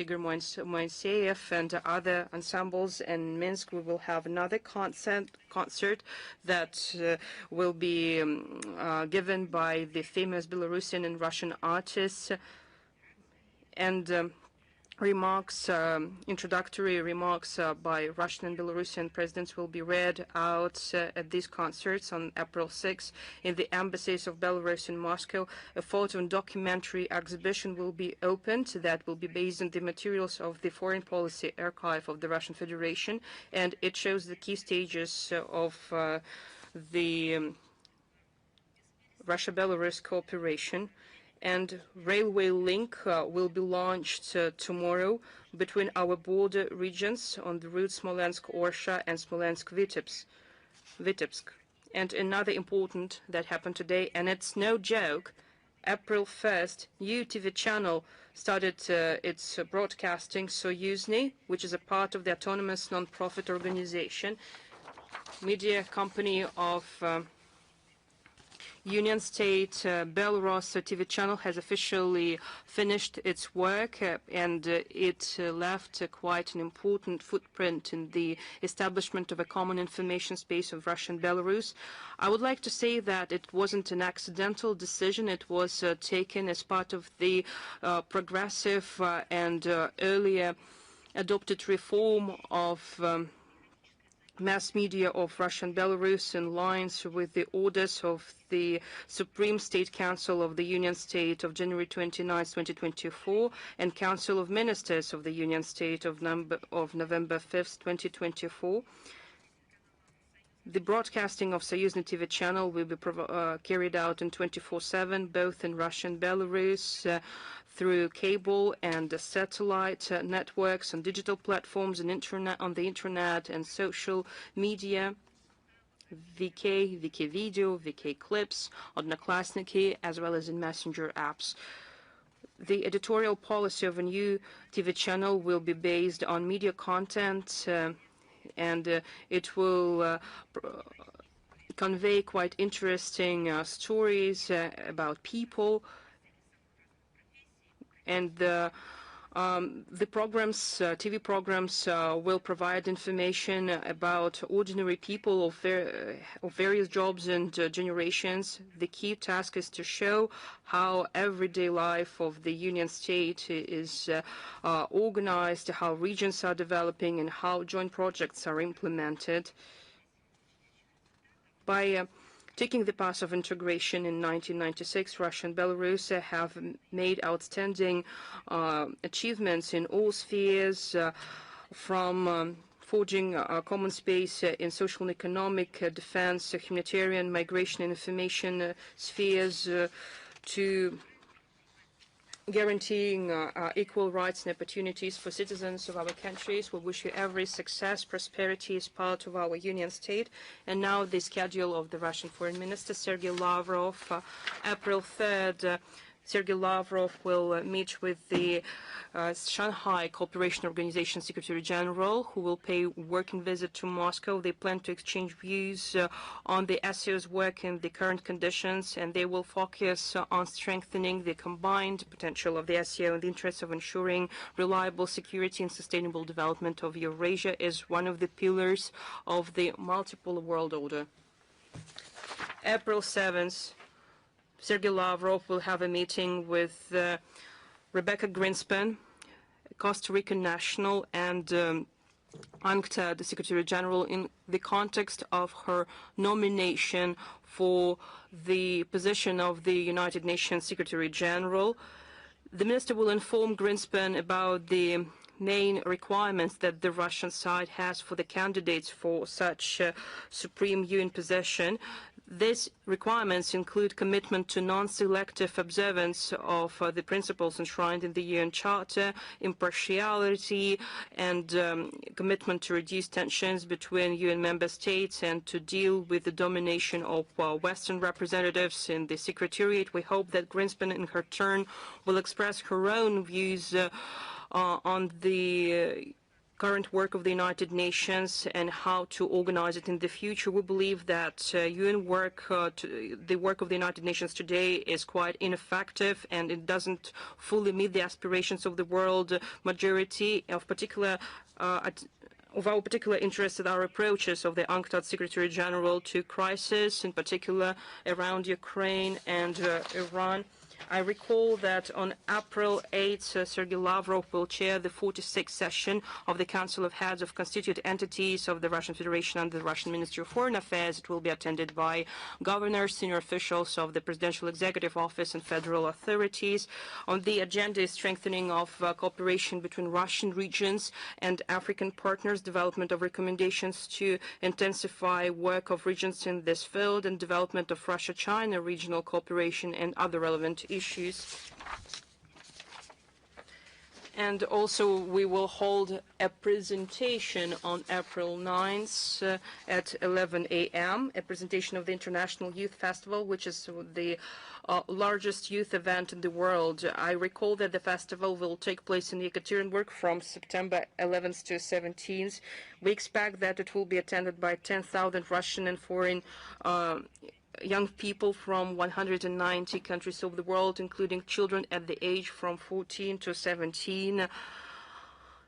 Concerts, Igor Moiseyev and other ensembles. In Minsk, we will have another concert that will be given by the famous Belarusian and Russian artists. And introductory remarks by Russian and Belarusian presidents will be read out at these concerts on April 6 in the embassies of Belarus in Moscow. A photo and documentary exhibition will be opened that will be based on the materials of the Foreign Policy Archive of the Russian Federation, and it shows the key stages of the Russia-Belarus cooperation. And railway link will be launched tomorrow between our border regions on the route Smolensk-Orsha and Smolensk-Vitebsk. And another important that happened today, and it's no joke, April 1st, new TV channel started its broadcasting, Soyuzny, which is a part of the autonomous non-profit organization, media company of Union State. Belarus TV channel has officially finished its work, and it left quite an important footprint in the establishment of a common information space of Russia and Belarus. I would like to say that it wasn't an accidental decision. It was taken as part of the progressive and earlier adopted reform of mass media of Russia and Belarus in lines with the orders of the Supreme State Council of the Union State of January 29, 2024, and Council of Ministers of the Union State of November 5, 2024. The broadcasting of Soyuzny TV channel will be carried out in 24/7, both in Russia and Belarus, through cable and satellite networks on digital platforms and on the internet and social media, VK, VK Video, VK Clips, Odnoklasniki, as well as in messenger apps. The editorial policy of a new TV channel will be based on media content, and it will convey quite interesting stories about people. And the programs, TV programs, will provide information about ordinary people of various jobs and generations. The key task is to show how everyday life of the Union State is organized, how regions are developing, and how joint projects are implemented. By taking the path of integration in 1996, Russia and Belarus have made outstanding achievements in all spheres, from forging a common space in social and economic, defense, humanitarian, migration and information spheres, to guaranteeing equal rights and opportunities for citizens of our countries. We wish you every success, prosperity as part of our Union State. And now the schedule of the Russian Foreign Minister, Sergei Lavrov. April 3rd, Sergei Lavrov will meet with the Shanghai Cooperation Organization Secretary General, who will pay a working visit to Moscow. They plan to exchange views on the SCO's work in the current conditions, and they will focus on strengthening the combined potential of the SCO in the interest of ensuring reliable security and sustainable development of Eurasia as one of the pillars of the multiple world order. April 7th, Sergei Lavrov will have a meeting with Rebecca Greenspan, Costa Rican national, and UNCTAD, the Secretary General, in the context of her nomination for the position of the United Nations Secretary General. The minister will inform Greenspan about the main requirements that the Russian side has for the candidates for such supreme UN position. These requirements include commitment to non-selective observance of the principles enshrined in the UN Charter, impartiality, and commitment to reduce tensions between UN member states and to deal with the domination of Western representatives in the Secretariat. We hope that Greenspan, in her turn, will express her own views on the current work of the United Nations and how to organize it in the future. We believe that UN work, the work of the United Nations today is quite ineffective, and it doesn't fully meet the aspirations of the world majority. Of our particular interest are approaches of the UNCTAD Secretary General to crisis, in particular around Ukraine and Iran. I recall that on April 8th, Sergei Lavrov will chair the 46th session of the Council of Heads of Constituent Entities of the Russian Federation under the Russian Ministry of Foreign Affairs. It will be attended by governors, senior officials of the Presidential Executive Office and federal authorities. On the agenda is strengthening of cooperation between Russian regions and African partners, development of recommendations to intensify work of regions in this field, and development of Russia-China regional cooperation and other relevant issues. And also we will hold a presentation on April 9th at 11 a.m., a presentation of the International Youth Festival, which is the largest youth event in the world. I recall that the festival will take place in Yekaterinburg from September 11th to 17th. We expect that it will be attended by 10,000 Russian and foreign young people from 190 countries of the world, including children at the age from 14 to 17.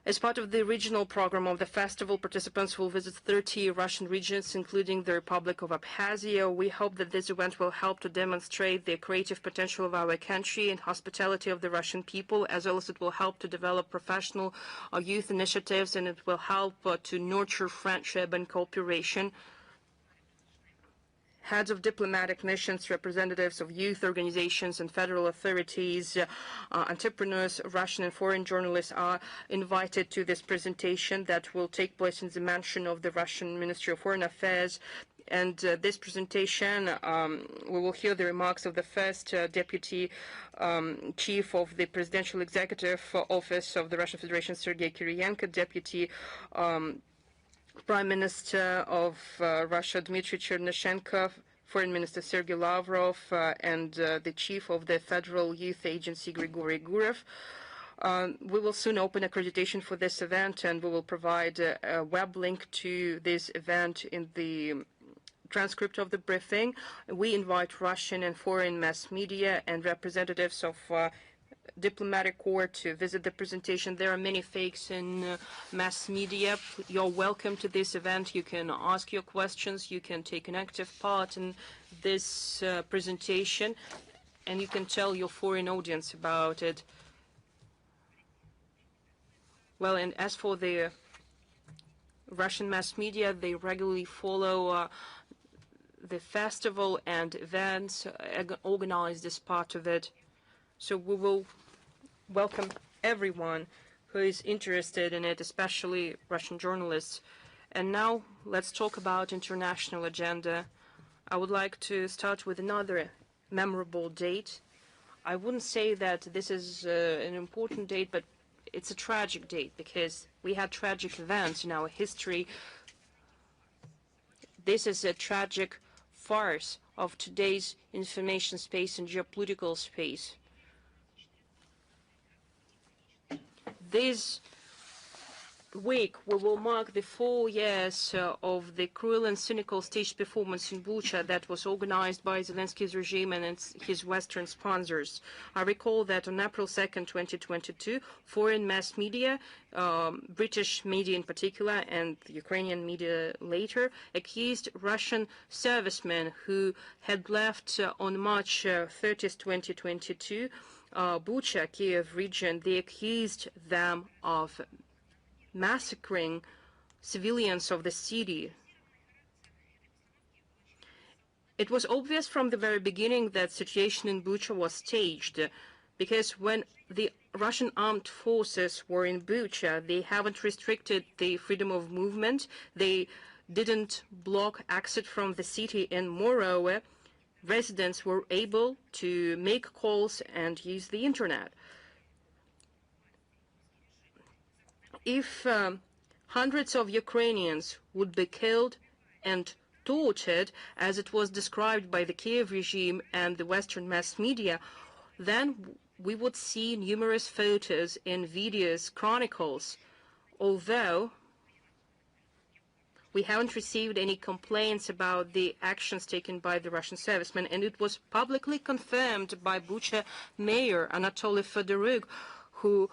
As part of the regional program of the festival, participants will visit 30 Russian regions, including the Republic of Abkhazia. We hope that this event will help to demonstrate the creative potential of our country and hospitality of the Russian people, as well as it will help to develop professional youth initiatives, and it will help to nurture friendship and cooperation. Heads of diplomatic missions, representatives of youth organizations and federal authorities, entrepreneurs, Russian and foreign journalists are invited to this presentation that will take place in the mansion of the Russian Ministry of Foreign Affairs. And this presentation, we will hear the remarks of the first deputy chief of the Presidential Executive Office of the Russian Federation, Sergei Kiriyenko, deputy Prime Minister of Russia, Dmitry Chernyshenko, Foreign Minister Sergei Lavrov, and the Chief of the Federal Youth Agency, Grigory Gurev. We will soon open accreditation for this event, and we will provide a web link to this event in the transcript of the briefing. We invite Russian and foreign mass media and representatives of diplomatic corps to visit the presentation. There are many fakes in mass media. You're welcome to this event. You can ask your questions. You can take an active part in this presentation, and you can tell your foreign audience about it. Well, and as for the Russian mass media, they regularly follow the festival and events organized as part of it. So we will welcome everyone who is interested in it, especially Russian journalists. And now let's talk about international agenda. I would like to start with another memorable date. I wouldn't say that this is an important date, but it's a tragic date because we had tragic events in our history. This is a tragic farce of today's information space and geopolitical space. This week we will mark the 4 years of the cruel and cynical staged performance in Bucha that was organized by Zelensky's regime and his Western sponsors. I recall that on April 2nd, 2022, foreign mass media, British media in particular, and Ukrainian media later, accused Russian servicemen who had left on March 30th, 2022, Bucha, Kiev region. They accused them of massacring civilians of the city. It was obvious from the very beginning that the situation in Bucha was staged, because when the Russian armed forces were in Bucha, they haven't restricted the freedom of movement. They didn't block exit from the city, and moreover, residents were able to make calls and use the internet. If hundreds of Ukrainians would be killed and tortured, as it was described by the Kiev regime and the Western mass media, then we would see numerous photos and videos, chronicles although we haven't received any complaints about the actions taken by the Russian servicemen, and it was publicly confirmed by Bucha mayor Anatoly Fedoruk, who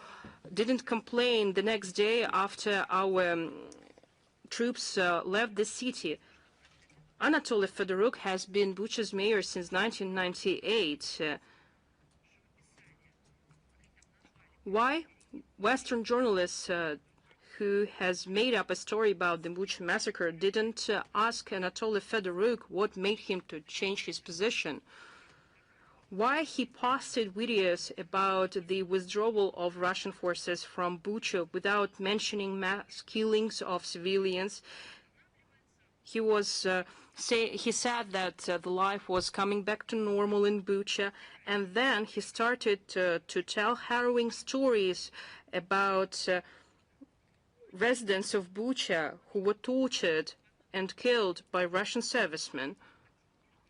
didn't complain the next day after our troops left the city. Anatoly Fedoruk has been Bucha's mayor since 1998. Why Western journalists who has made up a story about the Bucha massacre didn't ask Anatoly Fedoruk what made him to change his position? Why he posted videos about the withdrawal of Russian forces from Bucha without mentioning mass killings of civilians? He said that the life was coming back to normal in Bucha, and then he started to tell harrowing stories about residents of Bucha who were tortured and killed by Russian servicemen.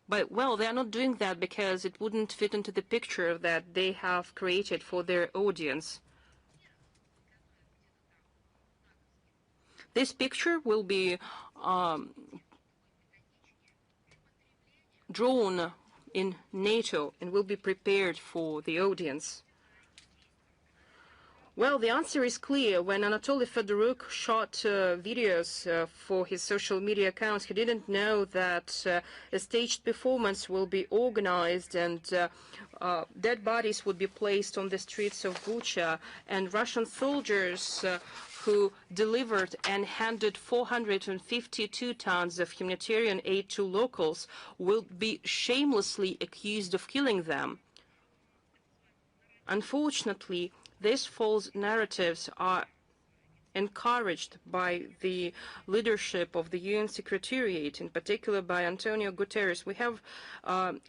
But, well, they are not doing that because it wouldn't fit into the picture that they have created for their audience. This picture will be drawn in NATO and will be prepared for the audience. Well, the answer is clear. When Anatoly Fedoruk shot videos for his social media accounts, he didn't know that a staged performance will be organized and dead bodies would be placed on the streets of Bucha, and Russian soldiers who delivered and handed 452 tons of humanitarian aid to locals will be shamelessly accused of killing them. Unfortunately, these false narratives are encouraged by the leadership of the UN Secretariat, in particular by Antonio Guterres. We have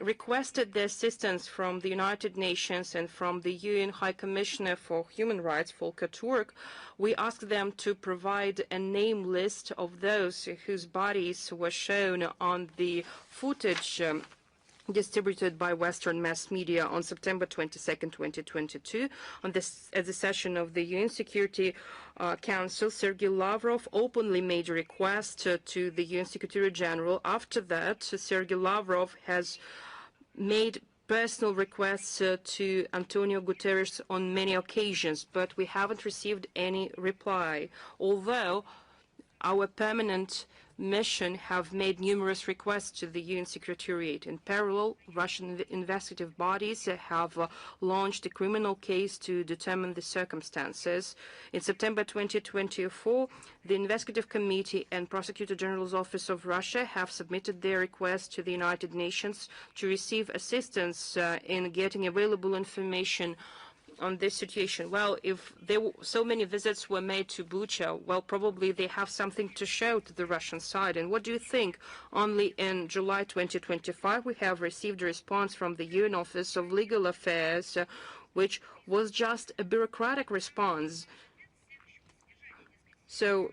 requested the assistance from the United Nations and from the UN High Commissioner for Human Rights, Volker Turk. We asked them to provide a name list of those whose bodies were shown on the footage distributed by Western mass media on September 22nd, 2022. At the session of the UN Security Council, Sergei Lavrov openly made a request to the UN Secretary General. After that, Sergei Lavrov has made personal requests to Antonio Guterres on many occasions, but we haven't received any reply, although our permanent mission have made numerous requests to the UN Secretariat. In parallel, Russian investigative bodies have launched a criminal case to determine the circumstances. In September 2024, the Investigative Committee and Prosecutor General's Office of Russia have submitted their request to the United Nations to receive assistance in getting available information on this situation. Well, if so many visits were made to Bucha, well, probably they have something to show to the Russian side. And what do you think? Only in July 2025, we have received a response from the UN Office of Legal Affairs, which was just a bureaucratic response. So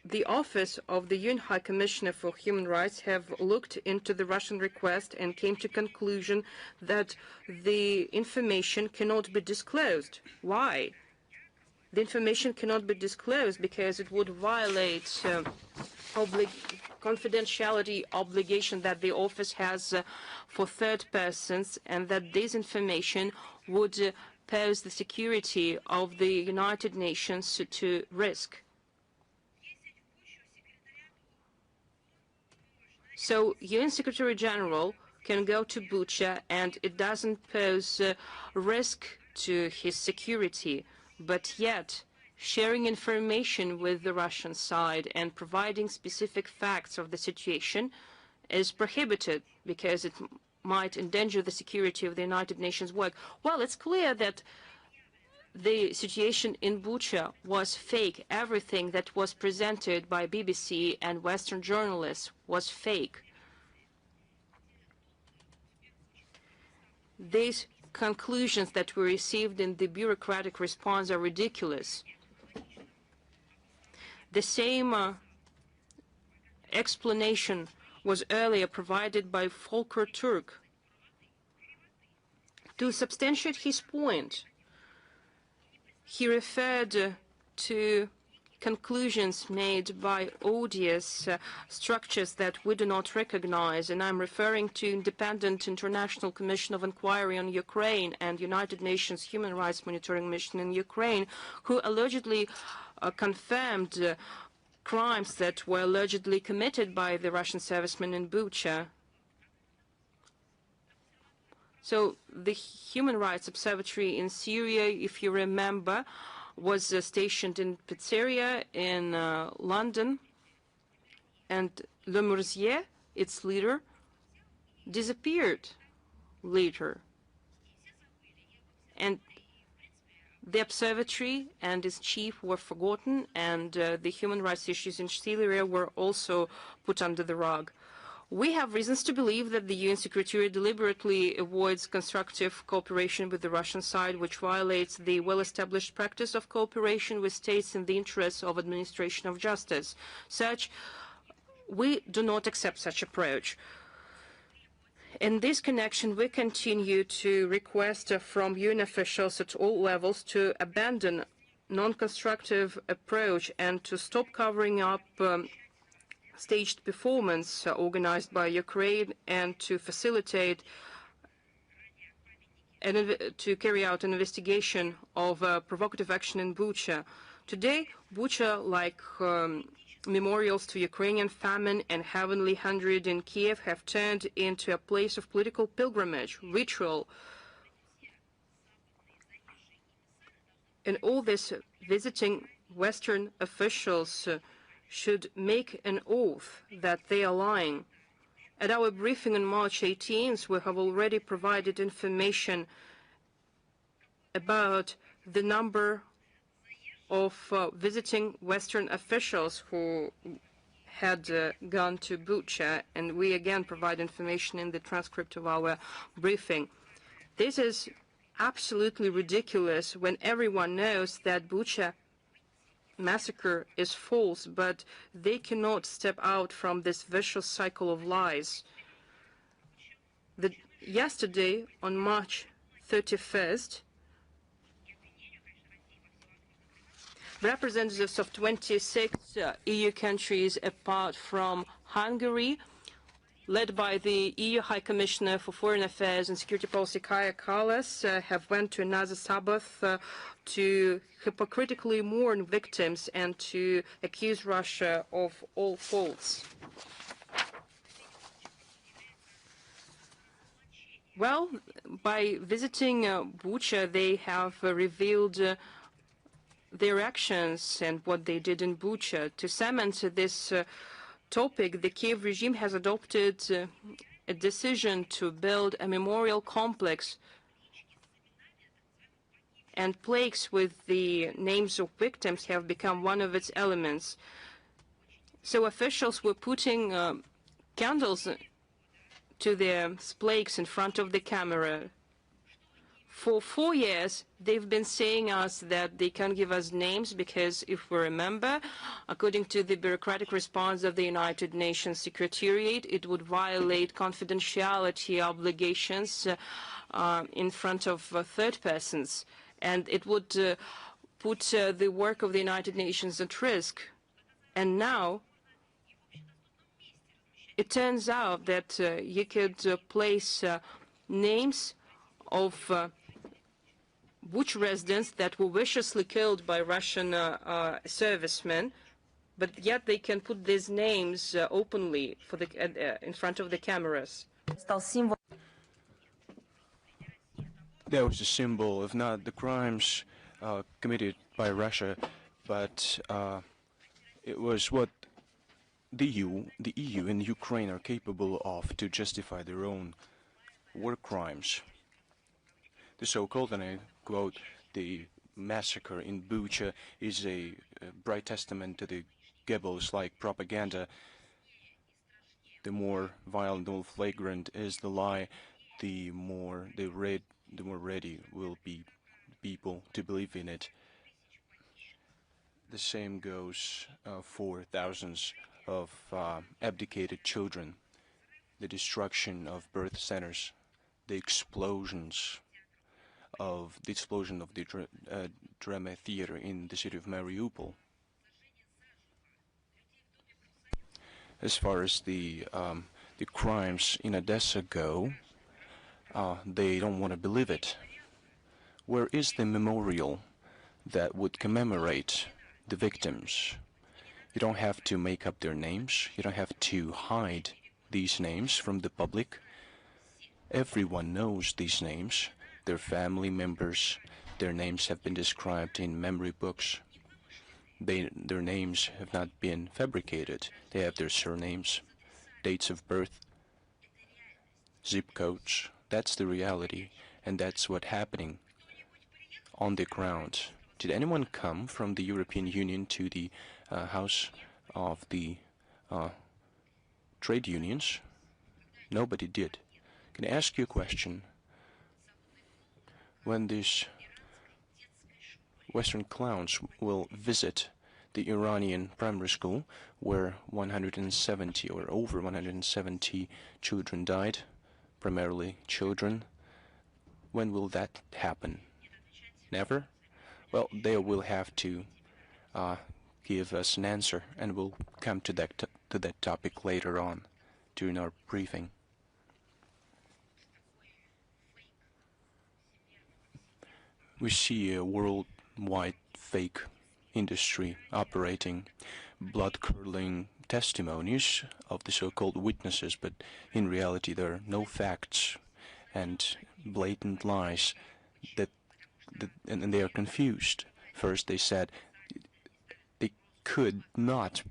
the Office of the UN High Commissioner for Human Rights have looked into the Russian request and came to conclusion that the information cannot be disclosed. Why? The information cannot be disclosed because it would violate confidentiality obligation that the office has for third persons, and that this information would pose the security of the United Nations to risk. So UN Secretary General can go to Bucha and it doesn't pose risk to his security, but yet sharing information with the Russian side and providing specific facts of the situation is prohibited because it might endanger the security of the United Nations work. Well, it's clear that the situation in Bucha was fake. Everything that was presented by BBC and Western journalists was fake. These conclusions that we received in the bureaucratic response are ridiculous. The same explanation was earlier provided by Volker Turk. To substantiate his point, he referred to conclusions made by odious structures that we do not recognize, and I'm referring to Independent International Commission of Inquiry on Ukraine and United Nations Human Rights Monitoring Mission in Ukraine, who allegedly confirmed crimes that were allegedly committed by the Russian servicemen in Bucha. So the Human Rights Observatory in Syria, if you remember, was stationed in Pizzeria in London, and Le Murzier, its leader, disappeared later. And the observatory and its chief were forgotten, and the human rights issues in Syria were also put under the rug. We have reasons to believe that the UN Secretariat deliberately avoids constructive cooperation with the Russian side, which violates the well-established practice of cooperation with states in the interests of administration of justice. We do not accept such approach. In this connection, we continue to request from UN officials at all levels to abandon non-constructive approach and to stop covering up staged performance organized by Ukraine, and to facilitate and to carry out an investigation of provocative action in Bucha. Today, Bucha, like memorials to Ukrainian famine and Heavenly Hundred in Kiev, have turned into a place of political pilgrimage, ritual. And all this visiting Western officials should make an oath that they are lying. At our briefing on March 18th, we have already provided information about the number of visiting Western officials who had gone to Bucha, and we again provide information in the transcript of our briefing. This is absolutely ridiculous when everyone knows that Bucha massacre is false, but they cannot step out from this vicious cycle of lies. Yesterday, on March 31st, representatives of 26 EU countries apart from Hungary, led by the EU High Commissioner for Foreign Affairs and Security Policy, Kaja Kallas, have went to another Sabbath to hypocritically mourn victims and to accuse Russia of all faults. Well, by visiting Bucha, they have revealed their actions and what they did in Bucha. To cement this topic, the Kiev regime has adopted a decision to build a memorial complex, and plaques with the names of victims have become one of its elements. So officials were putting candles to their plaques in front of the camera. For 4 years, they've been saying us that they can't give us names because, if we remember, according to the bureaucratic response of the United Nations Secretariat, it would violate confidentiality obligations in front of third persons, and it would put the work of the United Nations at risk. And now it turns out that you could place names of Bucha residents that were viciously killed by Russian servicemen, but yet they can put these names openly for in front of the cameras. That was a symbol of not the crimes committed by Russia, but it was what the EU and Ukraine are capable of to justify their own war crimes. The so-called, and I quote, the massacre in Bucha is a bright testament to the Goebbels-like propaganda. The more violent, the more flagrant is the lie, the more ready will be people to believe in it. The same goes for thousands of abdicated children, the destruction of birth centers, the explosions of the explosion of the drama theater in the city of Mariupol. As far as the crimes in Odessa go, they don't want to believe it. Where is the memorial that would commemorate the victims? You don't have to make up their names. You don't have to hide these names from the public. Everyone knows these names. Their family members, their names have been described in memory books. Their names have not been fabricated. They have their surnames, dates of birth, zip codes. That's the reality, and that's what's happening on the ground. Did anyone come from the European Union to the House of the Trade Unions? Nobody did. Can I ask you a question? When these Western clowns will visit the Iranian primary school where 170 or over 170 children died, primarily children, when will that happen? Never? Well, they will have to give us an answer, and we'll come to that topic later on during our briefing. We see a worldwide fake industry operating, blood-curdling testimonies of the so-called witnesses, but in reality there are no facts and blatant lies and they are confused. First they said they could not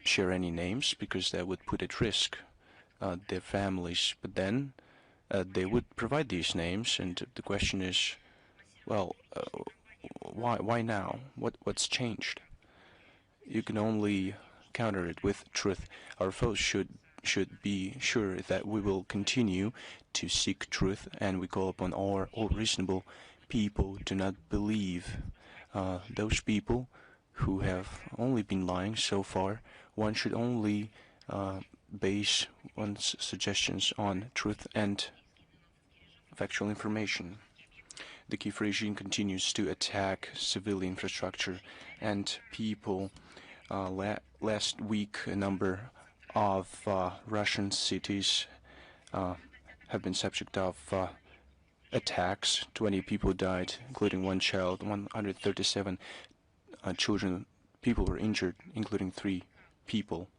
share any names because that would put at risk their families, but then they would provide these names, and the question is, well, why now? What's changed? You can only counter it with truth. Our foes should be sure that we will continue to seek truth, and we call upon all reasonable people to not believe those people who have only been lying so far. One should only base one's suggestions on truth and factual information. The Kiev regime continues to attack civilian infrastructure and people. Last week, a number of Russian cities have been subject of attacks. 20 people died, including one child. 137 people were injured, including 3 people.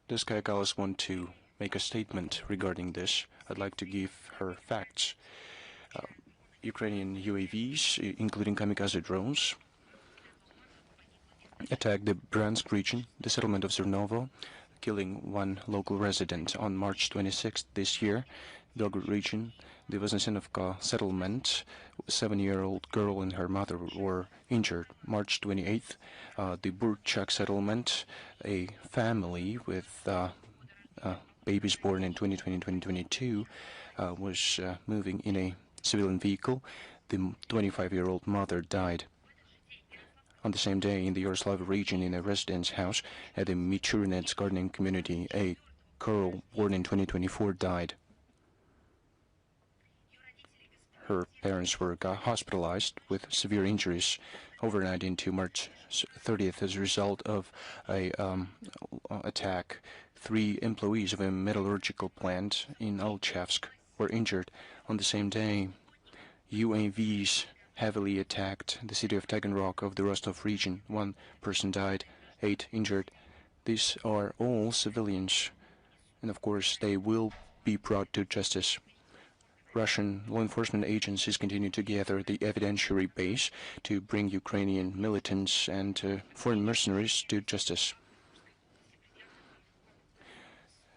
Does Kaya Kallas want to make a statement regarding this? I'd like to give her facts. Ukrainian UAVs, including kamikaze drones, attacked the Bryansk region, the settlement of Zernovo, killing 1 local resident. On March 26th this year, Belgorod region, the Voznesenovka settlement, a 7-year-old girl and her mother were injured. March 28th, the Bucha settlement, a family with babies born in 2020 and 2022 was moving in a civilian vehicle. The 25-year-old mother died. On the same day, in the Yaroslav region, in a residence house at the Michurinets gardening community, a girl born in 2024 died. Her parents were hospitalized with severe injuries overnight into March 30th as a result of a attack. 3 employees of a metallurgical plant in Alchevsk were injured. On the same day, UAVs heavily attacked the city of Taganrog of the Rostov region. 1 person died, 8 injured. These are all civilians, and of course they will be brought to justice. Russian law enforcement agencies continue to gather the evidentiary base to bring Ukrainian militants and foreign mercenaries to justice.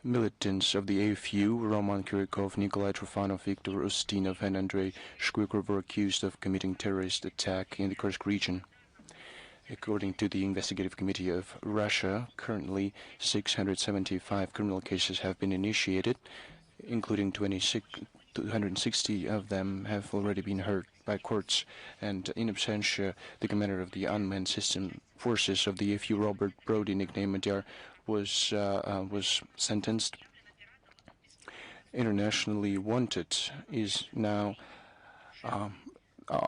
Militants of the AFU, Roman Kirikov, Nikolai Trofanov, Viktor Ustinov, and Andrei Shkuikov were accused of committing terrorist attack in the Kursk region. According to the Investigative Committee of Russia, currently 675 criminal cases have been initiated, including 260 of them have already been heard by courts. And in absentia, the commander of the unmanned system forces of the AFU, Robert Brovdi, nicknamed Madyar, was sentenced. internationally wanted, is now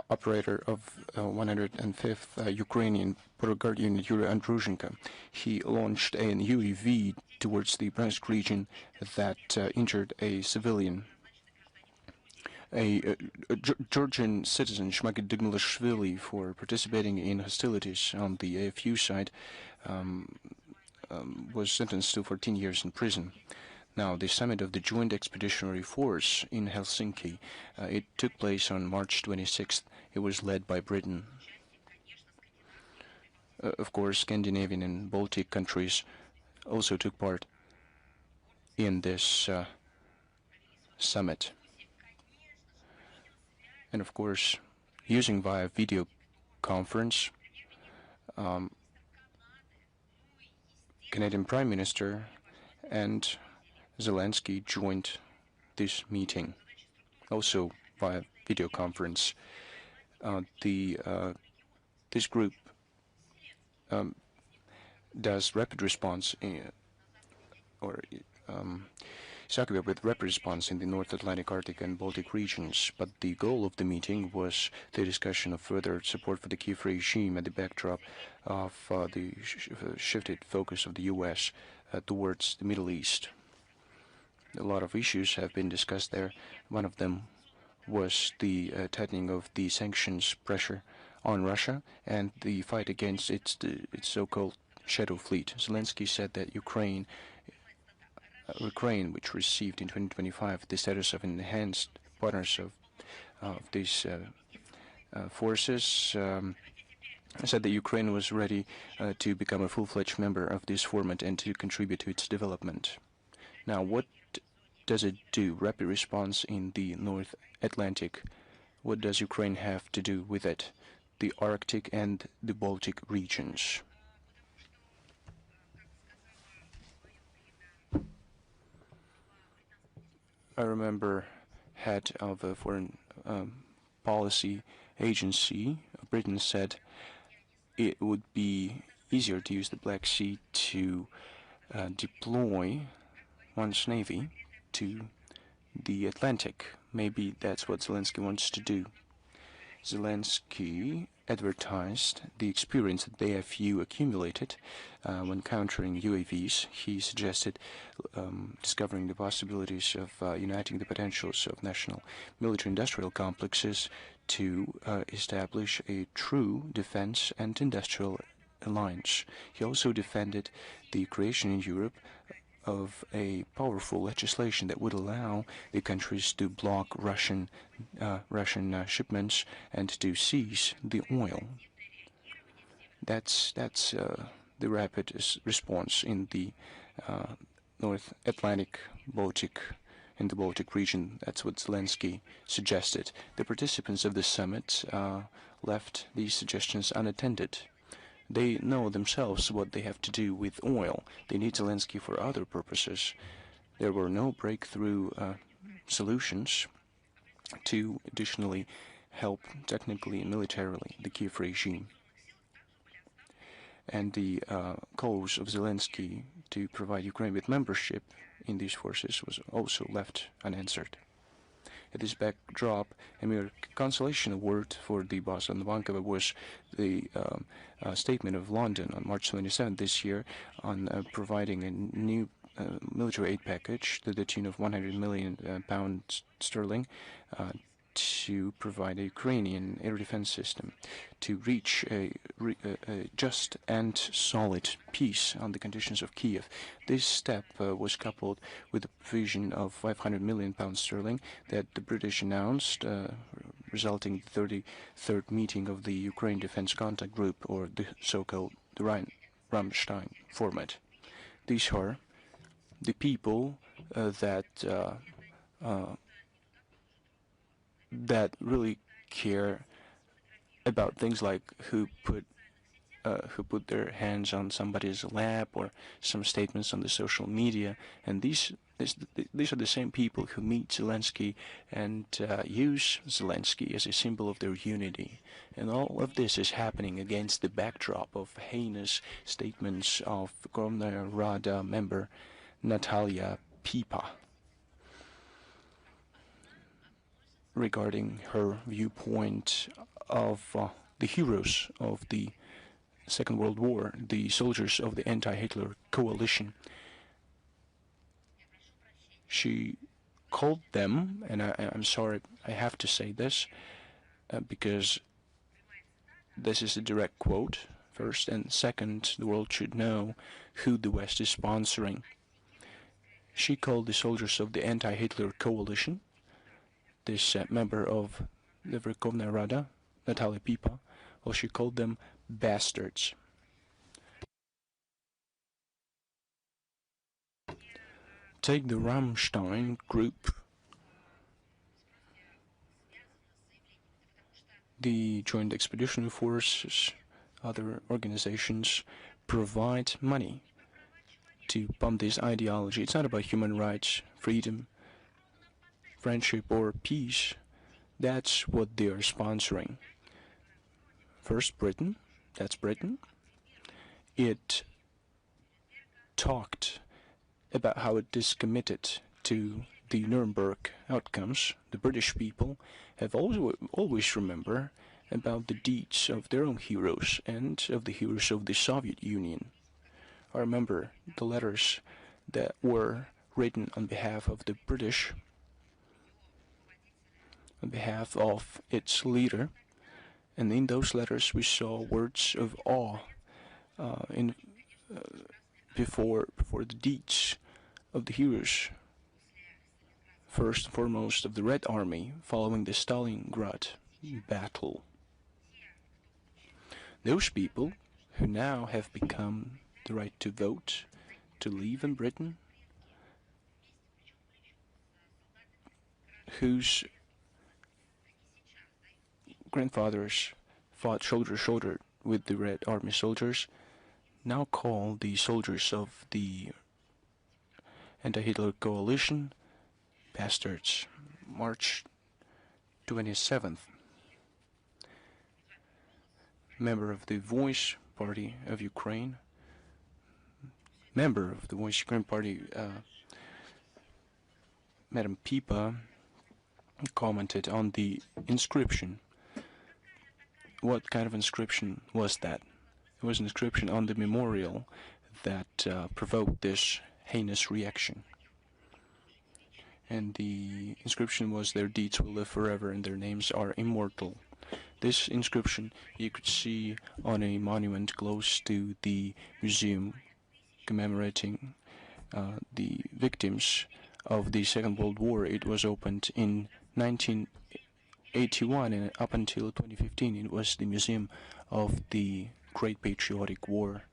operator of 105th Ukrainian border guard unit, Yuri Androzhenko. He launched an UAV towards the Bryansk region that injured a civilian. A Georgian citizen, Shmagit Dugmalashvili, for participating in hostilities on the AFU side, was sentenced to 14 years in prison. Now, the summit of the Joint Expeditionary Force in Helsinki, it took place on March 26th. It was led by Britain. Of course, Scandinavian and Baltic countries also took part in this summit. And of course, using via video conference, Canadian Prime Minister and Zelensky joined this meeting, also via video conference. This group does rapid response is occupied with rapid response in the North Atlantic, Arctic, and Baltic regions. But the goal of the meeting was the discussion of further support for the Kiev regime at the backdrop of the shifted focus of the U.S. Towards the Middle East. A lot of issues have been discussed there. One of them was the tightening of the sanctions pressure on Russia and the fight against its so-called shadow fleet. Zelensky said that Ukraine, which received in 2025 the status of enhanced partners of these forces, said that Ukraine was ready to become a full-fledged member of this format and to contribute to its development. Now, what does it do? Rapid response in the North Atlantic. What does Ukraine have to do with it? The Arctic and the Baltic regions. I remember head of a foreign policy agency, Britain, said it would be easier to use the Black Sea to deploy one's navy to the Atlantic. Maybe that's what Zelensky wants to do. Zelensky advertised the experience that the AFU accumulated when countering UAVs. He suggested discovering the possibilities of uniting the potentials of national military-industrial complexes to establish a true defense and industrial alliance. He also defended the creation in Europe of a powerful legislation that would allow the countries to block Russian shipments and to seize the oil. That's the rapid response in the North Atlantic, Baltic, in the Baltic region. That's what Zelensky suggested. The participants of the summit left these suggestions unattended. They know themselves what they have to do with oil. They need Zelensky for other purposes. There were no breakthrough solutions to additionally help technically and militarily the Kiev regime. And the calls of Zelensky to provide Ukraine with membership in these forces was also left unanswered. At this backdrop, a mere consolation award for the boss on the Bankova was the statement of London on March 27th this year on providing a new military aid package to the tune of 100 million pounds sterling to provide a Ukrainian air defense system to reach a just and solid peace on the conditions of Kiev. This step was coupled with the provision of 500 million pounds sterling that the British announced, resulting in the 33rd meeting of the Ukraine Defense Contact Group, or the so-called Ramstein format. These are the people that really care about things like who put their hands on somebody's lap or some statements on the social media, and these are the same people who meet Zelensky and use Zelensky as a symbol of their unity. And all of this is happening against the backdrop of heinous statements of Verkhovna Rada member Natalia Pipa. regarding her viewpoint of the heroes of the Second World War, the soldiers of the anti-Hitler coalition. She called them, and I'm sorry I have to say this, because this is a direct quote, first, and second, the world should know who the West is sponsoring. She called the soldiers of the anti-Hitler coalition, this member of the Verkhovna Rada, Natalia Pipa, well, she called them bastards. Take the Rammstein group. The Joint Expeditionary Forces, other organizations provide money to pump this ideology. It's not about human rights, freedom, friendship, or peace. That's what they are sponsoring. First, Britain. That's Britain. It talked about how it is committed to the Nuremberg outcomes. The British people have always remember about the deeds of their own heroes and of the heroes of the Soviet Union. I remember the letters that were written on behalf of the British, on behalf of its leader, and in those letters we saw words of awe before the deeds of the heroes, first and foremost of the Red Army following the Stalingrad battle. Those people who now have become the right to vote, to live in Britain, whose grandfathers fought shoulder to shoulder with the Red Army soldiers, now call the soldiers of the anti-Hitler coalition bastards. March 27th, member of the Voice Party of Ukraine, Madam Pipa, commented on the inscription. What kind of inscription was that? It was an inscription on the memorial that provoked this heinous reaction. And the inscription was, "Their deeds will live forever and their names are immortal." This inscription you could see on a monument close to the museum commemorating the victims of the Second World War. It was opened in 1981, and up until 2015 it was the Museum of the Great Patriotic War.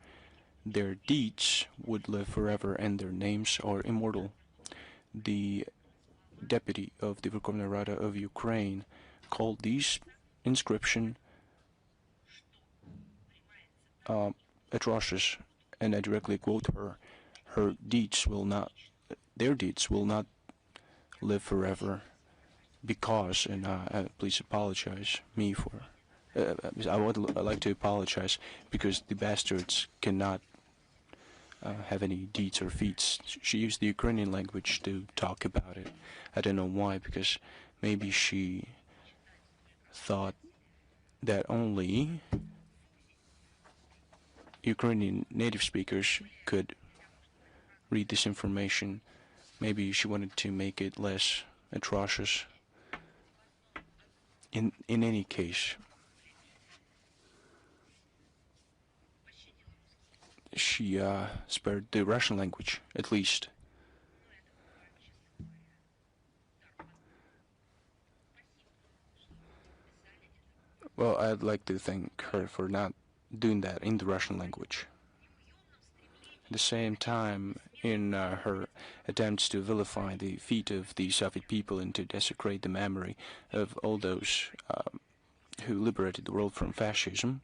Their deeds would live forever and their names are immortal. The deputy of the Verkhovna Rada of Ukraine called this inscription atrocious, and I directly quote her: "Their deeds will not live forever because," and please apologize me for. I would like to apologize because the bastards cannot have any deeds or feats. She used the Ukrainian language to talk about it. I don't know why, because maybe she thought that only Ukrainian native speakers could read this information. Maybe she wanted to make it less atrocious. In any case, she spared the Russian language, at least. Well, I'd like to thank her for not doing that in the Russian language. At the same time, in her attempts to vilify the feat of the Soviet people and to desecrate the memory of all those who liberated the world from fascism,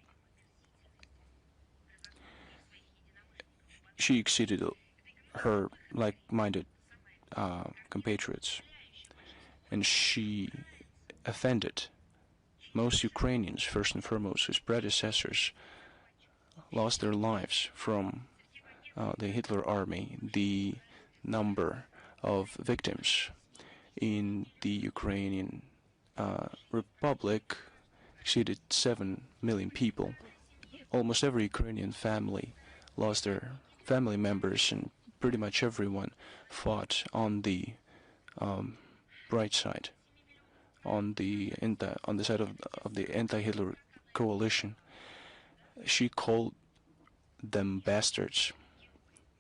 she exceeded her like-minded compatriots, and she offended most Ukrainians, first and foremost, whose predecessors lost their lives from the Hitler army. The number of victims in the Ukrainian republic exceeded 7 million people. Almost every Ukrainian family lost their family members, and pretty much everyone fought on the bright side, on the side of the anti-Hitler coalition. She called them bastards.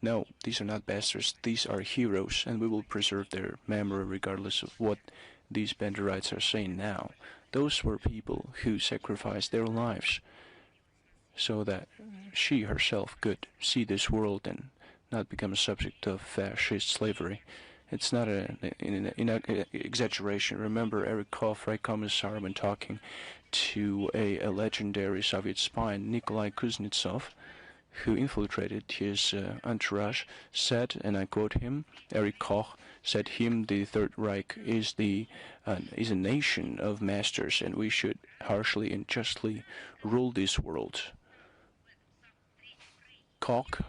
No, these are not bastards. These are heroes, and we will preserve their memory regardless of what these Banderites are saying now. Those were people who sacrificed their lives so that she herself could see this world and not become a subject of fascist slavery. It's not an exaggeration. Remember Eric Koff, Right Commissar, when talking to a legendary Soviet spy, Nikolai Kuznetsov, who infiltrated his entourage, said, and I quote him, Eric Koch said him, the Third Reich is a nation of masters, and we should harshly and justly rule this world. Koch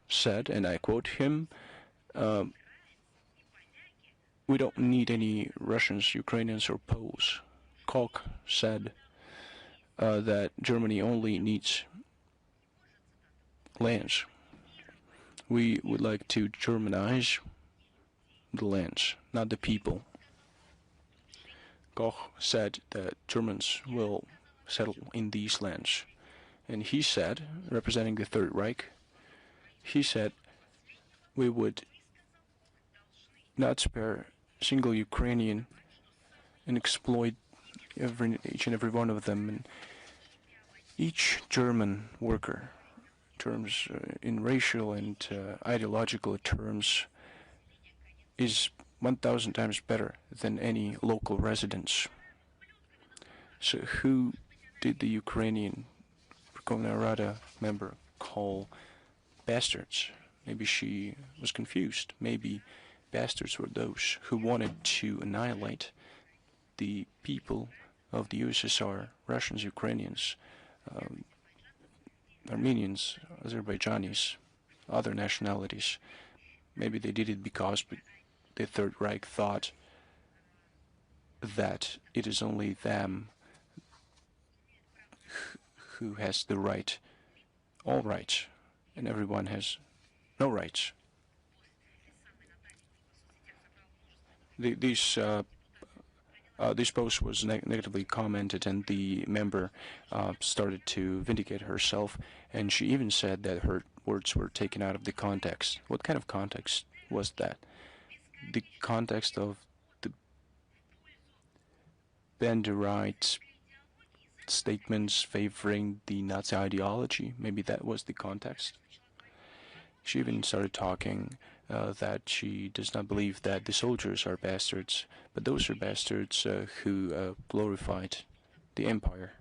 said, and I quote him, we don't need any Russians, Ukrainians, or Poles. Koch said that Germany only needs lands. We would like to Germanize the lands, not the people. Koch said that Germans will settle in these lands. And he said, representing the Third Reich, he said we would not spare a single Ukrainian and exploit each and every one of them. And each German worker, terms in racial and ideological terms, is 1,000 times better than any local residents. So who did the Ukrainian Verkhovna Rada member call bastards? Maybe she was confused. Maybe bastards were those who wanted to annihilate the people of the USSR, Russians, Ukrainians, Armenians, Azerbaijanis, other nationalities. Maybe they did it because the Third Reich thought that it is only them who has the right, all rights, and everyone has no rights. This post was negatively commented, and the member started to vindicate herself, and she even said that her words were taken out of the context. What kind of context was that? The context of the Banderite statements favoring the Nazi ideology. Maybe that was the context. She even started talking that she does not believe that the soldiers are bastards, but those are bastards who glorified the empire.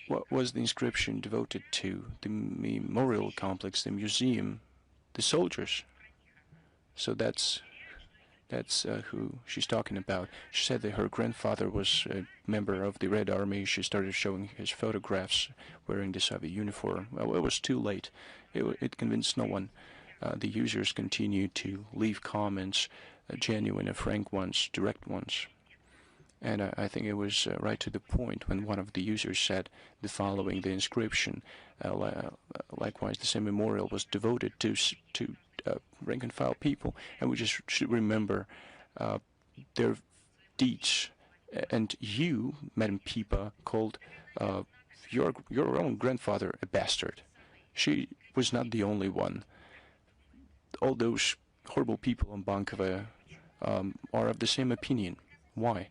What was the inscription devoted to? The memorial complex, the museum, the soldiers. So that's who she's talking about. She said that her grandfather was a member of the Red Army. She started showing his photographs wearing the Soviet uniform. Well, it was too late. It convinced no one. The users continued to leave comments, genuine and frank ones, direct ones. And I think it was right to the point when one of the users said the following: the inscription, likewise the same memorial was devoted to rank and file people, and we just should remember their deeds. And you, Madam Pipa, called your own grandfather a bastard. She was not the only one. All those horrible people on Bankova are of the same opinion. Why?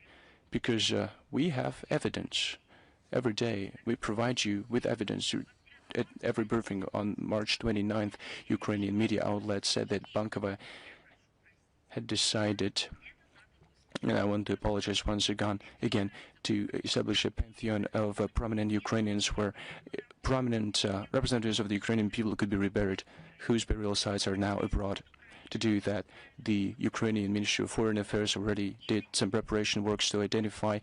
Because we have evidence. Every day we provide you with evidence. At every briefing on March 29th, Ukrainian media outlets said that Bankova had decided, and I want to apologize once again, to establish a pantheon of prominent Ukrainians where prominent representatives of the Ukrainian people could be reburied, whose burial sites are now abroad. To do that, the Ukrainian Ministry of Foreign Affairs already did some preparation works to identify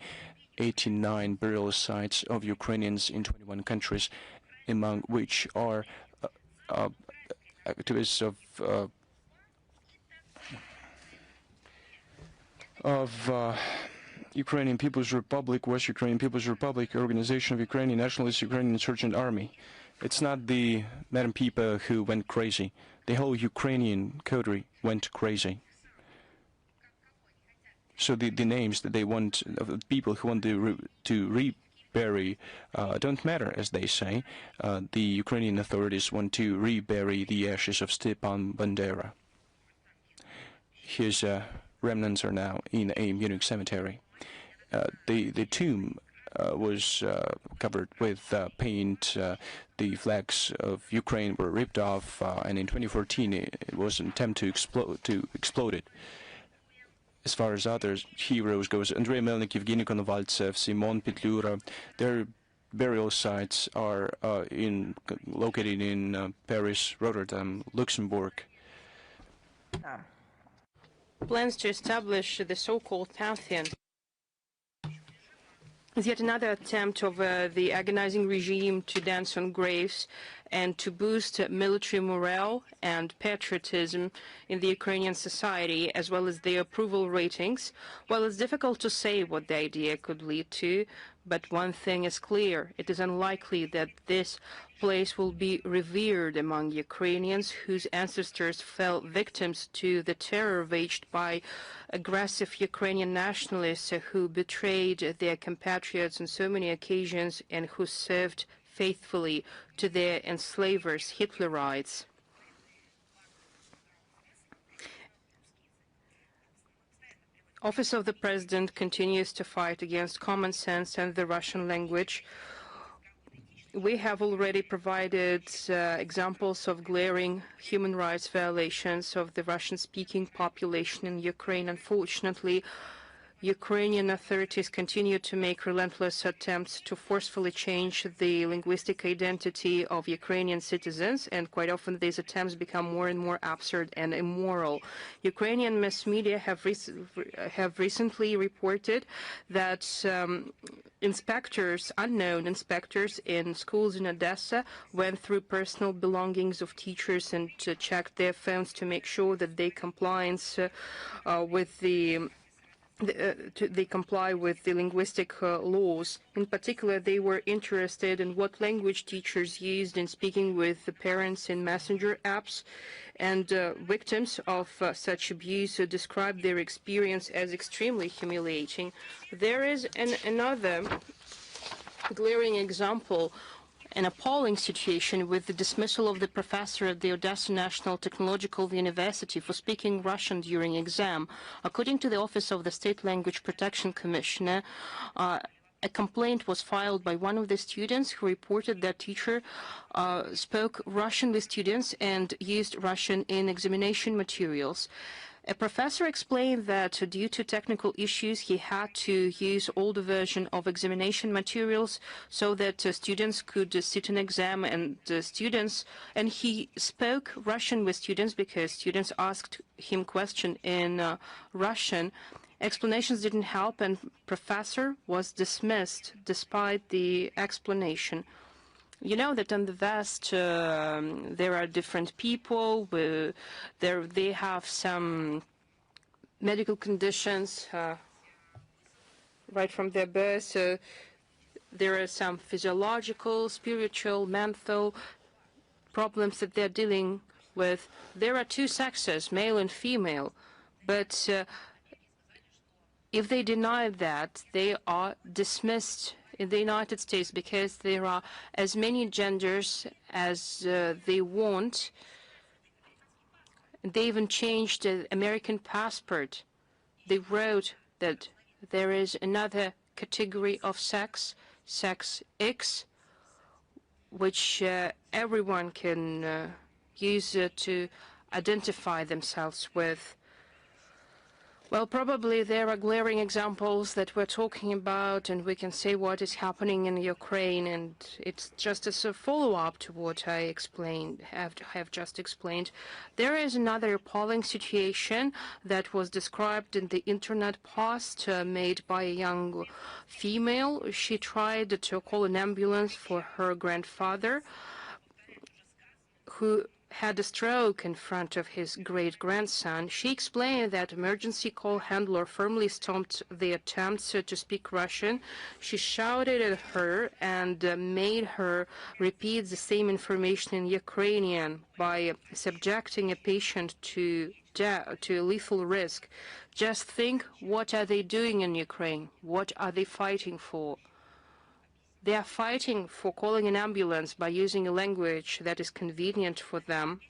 89 burial sites of Ukrainians in 21 countries, among which are activists of of Ukrainian People's Republic, West Ukrainian People's Republic, Organization of Ukrainian Nationalist Ukrainian Insurgent Army. It's not the Madam Pipa who went crazy. The whole Ukrainian coterie went crazy. So the names that they want, of the people who want to rebury don't matter, as they say. The Ukrainian authorities want to rebury the ashes of Stepan Bandera. His remnants are now in a Munich cemetery. The tomb was covered with paint. The flags of Ukraine were ripped off, and in 2014 it was an attempt to explode it. As far as other heroes goes, Andrei Melnik, Evgeny Konovaltsev, Simon Petlura, their burial sites are located in Paris, Rotterdam, Luxembourg. Plans to establish the so-called pantheon is yet another attempt of the agonizing regime to dance on graves and to boost military morale and patriotism in the Ukrainian society, as well as their approval ratings. Well, it's difficult to say what the idea could lead to, but one thing is clear. It is unlikely that this place will be revered among Ukrainians whose ancestors fell victims to the terror waged by aggressive Ukrainian nationalists who betrayed their compatriots on so many occasions and who served faithfully to their enslavers, Hitlerites. Office of the President continues to fight against common sense and the Russian language. We have already provided examples of glaring human rights violations of the Russian-speaking population in Ukraine. Unfortunately, Ukrainian authorities continue to make relentless attempts to forcefully change the linguistic identity of Ukrainian citizens, and quite often these attempts become more and more absurd and immoral. Ukrainian mass media have recently reported that unknown inspectors in schools in Odessa went through personal belongings of teachers and checked their phones to make sure that they they comply with the linguistic laws. In particular, they were interested in what language teachers used in speaking with the parents in messenger apps, and victims of such abuse described their experience as extremely humiliating. There is another glaring example, an appalling situation with the dismissal of the professor at the Odessa National Technological University for speaking Russian during exam. According to the Office of the State Language Protection Commissioner, a complaint was filed by one of the students who reported that teacher spoke Russian with students and used Russian in examination materials. A professor explained that due to technical issues, he had to use older version of examination materials so that students could sit an exam, and he spoke Russian with students because students asked him questions in Russian. Explanations didn't help, and professor was dismissed despite the explanation. You know that in the West there are different people. They have some medical conditions right from their birth. There are some physiological, spiritual, mental problems that they're dealing with. There are two sexes, male and female, but if they deny that, they are dismissed in the United States because there are as many genders as they want. They even changed the American passport. They wrote that there is another category of sex, sex X, which everyone can use to identify themselves with. Well, probably there are glaring examples that we're talking about, and we can say what is happening in Ukraine, and it's just as a follow-up to what I have just explained. There is another appalling situation that was described in the internet post made by a young female. She tried to call an ambulance for her grandfather, who had a stroke in front of his great-grandson, she explained that emergency call handler firmly stopped the attempts to speak Russian. She shouted at her and made her repeat the same information in Ukrainian by subjecting a patient to lethal risk. Just think, what are they doing in Ukraine? What are they fighting for? They are fighting for calling an ambulance by using a language that is convenient for them.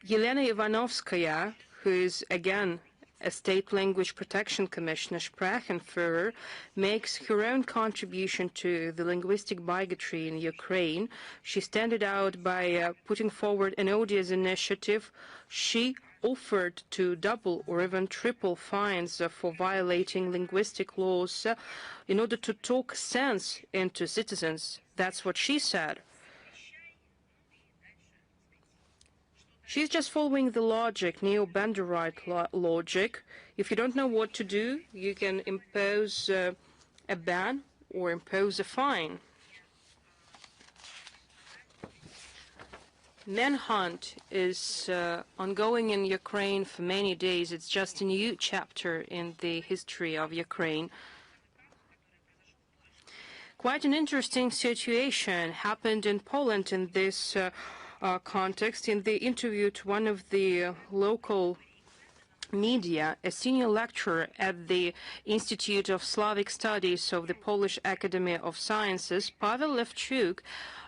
Yelena Ivanovskaya, who is again a state language protection commissioner, Sprachenführer, makes her own contribution to the linguistic bigotry in Ukraine. She standed out by putting forward an odious initiative. She offered to double or even triple fines for violating linguistic laws in order to talk sense into citizens. That's what she said. She's just following the logic, neo-Banderite logic. If you don't know what to do, you can impose a ban or impose a fine. Manhunt is ongoing in Ukraine for many days. It's just a new chapter in the history of Ukraine. Quite an interesting situation happened in Poland in this context. In the interview to one of the local media, a senior lecturer at the Institute of Slavic Studies of the Polish Academy of Sciences, Pavel Levchuk,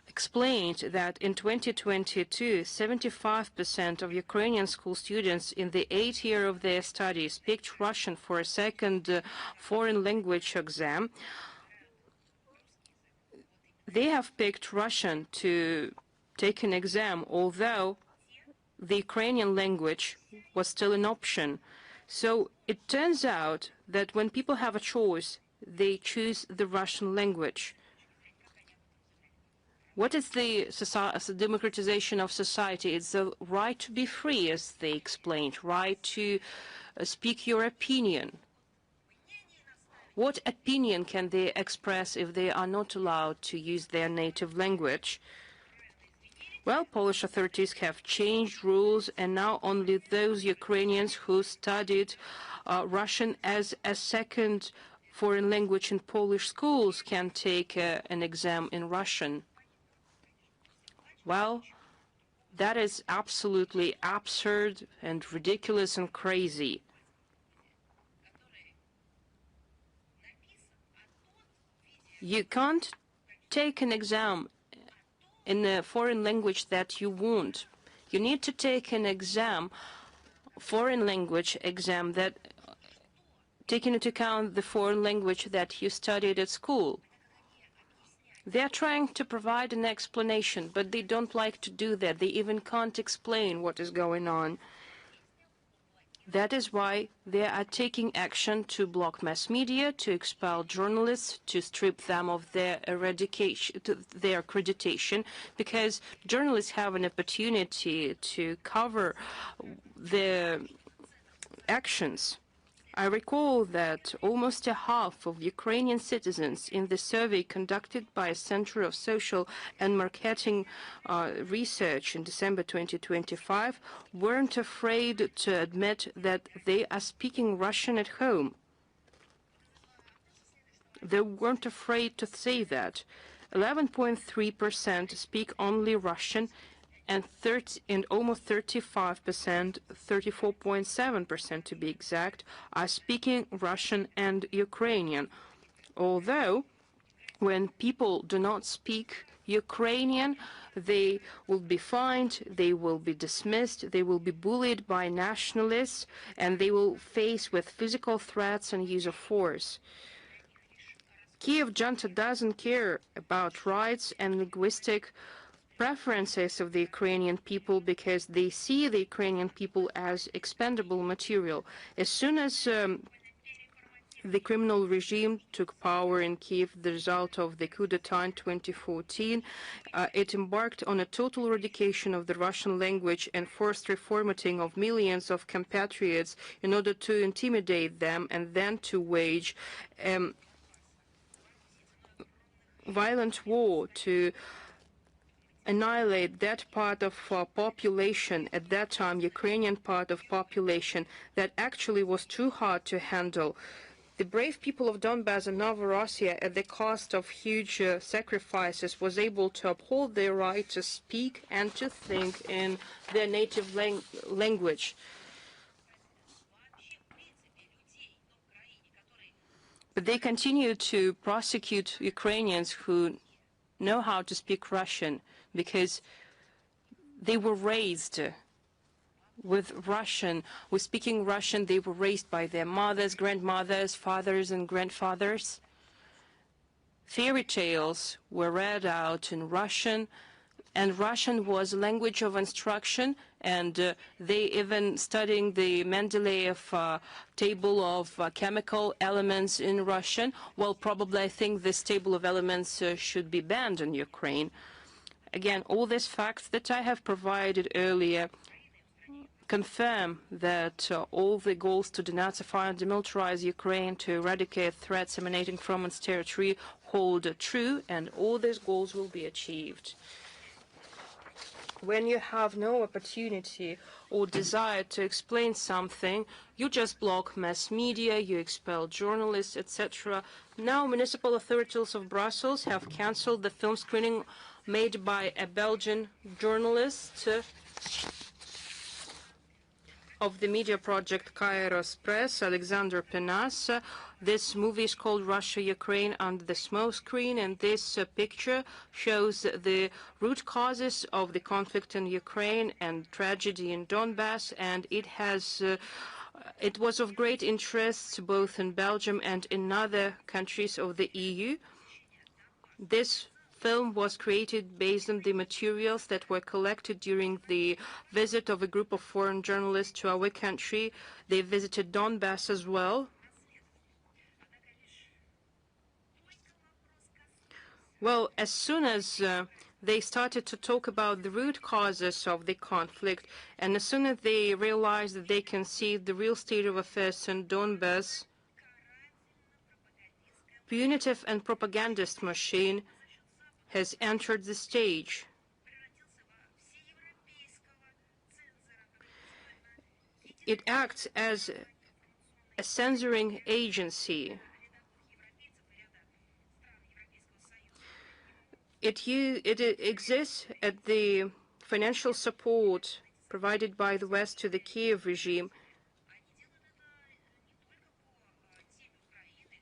explained that in 2022, 75% of Ukrainian school students in the 8th year of their studies picked Russian for a second foreign language exam. They have picked Russian to take an exam, although the Ukrainian language was still an option. So it turns out that when people have a choice, they choose the Russian language. What is the democratization of society? It's the right to be free, as they explained, right to speak your opinion. What opinion can they express if they are not allowed to use their native language? Well, Polish authorities have changed rules, and now only those Ukrainians who studied Russian as a second foreign language in Polish schools can take an exam in Russian. Well, that is absolutely absurd and ridiculous and crazy. You can't take an exam in a foreign language that you want. You need to take an exam, foreign language exam, that taking into account the foreign language that you studied at school. They are trying to provide an explanation, but they don't like to do that. They even can't explain what is going on. That is why they are taking action to block mass media, to expel journalists, to strip them of their accreditation, because journalists have an opportunity to cover their actions. I recall that almost a half of Ukrainian citizens in the survey conducted by a Center of Social and Marketing Research in December 2025 weren't afraid to admit that they are speaking Russian at home. They weren't afraid to say that. 11.3% speak only Russian, and almost 35%, 34.7% to be exact, are speaking Russian and Ukrainian. Although, when people do not speak Ukrainian, they will be fined, they will be dismissed, they will be bullied by nationalists, and they will face with physical threats and use of force. Kiev junta doesn't care about rights and linguistic preferences of the Ukrainian people, because they see the Ukrainian people as expendable material. As soon as the criminal regime took power in Kiev, the result of the coup d'etat in 2014, it embarked on a total eradication of the Russian language and forced reformatting of millions of compatriots in order to intimidate them and then to wage violent war to annihilate that part of population, at that time Ukrainian part of population, that actually was too hard to handle. The brave people of Donbass and Novorossiya, at the cost of huge sacrifices, was able to uphold their right to speak and to think in their native language. But they continue to prosecute Ukrainians who know how to speak Russian because they were raised with speaking Russian. They were raised by their mothers, grandmothers, fathers, and grandfathers. Fairy tales were read out in Russian, and Russian was a language of instruction, and they even studying the Mendeleev table of chemical elements in Russian. Well, probably I think this table of elements should be banned in Ukraine. Again, all these facts that I have provided earlier confirm that all the goals to denazify and demilitarize Ukraine, to eradicate threats emanating from its territory, hold true, and all these goals will be achieved. When you have no opportunity or desire to explain something, you just block mass media, you expel journalists, etc. Now, municipal authorities of Brussels have cancelled the film screening made by a Belgian journalist of the media project Kairos Press, Alexander Penas. This movie is called Russia-Ukraine Under the Smoke Screen, and this picture shows the root causes of the conflict in Ukraine and tragedy in Donbass, and it was of great interest both in Belgium and in other countries of the EU. This film was created based on the materials that were collected during the visit of a group of foreign journalists to our country. They visited Donbass as well. Well, as soon as they started to talk about the root causes of the conflict, and as soon as they realized that they can see the real state of affairs in Donbass, punitive and propagandist machine has entered the stage. It acts as a censoring agency. It exists at the financial support provided by the West to the Kiev regime.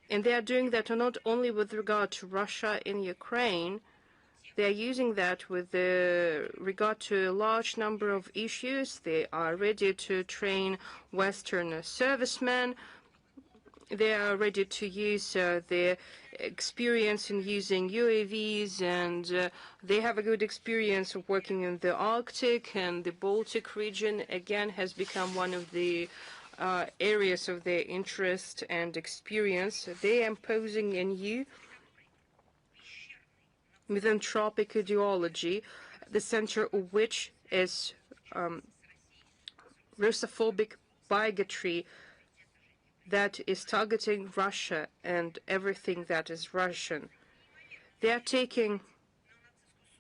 And they are doing that not only with regard to Russia and Ukraine, they are using that with regard to a large number of issues. They are ready to train Western servicemen. They are ready to use their experience in using UAVs, and they have a good experience of working in the Arctic, and the Baltic region, again, has become one of the areas of their interest and experience. They are imposing a new misanthropic ideology, the center of which is Russophobic bigotry that is targeting Russia and everything that is Russian. They are taking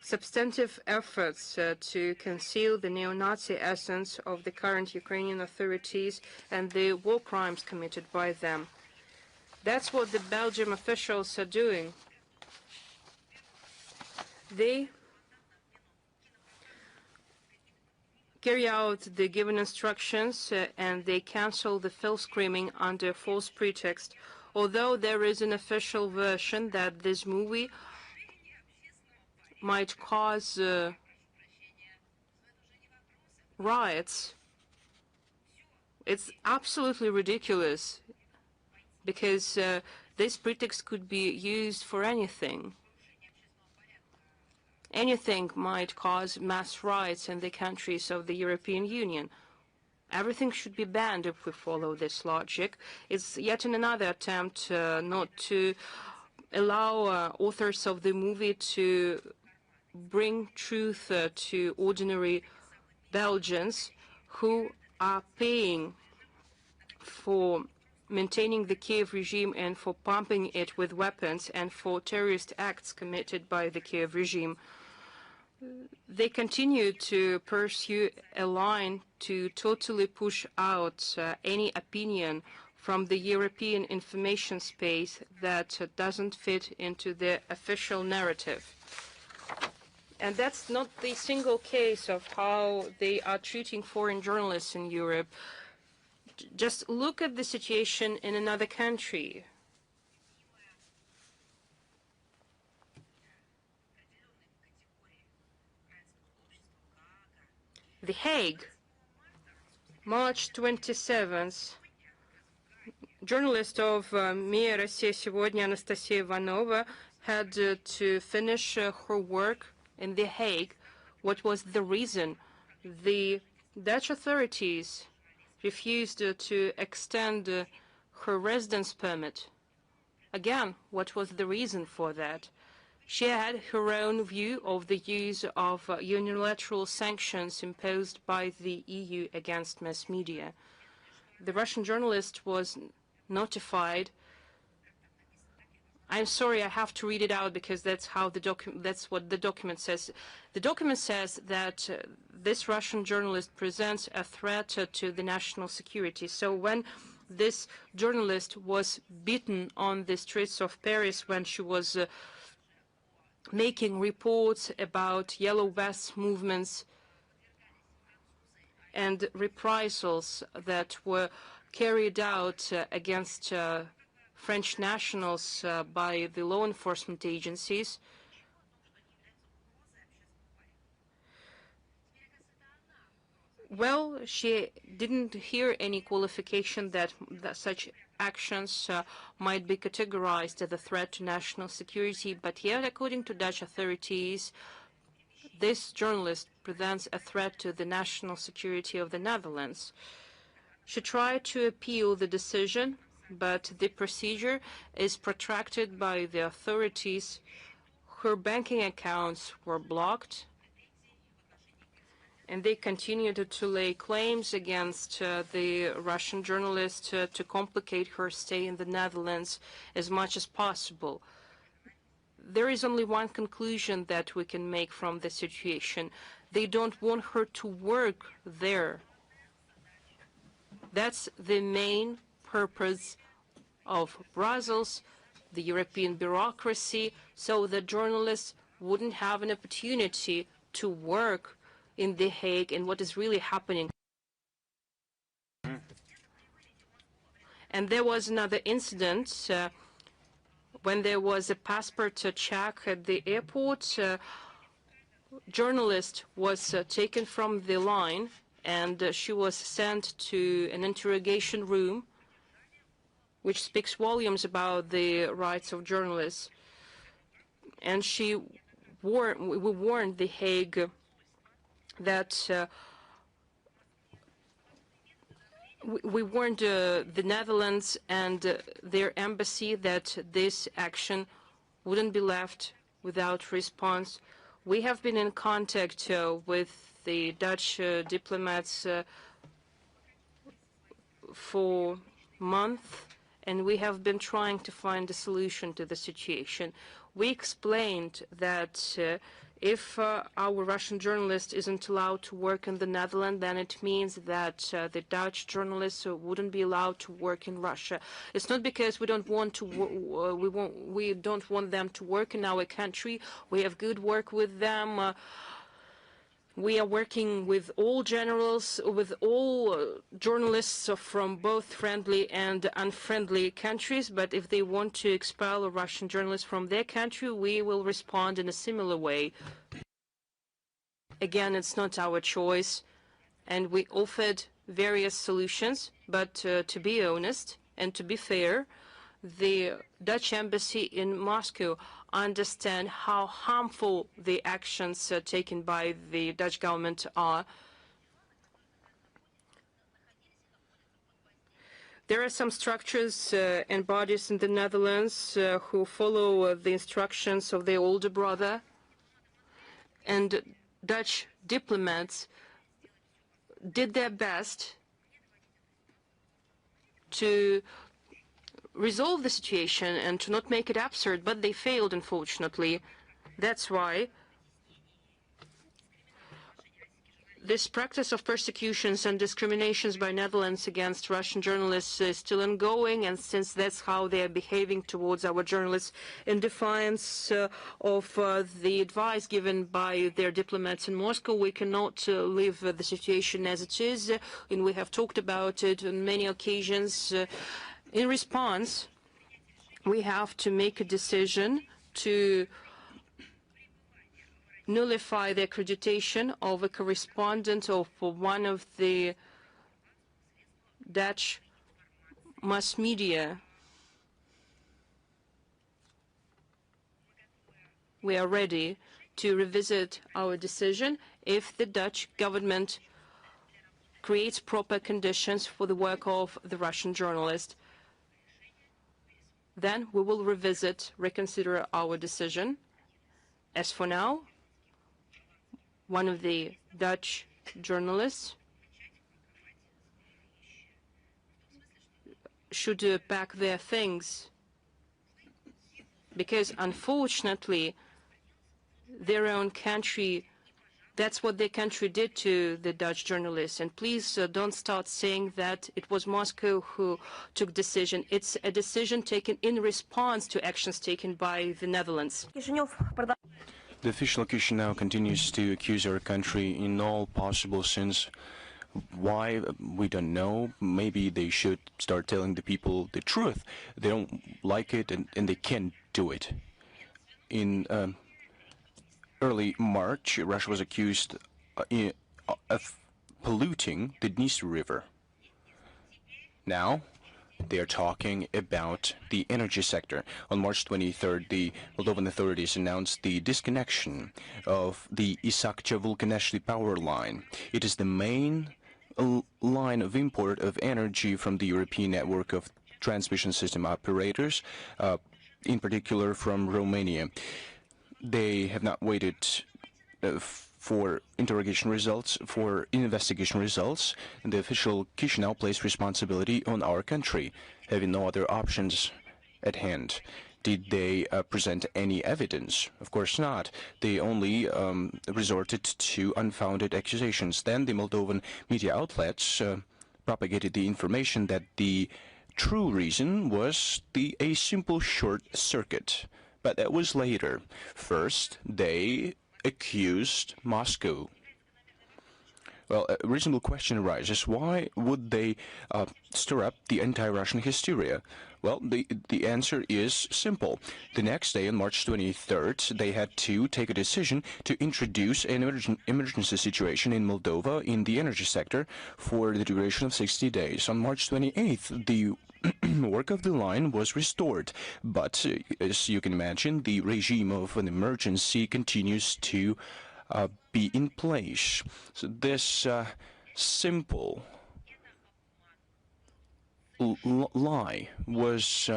substantive efforts to conceal the neo-Nazi essence of the current Ukrainian authorities and the war crimes committed by them. That's what the Belgian officials are doing. They carry out the given instructions and they cancel the film screening under false pretext, although there is an official version that this movie might cause riots. It's absolutely ridiculous because this pretext could be used for anything. Anything might cause mass riots in the countries of the European Union. Everything should be banned if we follow this logic. It's yet another attempt not to allow authors of the movie to bring truth to ordinary Belgians who are paying for maintaining the Kiev regime and for pumping it with weapons and for terrorist acts committed by the Kiev regime. they continue to pursue a line to totally push out any opinion from the European information space that doesn't fit into the official narrative. And that's not the single case of how they are treating foreign journalists in Europe. Just look at the situation in another country. The Hague, March 27th. Journalist of Mir Россия сегодня Anastasia Ivanova had to finish her work in The Hague. What was the reason? The Dutch authorities refused to extend her residence permit. Again, what was the reason for that? She had her own view of the use of unilateral sanctions imposed by the EU against mass media. The Russian journalist was notified. I'm sorry, I have to read it out because that's how that's what the document says. The document says that this Russian journalist presents a threat to the national security. So when this journalist was beaten on the streets of Paris when she was making reports about Yellow Vest movements and reprisals that were carried out against French nationals by the law enforcement agencies, well, she didn't hear any qualification that such actions might be categorized as a threat to national security, but yet, according to Dutch authorities, this journalist presents a threat to the national security of the Netherlands. She tried to appeal the decision, but the procedure is protracted by the authorities. Her banking accounts were blocked, and they continued to lay claims against the Russian journalist to complicate her stay in the Netherlands as much as possible. There is only one conclusion that we can make from the situation. They don't want her to work there. That's the main purpose of Brussels, the European bureaucracy, so the journalists wouldn't have an opportunity to work in The Hague and what is really happening. And there was another incident when there was a passport check at the airport. Journalist was taken from the line and she was sent to an interrogation room, which speaks volumes about the rights of journalists. And we warned The Hague that we warned the Netherlands and their embassy that this action wouldn't be left without response. We have been in contact with the Dutch diplomats for months, and we have been trying to find a solution to the situation. We explained that if our Russian journalist isn't allowed to work in the Netherlands, then it means that the Dutch journalists wouldn't be allowed to work in Russia. It's not because we don't want to we don't want them to work in our country. We have good work with them. We are working with all generals, with all journalists from both friendly and unfriendly countries, but if they want to expel a Russian journalist from their country, we will respond in a similar way. Again, it's not our choice, and we offered various solutions, but to be honest and to be fair, the Dutch embassy in Moscow understand how harmful the actions taken by the Dutch government are. There are some structures and bodies in the Netherlands who follow the instructions of their older brother, and Dutch diplomats did their best to resolve the situation and to not make it absurd, but they failed, unfortunately. That's why This practice of persecutions and discriminations by Netherlands against Russian journalists is still ongoing, and since that's how they are behaving towards our journalists in defiance of the advice given by their diplomats in Moscow, we cannot leave the situation as it is, and we have talked about it on many occasions. In response, we have to make a decision to nullify the accreditation of a correspondent of one of the Dutch mass media. We are ready to revisit our decision if the Dutch government creates proper conditions for the work of the Russian journalist. Then we will reconsider our decision. As for now, one of the Dutch journalists should pack their things, because unfortunately their own country, that's what their country did to the Dutch journalists. And please don't start saying that it was Moscow who took decision. It's a decision taken in response to actions taken by the Netherlands. The official Chisinau continues to accuse our country in all possible sins. Why? We don't know. Maybe they should start telling the people the truth. They don't like it, and they can't do it. In early March, Russia was accused of polluting the Dniester River. Now, they are talking about the energy sector. On March 23rd, the Moldovan authorities announced the disconnection of the Isaccea-Vulcanești power line. It is the main line of import of energy from the European network of transmission system operators, in particular from Romania. They have not waited for investigation results, and the official Chisinau placed responsibility on our country, having no other options at hand. Did they present any evidence? Of course not. They only resorted to unfounded accusations. Then the Moldovan media outlets propagated the information that the true reason was a simple short circuit. But that was later. First, they accused Moscow. Well, a reasonable question arises. Why would they stir up the anti-Russian hysteria? Well, the answer is simple. The next day, on March 23rd, they had to take a decision to introduce an emergency situation in Moldova in the energy sector for the duration of 60 days. On March 28th, the work of the line was restored, but as you can imagine, the regime of an emergency continues to be in place. So this simple lie was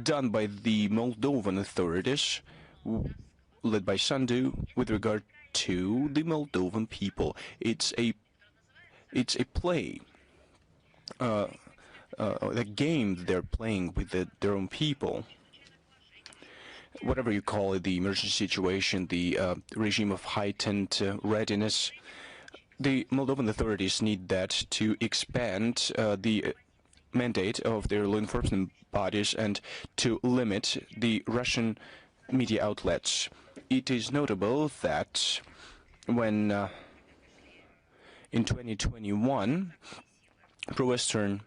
done by the Moldovan authorities, led by Sandu, with regard to the Moldovan people. It's a play. The game they're playing with their own people. Whatever you call it, the emergency situation, the regime of heightened readiness, the Moldovan authorities need that to expand the mandate of their law enforcement bodies and to limit the Russian media outlets. It is notable that when in 2021 pro-Western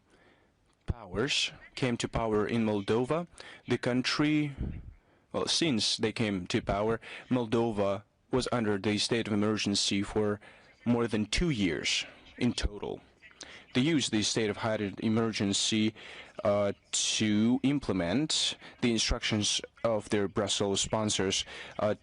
powers came to power in Moldova, the country, well, since they came to power, Moldova was under the state of emergency for more than 2 years in total. They used the state of heightened emergency to implement the instructions of their Brussels sponsors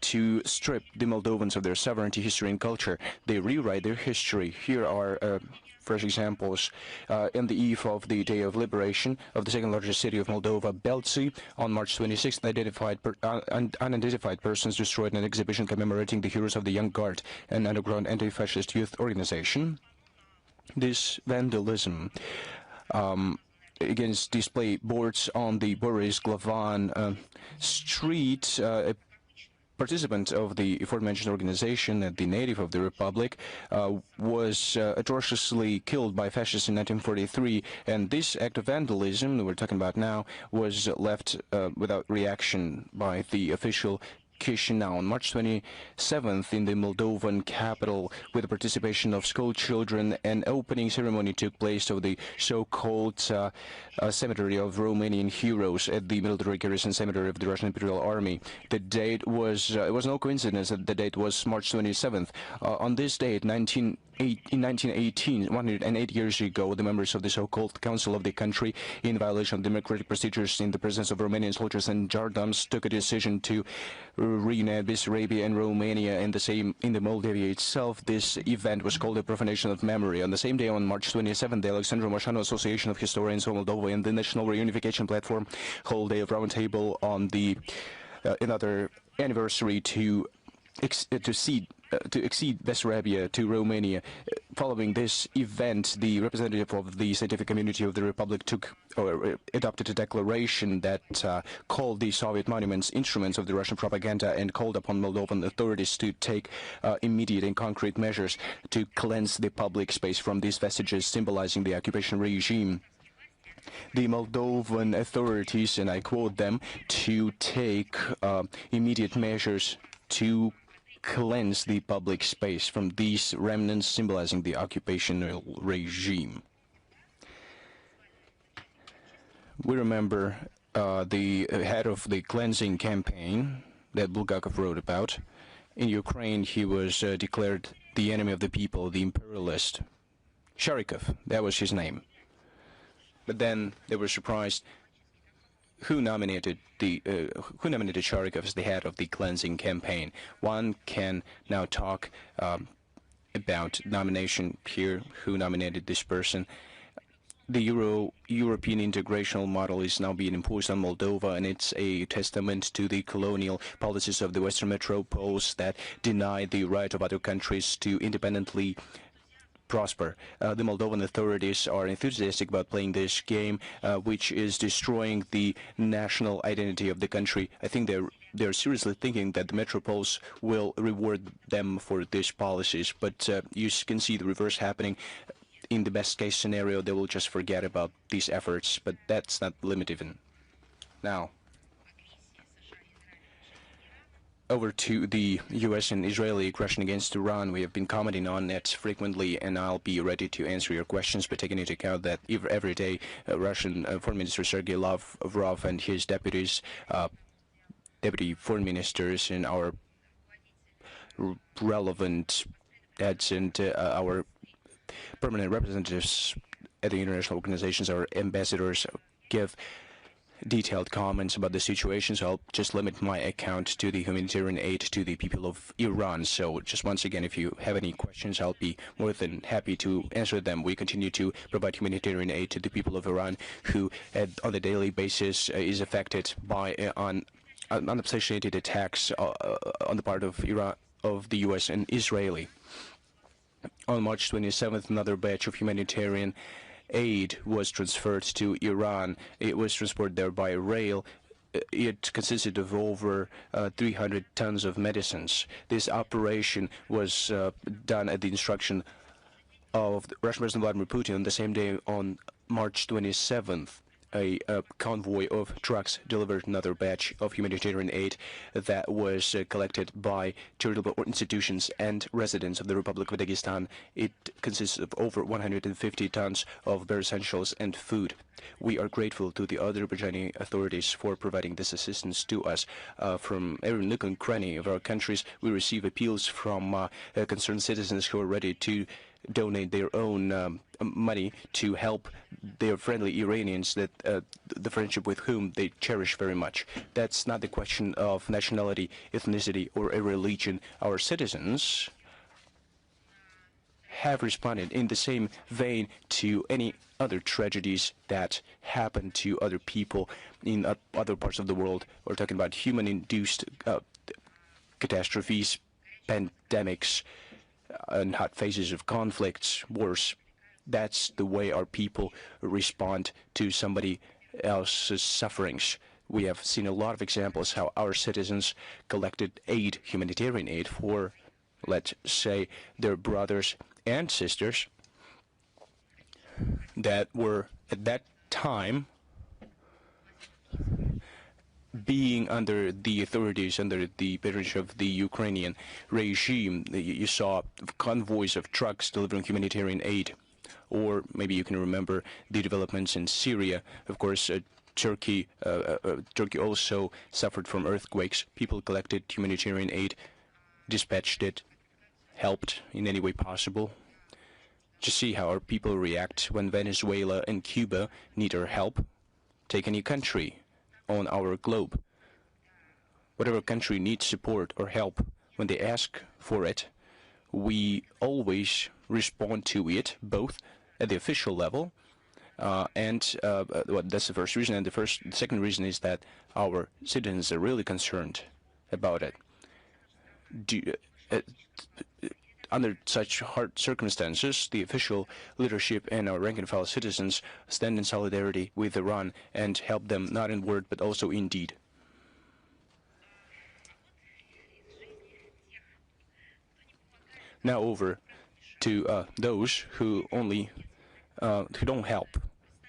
to strip the Moldovans of their sovereignty, history, and culture. They rewrite their history. Here are fresh examples. On the eve of the Day of Liberation of the second largest city of Moldova, Belzi, on March 26th, unidentified persons destroyed an exhibition commemorating the heroes of the Young Guard, an underground anti-fascist youth organization. This vandalism against display boards on the Boris Glavan street participant of the aforementioned organization, the native of the Republic, was atrociously killed by fascists in 1943, and this act of vandalism that we're talking about now was left without reaction by the official Chisinau on March 27th in the Moldovan capital, with the participation of school children. An opening ceremony took place of the so-called cemetery of Romanian heroes at the military garrison cemetery of the Russian Imperial Army. The date was, it was no coincidence that the date was March 27th. On this date, in 1918, 108 years ago, the members of the so-called Council of the country, in violation of democratic procedures in the presence of Romanian soldiers and gendarmes, took a decision to reunite Bessarabia and Romania in the Moldavia itself. This event was called the profanation of memory. On the same day, on March 27th, the Alexander Drozdenko Association of Historians of Moldova and the National Reunification Platform hold a roundtable on the another anniversary to exceed Bessarabia to Romania. Following this event, the representative of the scientific community of the Republic adopted a declaration that called the Soviet monuments instruments of the Russian propaganda and called upon Moldovan authorities to take immediate and concrete measures to cleanse the public space from these vestiges symbolizing the occupation regime. The Moldovan authorities, and I quote them, to take immediate measures to cleanse the public space from these remnants symbolizing the occupational regime. We remember the head of the cleansing campaign that Bulgakov wrote about. In Ukraine, he was declared the enemy of the people, the imperialist. Sharikov, that was his name. But then they were surprised who nominated Sharikov as the head of the cleansing campaign. One can now talk about nomination here, who nominated this person. The European integrational model is now being imposed on Moldova, and it's a testament to the colonial policies of the Western metropoles that deny the right of other countries to independently prosper. The Moldovan authorities are enthusiastic about playing this game, which is destroying the national identity of the country. I think they're seriously thinking that the metropoles will reward them for these policies, but you can see the reverse happening. In the best case scenario, they will just forget about these efforts, but that's not the limit even. Now, over to the U.S. and Israeli aggression against Iran. We have been commenting on it frequently, and I'll be ready to answer your questions, but taking into account that every day Russian Foreign Minister Sergei Lavrov and his deputies, deputy foreign ministers, and our relevant heads and our permanent representatives at the international organizations, our ambassadors, give detailed comments about the situation, so I'll just limit my account to the humanitarian aid to the people of Iran. So just once again, if you have any questions, I'll be more than happy to answer them. We continue to provide humanitarian aid to the people of Iran who on a daily basis is affected by unsubstantiated attacks on the part of Iran, of the U.S. and Israeli. On March 27th, another batch of humanitarian aid was transferred to Iran. It was transported there by rail. It consisted of over 300 tons of medicines. This operation was done at the instruction of Russian President Vladimir Putin. On the same day, on March 27th, a convoy of trucks delivered another batch of humanitarian aid that was collected by charitable institutions and residents of the Republic of Dagestan. It consists of over 150 tons of bare essentials and food. We are grateful to the Azerbaijani authorities for providing this assistance to us. From every nook and cranny of our countries, we receive appeals from concerned citizens who are ready to donate their own money to help their friendly Iranians, that the friendship with whom they cherish very much. That's not the question of nationality, ethnicity, or a religion. Our citizens have responded in the same vein to any other tragedies that happen to other people in other parts of the world. We're talking about human-induced catastrophes, pandemics, and hot phases of conflicts, wars. That's the way our people respond to somebody else's sufferings. We have seen a lot of examples how our citizens collected aid, humanitarian aid, for, let's say, their brothers and sisters that were at that time being under the authorities, under the patronage of the Ukrainian regime. You saw convoys of trucks delivering humanitarian aid. Or maybe you can remember the developments in Syria. Of course, Turkey also suffered from earthquakes. People collected humanitarian aid, dispatched it, helped in any way possible. Just see how our people react when Venezuela and Cuba need our help. Take any country on our globe. Whatever country needs support or help, when they ask for it, we always respond to it, both at the official level, and that's the first reason. And the second reason is that our citizens are really concerned about it. Under such hard circumstances, the official leadership and our rank-and-file citizens stand in solidarity with Iran and help them not in word but also in deed. Now over to those who don't help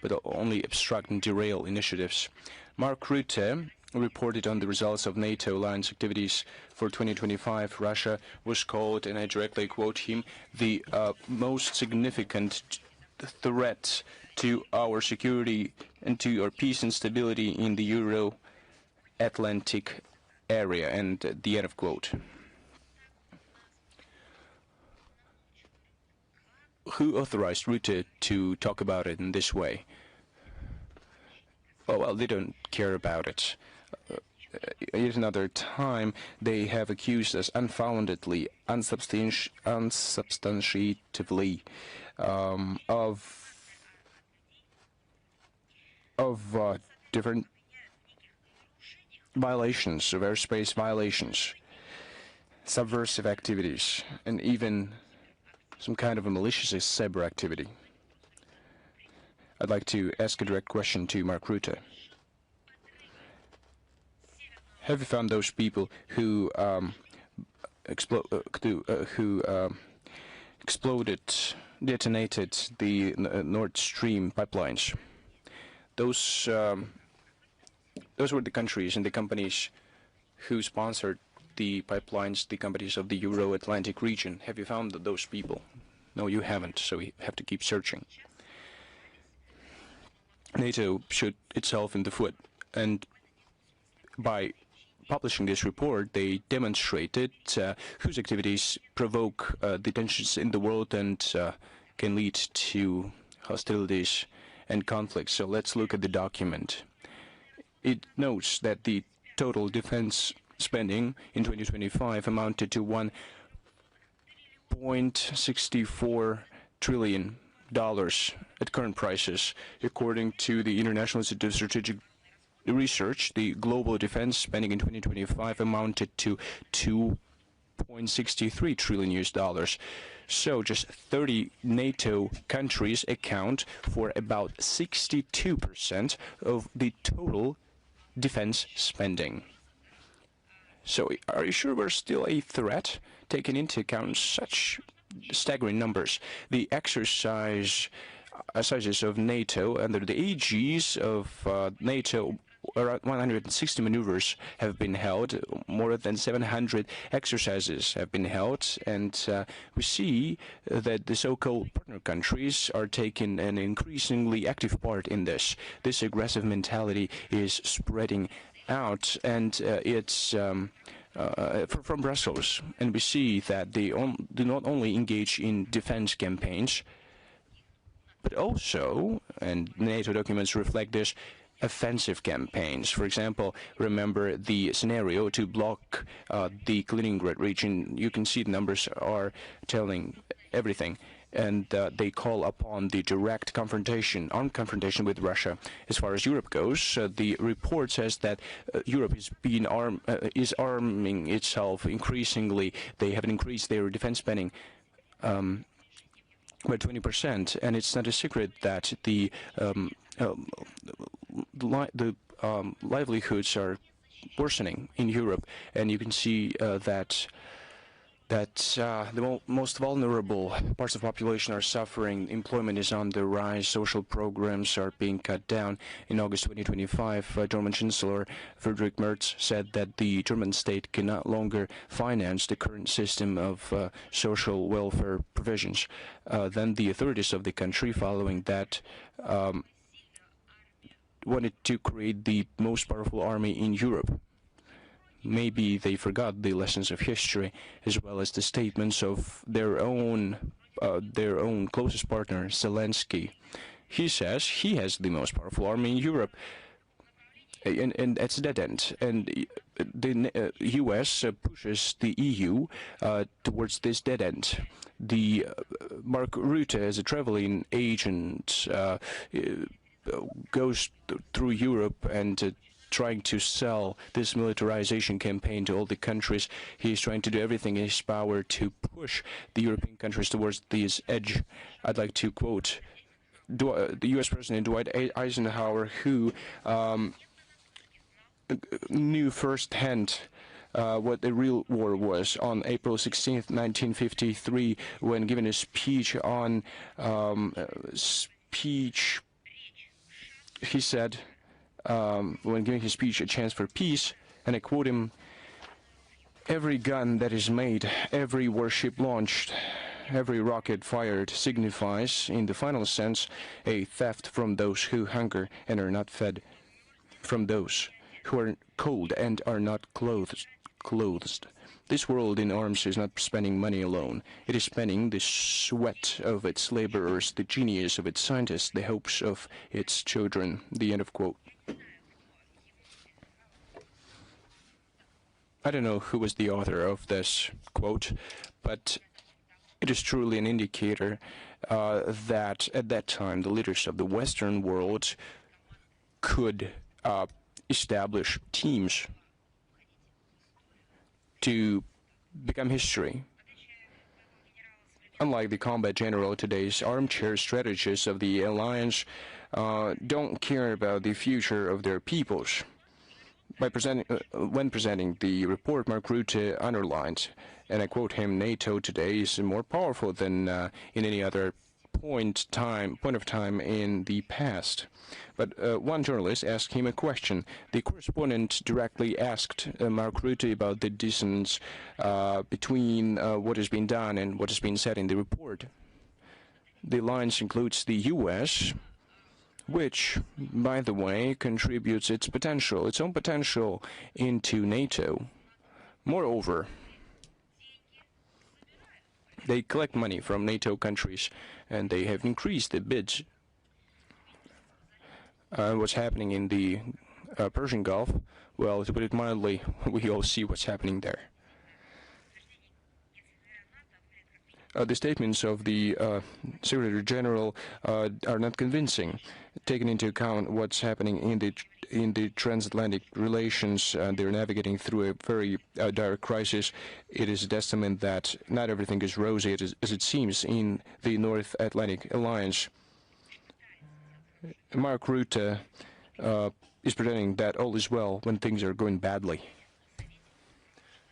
but only obstruct and derail initiatives. Mark Rutte reported on the results of NATO alliance activities for 2025. Russia was called, and I directly quote him, the most significant threat to our security and to our peace and stability in the Euro-Atlantic area, and the end of quote. Who authorized Rutte to talk about it in this way? Oh, well, they don't care about it. Yet another time, they have accused us unfoundedly, unsubstantiatively, of different violations, of airspace violations, subversive activities, and even some kind of a malicious cyber activity. I'd like to ask a direct question to Mark Rutte. Have you found those people who detonated the Nord Stream pipelines? Those were the countries and the companies who sponsored the pipelines, the companies of the Euro-Atlantic region. Have you found those people? No, you haven't, so we have to keep searching. NATO shot itself in the foot, and by publishing this report, they demonstrated whose activities provoke the tensions in the world and can lead to hostilities and conflicts. So let's look at the document. It notes that the total defense spending in 2025 amounted to $1.64 trillion at current prices. According to the International Institute of Strategic Research, the global defense spending in 2025 amounted to $2.63 trillion. So just 30 NATO countries account for about 62% of the total defense spending. So are you sure we're still a threat, taking into account such staggering numbers? The exercises of NATO under the aegis of NATO, around 160 maneuvers have been held, more than 700 exercises have been held, and we see that the so-called partner countries are taking an increasingly active part in this. This aggressive mentality is spreading out, and it's from Brussels, and we see that they do not only engage in defense campaigns, but also, and NATO documents reflect this, offensive campaigns. For example, remember the scenario to block the Leningrad region. You can see the numbers are telling everything, and they call upon the direct confrontation, armed confrontation with Russia. As far as Europe goes, the report says that Europe is arming itself increasingly. They have increased their defense spending by 20%, and it's not a secret that the livelihoods are worsening in Europe, and you can see that the most vulnerable parts of the population are suffering. Employment is on the rise. Social programs are being cut down. In August 2025, German Chancellor Friedrich Merz said that the German state can no longer finance the current system of social welfare provisions. Then the authorities of the country, following that, wanted to create the most powerful army in Europe. Maybe they forgot the lessons of history, as well as the statements of their own closest partner, Zelensky. He says he has the most powerful army in Europe, and it's a dead end. And the U.S. pushes the EU towards this dead end. The Mark Rutte, as a traveling agent, goes through Europe and trying to sell this militarization campaign to all the countries. He's trying to do everything in his power to push the European countries towards this edge. I'd like to quote the U.S. President Dwight Eisenhower, who knew firsthand what the real war was on April 16th, 1953, when giving a speech on he said, when giving his speech, A Chance for Peace, and I quote him, "Every gun that is made, every warship launched, every rocket fired signifies, in the final sense, a theft from those who hunger and are not fed, from those who are cold and are not clothed. This world in arms is not spending money alone. It is spending the sweat of its laborers, the genius of its scientists, the hopes of its children." The end of quote. I don't know who was the author of this quote, but it is truly an indicator that at that time the leaders of the Western world could establish teams to become history. Unlike the combat general, today's armchair strategists of the alliance don't care about the future of their peoples. When presenting the report, Mark Rutte underlined, and I quote him, "NATO today is more powerful than in any other point of time in the past." But one journalist asked him a question. The correspondent directly asked Mark Rutte about the dissonance between what has been done and what has been said in the report. The alliance includes the U.S., which, by the way, contributes its own potential into NATO. Moreover, they collect money from NATO countries, and they have increased the bids. What's happening in the Persian Gulf, well, to put it mildly, we all see what's happening there. The statements of the Secretary General are not convincing, taking into account what's happening in the transatlantic relations. They're navigating through a very dire crisis. It is a testament that not everything is rosy as it seems in the North Atlantic Alliance. Mark Rutte is pretending that all is well when things are going badly.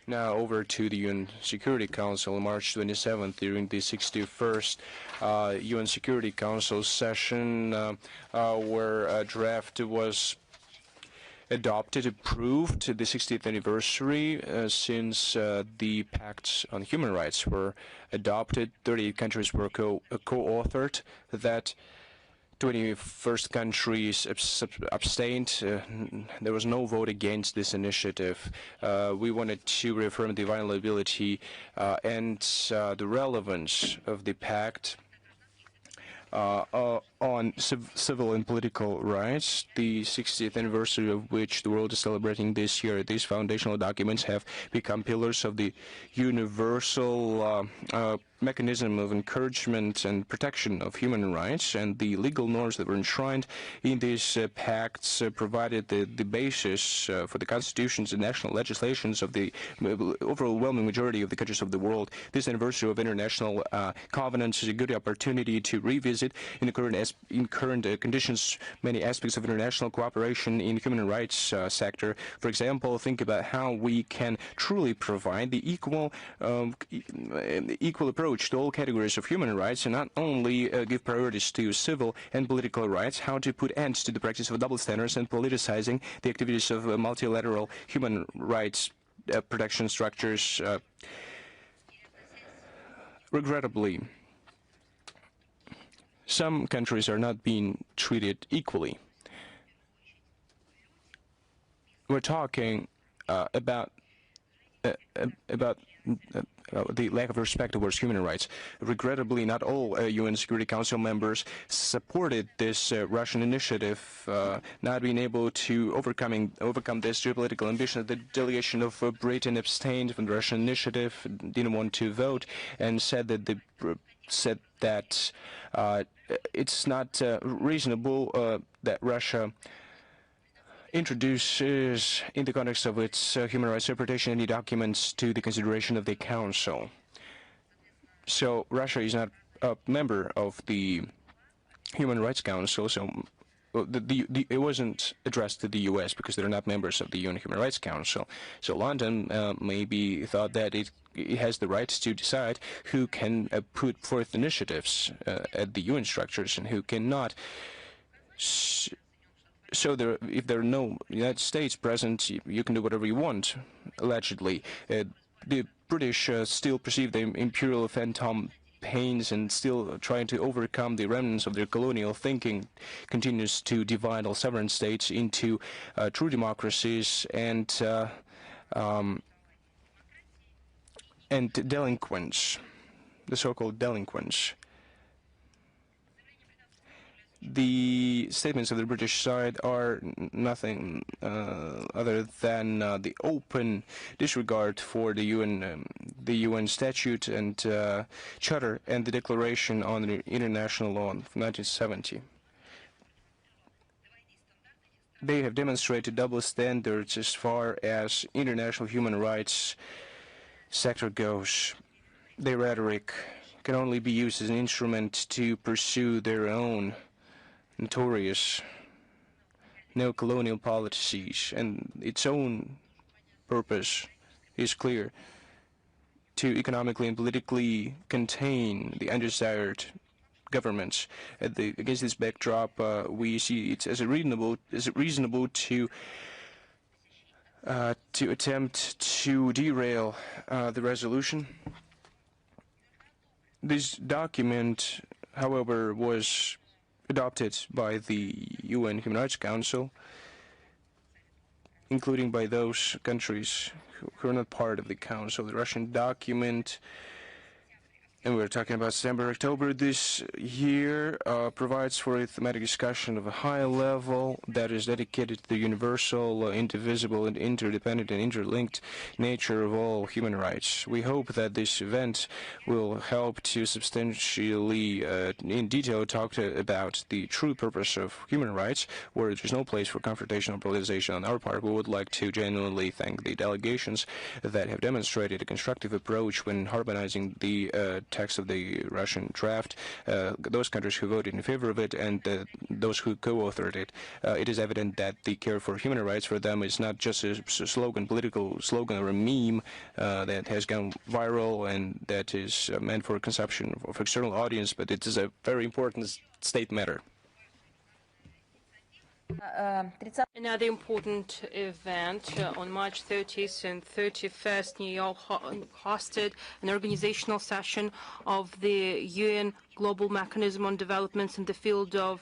Now over to the UN Security Council on March 27th during the 61st UN Security Council session where a draft was adopted, approved the 60th anniversary since the pacts on human rights were adopted. 38 countries were co-authored that. 21st countries abstained. There was no vote against this initiative. We wanted to reaffirm the viability and the relevance of the pact on civil and political rights, the 60th anniversary of which the world is celebrating this year. These foundational documents have become pillars of the universal mechanism of encouragement and protection of human rights, and the legal norms that were enshrined in these pacts provided the basis for the constitutions and national legislations of the overwhelming majority of the countries of the world. This anniversary of international covenants is a good opportunity to revisit in the current in current conditions many aspects of international cooperation in human rights sector. For example, think about how we can truly provide the equal approach to all categories of human rights, and not only give priorities to civil and political rights, how to put ends to the practice of double standards and politicizing the activities of multilateral human rights protection structures. Regrettably, some countries are not being treated equally. We're talking about the lack of respect towards human rights. Regrettably, not all UN Security Council members supported this Russian initiative, not being able to overcome this geopolitical ambition. The delegation of Britain abstained from the Russian initiative, didn't want to vote, and said that it's not reasonable that Russia introduces, in the context of its human rights interpretation, any documents to the consideration of the Council. So Russia is not a member of the Human Rights Council, so it wasn't addressed to the U.S. because they're not members of the UN Human Rights Council. So London maybe thought that it has the right to decide who can put forth initiatives at the UN structures and who cannot. So if there are no United States present, you can do whatever you want, allegedly. The British still perceive the imperial phantom pains and still trying to overcome the remnants of their colonial thinking continues to divide all sovereign states into true democracies and delinquents, the so-called delinquents. The statements of the British side are nothing other than the open disregard for the UN statute and charter and the Declaration on International Law from 1970. They have demonstrated double standards as far as international human rights sector goes. Their rhetoric can only be used as an instrument to pursue their own notorious neo-colonial policies, and its own purpose is clear: to economically and politically contain the undesired governments. Against this backdrop, we see it as reasonable to attempt to derail the resolution. This document, however, was adopted by the UN Human Rights Council, including by those countries who are not part of the Council. The Russian document, and we're talking about September, October this year, provides for a thematic discussion of a high level that is dedicated to the universal, indivisible, and interdependent and interlinked nature of all human rights. We hope that this event will help to substantially, in detail, talk about the true purpose of human rights, where there's no place for confrontation or polarization on our part. We would like to genuinely thank the delegations that have demonstrated a constructive approach when harmonizing the text of the Russian draft, those countries who voted in favor of it and those who co-authored it. It is evident that the care for human rights for them is not just a slogan, political slogan or a meme that has gone viral and that is meant for consumption of external audience, but it is a very important state matter. Another important event on March 30th and 31st, New York hosted an organizational session of the UN Global Mechanism on Developments in the field of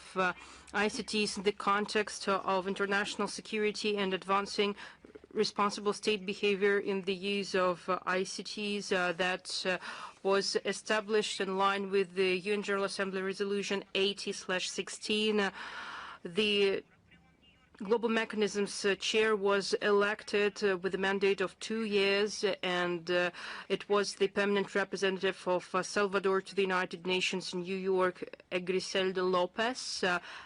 ICTs in the context of international security and advancing responsible state behavior in the use of ICTs that was established in line with the UN General Assembly Resolution 80/16. The Global Mechanism's chair was elected with a mandate of 2 years, and it was the permanent representative of Salvador to the United Nations in New York Griselda Lopez.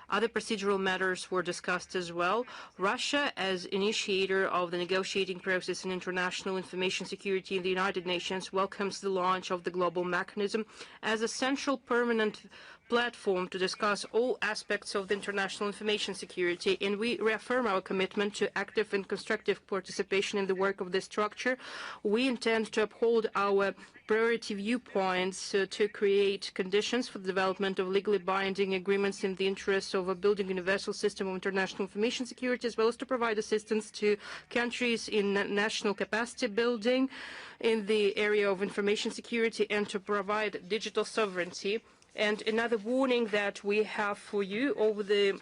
Other procedural matters were discussed as well. Russia, as initiator of the negotiating process in international information security in the United Nations, welcomes the launch of the global mechanism as a central permanent platform to discuss all aspects of the international information security, and we reaffirm our commitment to active and constructive participation in the work of this structure. We intend to uphold our priority viewpoints to create conditions for the development of legally binding agreements in the interests of building a universal system of international information security, as well as to provide assistance to countries in national capacity building in the area of information security and to provide digital sovereignty. And another warning that we have for you: over the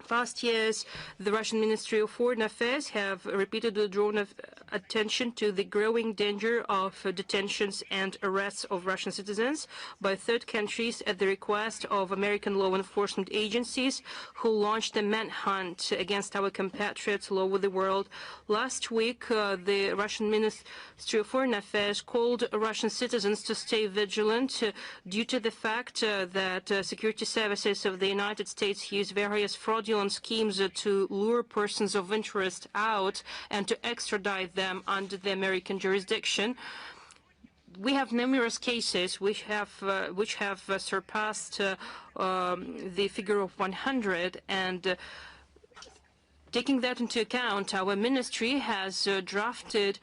past years, the Russian Ministry of Foreign Affairs have repeatedly drawn attention to the growing danger of detentions and arrests of Russian citizens by third countries at the request of American law enforcement agencies who launched a manhunt against our compatriots all over the world. Last week, the Russian Ministry of Foreign Affairs called Russian citizens to stay vigilant due to the fact that security services of the United States use various fraudulent schemes to lure persons of interest out and to extradite them under the American jurisdiction. We have numerous cases which have surpassed the figure of 100, and taking that into account, our ministry has drafted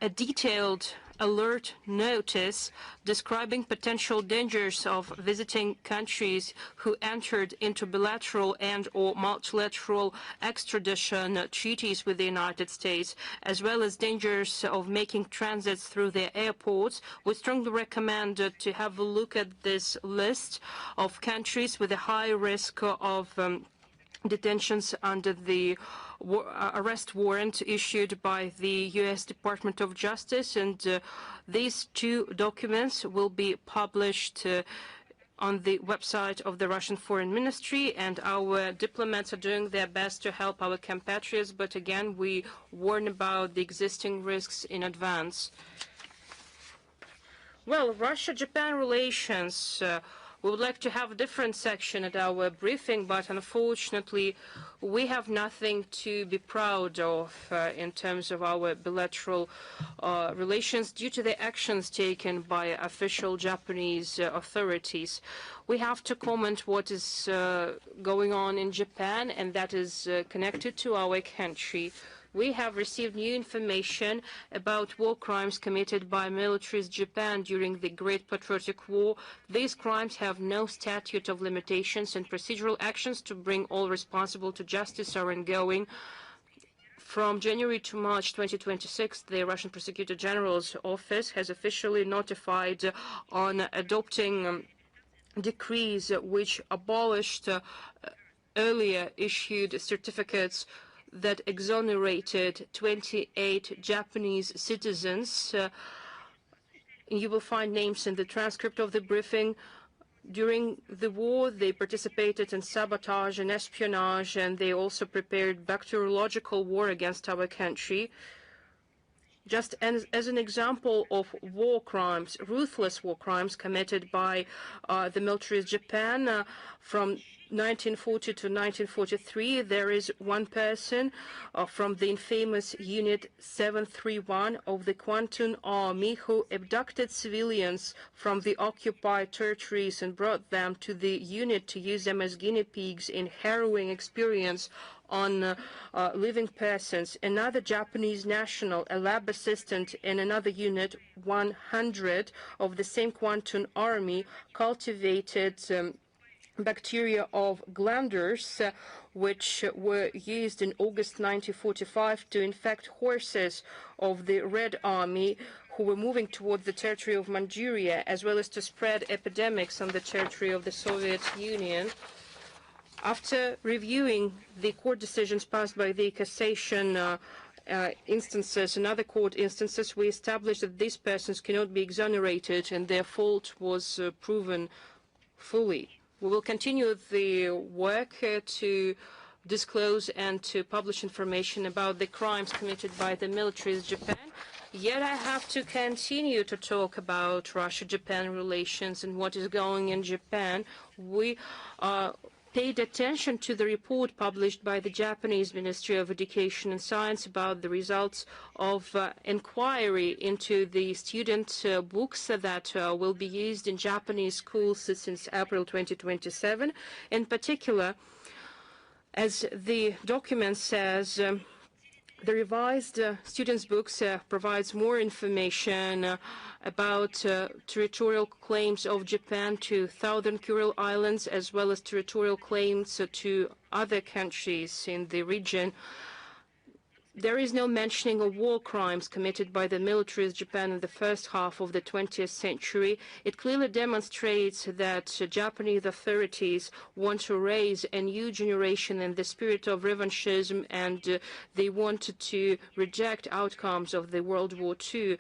a detailed alert notice describing potential dangers of visiting countries who entered into bilateral and or multilateral extradition treaties with the United States, as well as dangers of making transits through their airports. We strongly recommend to have a look at this list of countries with a high risk of detentions under the arrest warrant issued by the U.S. Department of Justice, and these two documents will be published on the website of the Russian Foreign Ministry, and our diplomats are doing their best to help our compatriots, but again, we warn about the existing risks in advance. Well, Russia-Japan relations. We would like to have a different section at our briefing, but unfortunately, we have nothing to be proud of in terms of our bilateral relations due to the actions taken by official Japanese authorities. We have to comment what is going on in Japan, and that is connected to our country. We have received new information about war crimes committed by militaries Japan during the Great Patriotic War. These crimes have no statute of limitations, and procedural actions to bring all responsible to justice are ongoing. From January to March 2026, the Russian Prosecutor General's office has officially notified on adopting decrees which abolished earlier issued certificates that exonerated 28 Japanese citizens. You will find names in the transcript of the briefing. During the war, they participated in sabotage and espionage, and they also prepared bacteriological war against our country. Just as an example of war crimes, ruthless war crimes committed by the military of Japan from 1940 to 1943, there is one person from the infamous Unit 731 of the Kwantung Army who abducted civilians from the occupied territories and brought them to the unit to use them as guinea pigs in harrowing experience on living persons. Another Japanese national, a lab assistant in another unit, 100 of the same Kwantung Army, cultivated bacteria of glanders, which were used in August 1945 to infect horses of the Red Army who were moving toward the territory of Manchuria, as well as to spread epidemics on the territory of the Soviet Union. After reviewing the court decisions passed by the cassation instances and other court instances, we established that these persons cannot be exonerated and their fault was proven fully. We will continue the work to disclose and to publish information about the crimes committed by the military of Japan. Yet I have to continue to talk about Russia-Japan relations and what is going in Japan. We paid attention to the report published by the Japanese Ministry of Education and Science about the results of inquiry into the student books that will be used in Japanese schools since April 2027. In particular, as the document says, the revised students' books provides more information about territorial claims of Japan to southern Kuril Islands, as well as territorial claims to other countries in the region. There is no mentioning of war crimes committed by the militaries of Japan in the first half of the 20th century. It clearly demonstrates that Japanese authorities want to raise a new generation in the spirit of revanchism, and they wanted to reject outcomes of the World War II.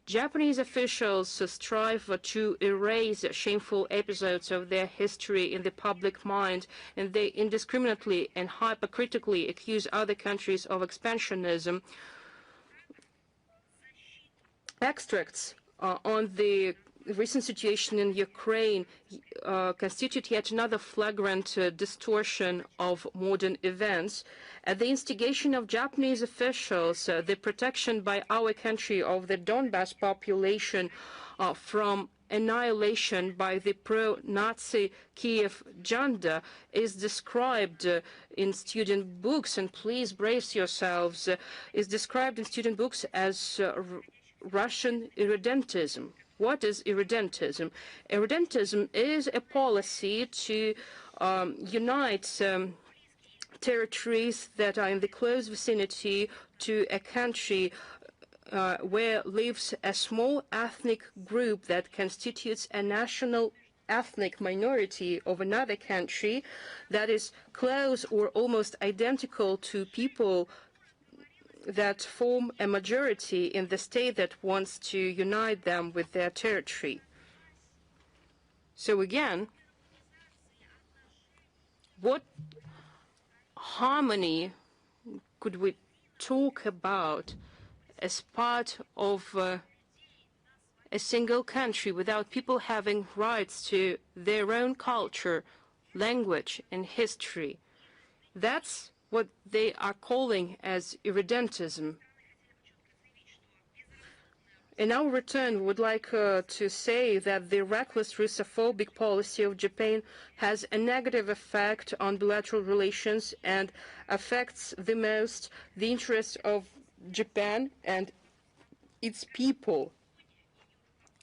Japanese officials strive to erase shameful episodes of their history in the public mind, and they indiscriminately and hypocritically accuse other countries of expansionism. Extracts on the recent situation in Ukraine constitute yet another flagrant distortion of modern events. At the instigation of Japanese officials, the protection by our country of the Donbas population from annihilation by the pro-Nazi Kiev junta is described in student books, and please brace yourselves, is described in student books as Russian irredentism. What is irredentism? Irredentism is a policy to unite territories that are in the close vicinity to a country where lives a small ethnic group that constitutes a national ethnic minority of another country that is close or almost identical to people that form a majority in the state that wants to unite them with their territory. So again, what harmony could we talk about as part of a single country without people having rights to their own culture, language, and history? That's what they are calling as irredentism. In our return, we would like to say that the reckless Russophobic policy of Japan has a negative effect on bilateral relations and affects the most the interests of Japan and its people.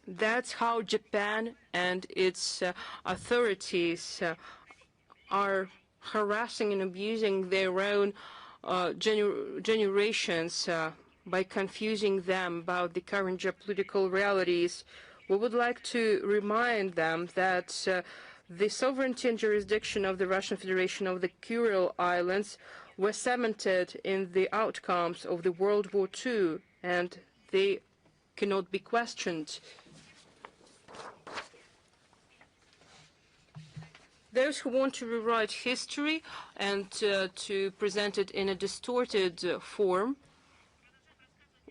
That's how Japan and its authorities are harassing and abusing their own generations by confusing them about the current geopolitical realities. We would like to remind them that the sovereignty and jurisdiction of the Russian Federation of the Kuril Islands were cemented in the outcomes of the World War II, and they cannot be questioned. Those who want to rewrite history and to present it in a distorted form,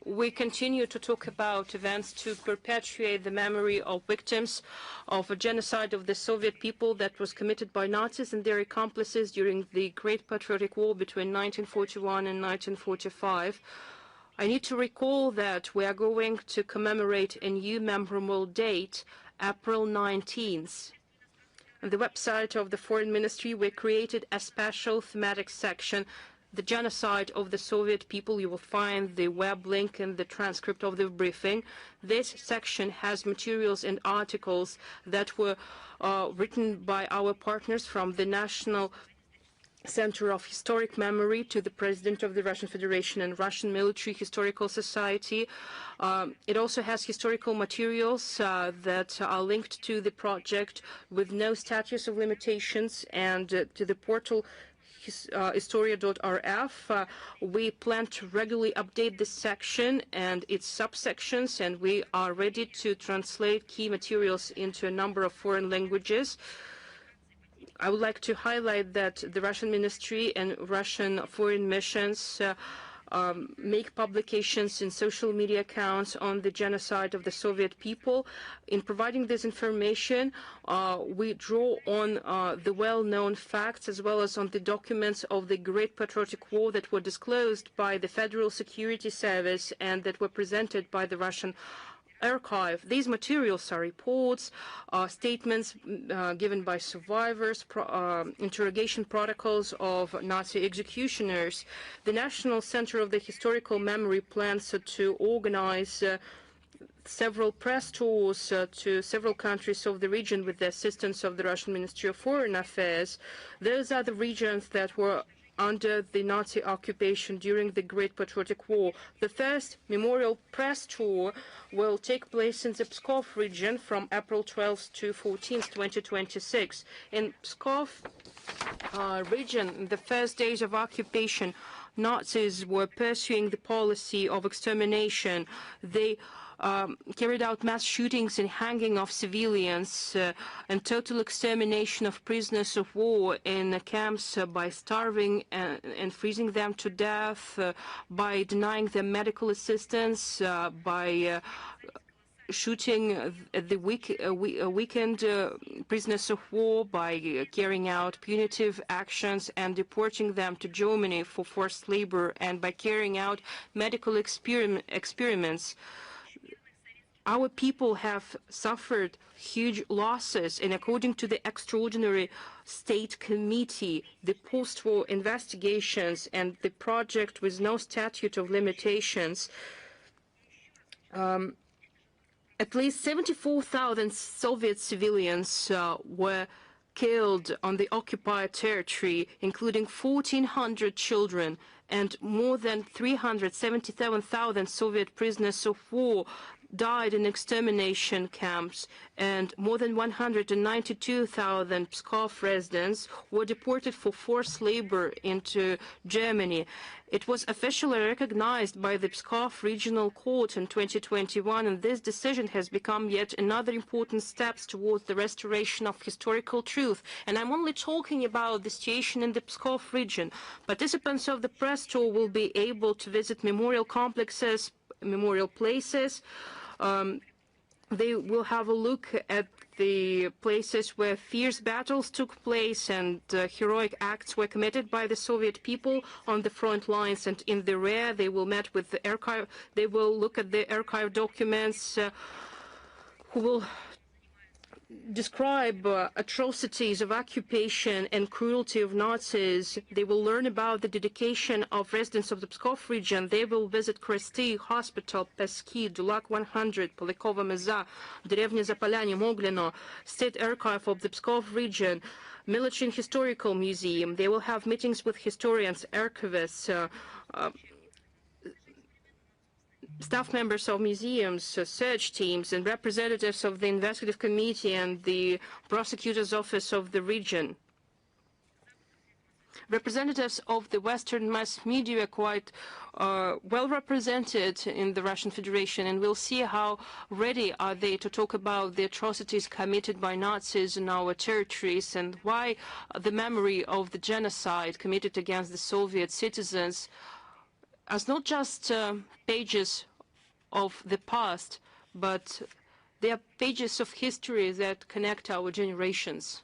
we continue to talk about events to perpetuate the memory of victims of a genocide of the Soviet people that was committed by Nazis and their accomplices during the Great Patriotic War between 1941 and 1945. I need to recall that we are going to commemorate a new memorable date, April 19th. On the website of the Foreign Ministry, we created a special thematic section, the genocide of the Soviet people. You will find the web link in the transcript of the briefing. This section has materials and articles that were written by our partners from the National Center of Historic Memory to the President of the Russian Federation and Russian Military Historical Society. It also has historical materials that are linked to the project with no statutes of limitations, and to the portal historia.rf. We plan to regularly update this section and its subsections, and we are ready to translate key materials into a number of foreign languages. I would like to highlight that the Russian Ministry and Russian foreign missions make publications in social media accounts on the genocide of the Soviet people. In providing this information, we draw on the well-known facts as well as on the documents of the Great Patriotic War that were disclosed by the Federal Security Service and that were presented by the Russian archive. These materials are reports, statements given by survivors, interrogation protocols of Nazi executioners. The National Center of the Historical Memory plans to organize several press tours to several countries of the region with the assistance of the Russian Ministry of Foreign Affairs. Those are the regions that were under the Nazi occupation during the Great Patriotic War. The first memorial press tour will take place in the Pskov region from April 12th to 14th, 2026. In Pskov region, in the first days of occupation, Nazis were pursuing the policy of extermination. They carried out mass shootings and hanging of civilians and total extermination of prisoners of war in camps by starving and freezing them to death, by denying them medical assistance, by shooting the weakened prisoners of war, by carrying out punitive actions and deporting them to Germany for forced labor, and by carrying out medical experiments. Our people have suffered huge losses, and according to the Extraordinary State Committee, the post-war investigations and the project with no statute of limitations, at least 74,000 Soviet civilians were killed on the occupied territory, including 1,400 children, and more than 377,000 Soviet prisoners of war died in extermination camps, and more than 192,000 Pskov residents were deported for forced labor into Germany. It was officially recognized by the Pskov Regional Court in 2021, and this decision has become yet another important step towards the restoration of historical truth. And I'm only talking about the situation in the Pskov region. Participants of the press tour will be able to visit memorial complexes, memorial places. They will have a look at the places where fierce battles took place and heroic acts were committed by the Soviet people on the front lines and in the rear. They will meet with the archive. They will look at the archive documents who will describe atrocities of occupation and cruelty of Nazis. They will learn about the dedication of residents of the Pskov region. They will visit Kresty Hospital, Peski, Dulak 100, Polikova Meza, Derevnya Zapolyanie, Moglino, State Archive of the Pskov region, Military and Historical Museum. They will have meetings with historians, archivists, staff members of museums, search teams, and representatives of the investigative committee and the prosecutor's office of the region. Representatives of the Western mass media are quite well represented in the Russian Federation, and we'll see how ready are they to talk about the atrocities committed by Nazis in our territories and why the memory of the genocide committed against the Soviet citizens as not just pages of the past, but they are pages of history that connect our generations.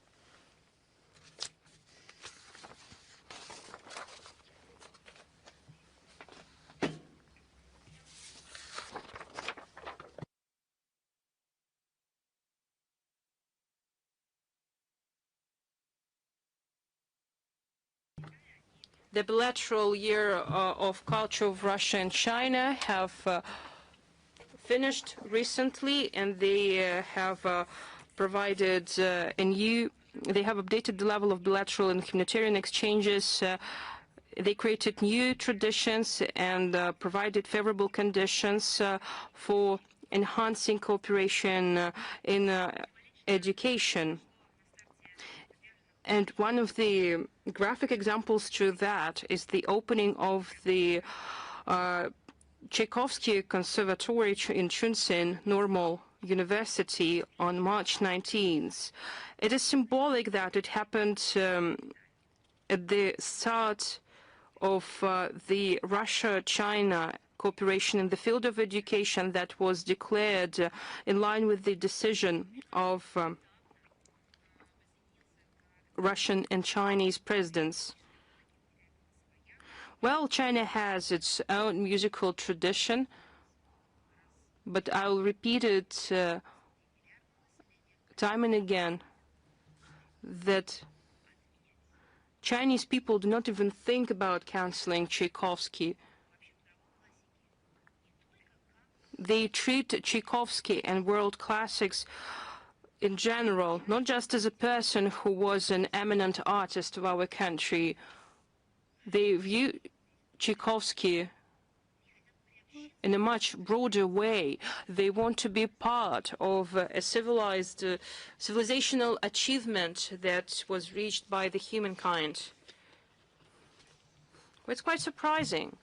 The bilateral year of culture of Russia and China have finished recently, and they have provided they have updated the level of bilateral and humanitarian exchanges. They created new traditions and provided favorable conditions for enhancing cooperation in education. And one of the graphic examples to that is the opening of the Tchaikovsky Conservatory in Chunsin Normal University on March 19th. It is symbolic that it happened at the start of the Russia-China cooperation in the field of education that was declared in line with the decision of Russian and Chinese presidents. Well, China has its own musical tradition, but I will repeat it time and again that Chinese people do not even think about canceling Tchaikovsky. They treat Tchaikovsky and world classics in general, not just as a person who was an eminent artist of our country. They view Tchaikovsky in a much broader way. They want to be part of a civilizational achievement that was reached by the humankind. It's quite surprising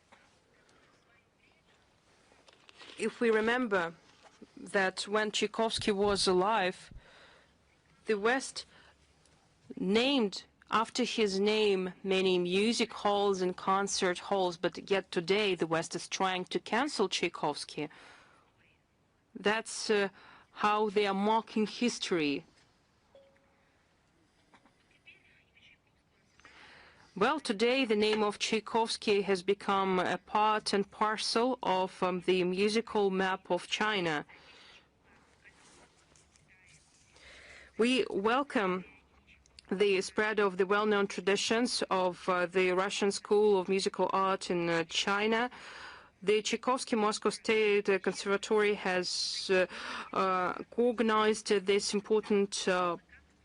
if we remember that when Tchaikovsky was alive, the West named after his name many music halls and concert halls, but yet today the West is trying to cancel Tchaikovsky. That's how they are mocking history. Well, today the name of Tchaikovsky has become a part and parcel of the musical map of China. We welcome the spread of the well-known traditions of the Russian School of Musical Art in China. The Tchaikovsky Moscow State Conservatory has organized this important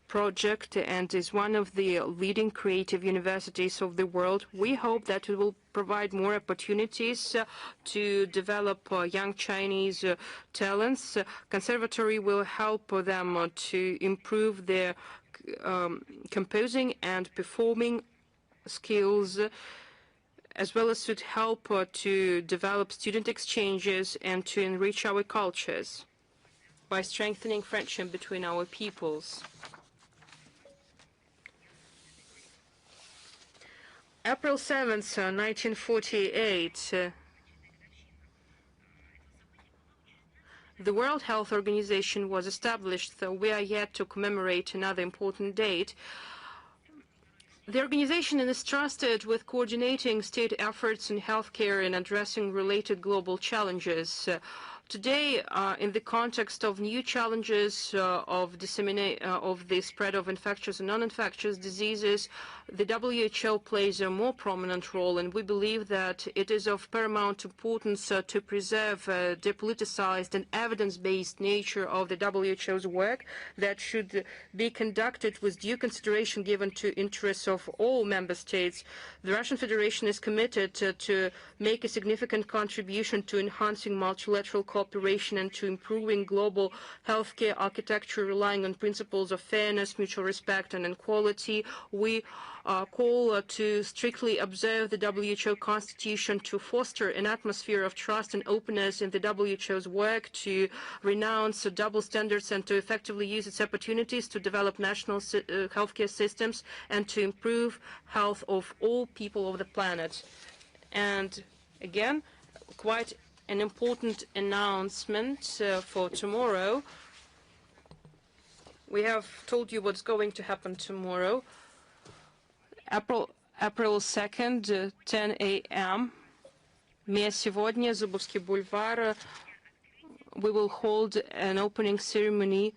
project and is one of the leading creative universities of the world. We hope that it will provide more opportunities to develop young Chinese talents. Conservatory will help them to improve their composing and performing skills, as well as to help to develop student exchanges and to enrich our cultures by strengthening friendship between our peoples. April 7th, 1948, the World Health Organization was established, so we are yet to commemorate another important date. The organization is trusted with coordinating state efforts in healthcare and addressing related global challenges. Today, in the context of new challenges of the spread of infectious and non-infectious diseases, the WHO plays a more prominent role, and we believe that it is of paramount importance to preserve the politicized and evidence-based nature of the WHO's work that should be conducted with due consideration given to interests of all member states. The Russian Federation is committed to make a significant contribution to enhancing multilateral cooperation and to improving global healthcare architecture relying on principles of fairness, mutual respect, and equality. We call to strictly observe the WHO Constitution, to foster an atmosphere of trust and openness in the WHO's work, to renounce double standards and to effectively use its opportunities to develop national healthcare systems and to improve health of all people of the planet. And again, quite an important announcement for tomorrow. We have told you what's going to happen tomorrow. April 2nd, 10 a.m. Сегодня, Зубовский бульвар, we will hold an opening ceremony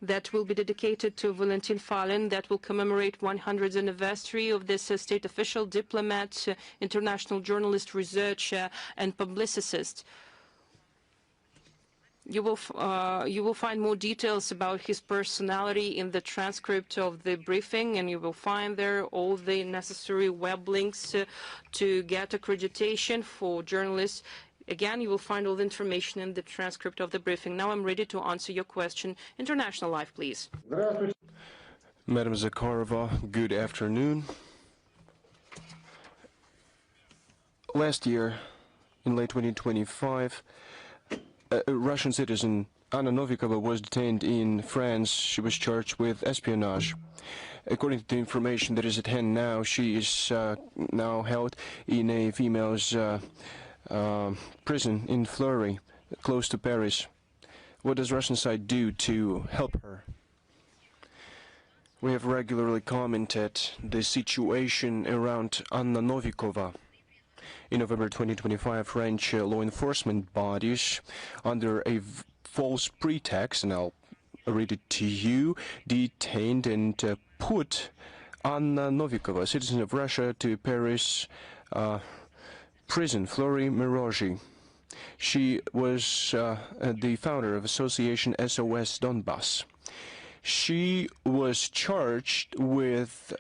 that will be dedicated to Valentin Falin, that will commemorate 100th anniversary of this state official, diplomat, international journalist, researcher, and publicist. You will find more details about his personality in the transcript of the briefing, and you will find there all the necessary web links to get accreditation for journalists. Again, you will find all the information in the transcript of the briefing. Now I'm ready to answer your question. International Life, please. Madam Zakharova, good afternoon. Last year, in late 2025, a Russian citizen, Anna Novikova, was detained in France. She was charged with espionage. According to the information that is at hand now, she is now held in a female's prison in Fleury, close to Paris. What does Russian side do to help her? We have regularly commented the situation around Anna Novikova. In November 2025, French law enforcement bodies, under a false pretext, and I'll read it to you, detained and put Anna Novikova, a citizen of Russia, to Paris prison, Fleury-Mérogis. She was the founder of Association SOS Donbass. She was charged with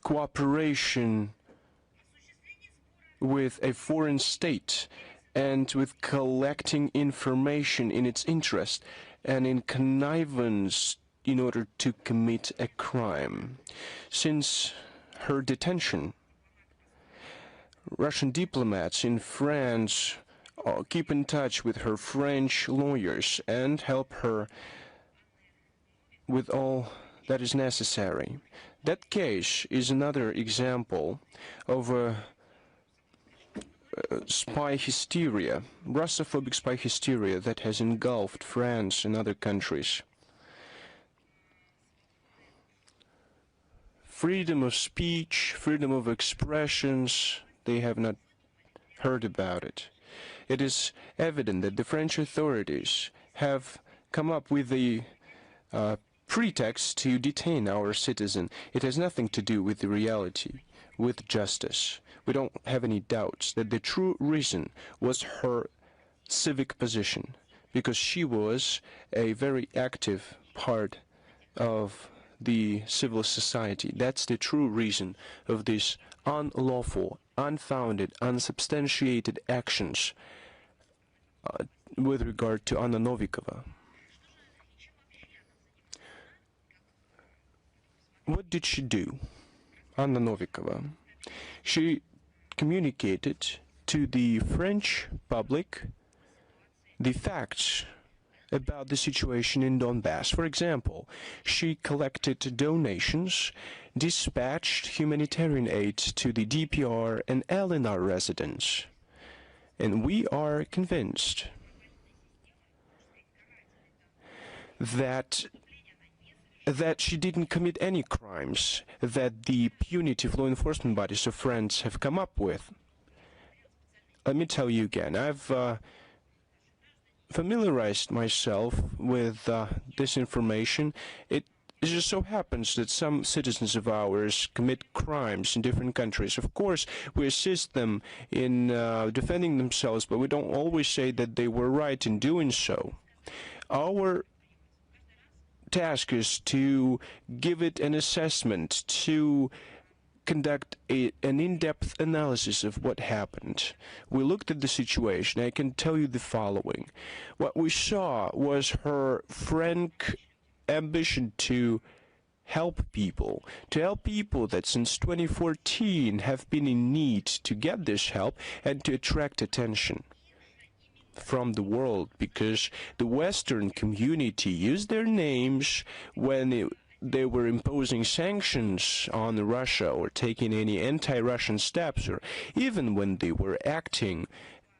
cooperation with a foreign state and with collecting information in its interest and in connivance in order to commit a crime. Since her detention, Russian diplomats in France keep in touch with her French lawyers and help her with all that is necessary. That case is another example of spy hysteria, Russophobic spy hysteria that has engulfed France and other countries. Freedom of speech, freedom of expressions, they have not heard about it. It is evident that the French authorities have come up with the pretext to detain our citizen. It has nothing to do with the reality, with justice. We don't have any doubts that the true reason was her civic position, because she was a very active part of the civil society. That's the true reason of these unlawful, unfounded, unsubstantiated actions with regard to Anna Novikova. What did she do, Anna Novikova? She communicated to the French public the facts about the situation in Donbass. For example, she collected donations, dispatched humanitarian aid to the DPR and LNR residents. And we are convinced that she didn't commit any crimes that the punitive law enforcement bodies of France have come up with. Let me tell you again, I've familiarized myself with this information. It just so happens that some citizens of ours commit crimes in different countries. Of course, we assist them in defending themselves, but we don't always say that they were right in doing so. Our task is to give it an assessment, to conduct an in-depth analysis of what happened. We looked at the situation. I can tell you the following. What we saw was her frank ambition to help people that since 2014 have been in need to get this help and to attract attention from the world, because the Western community used their names when they were imposing sanctions on Russia or taking any anti-Russian steps, or even when they were acting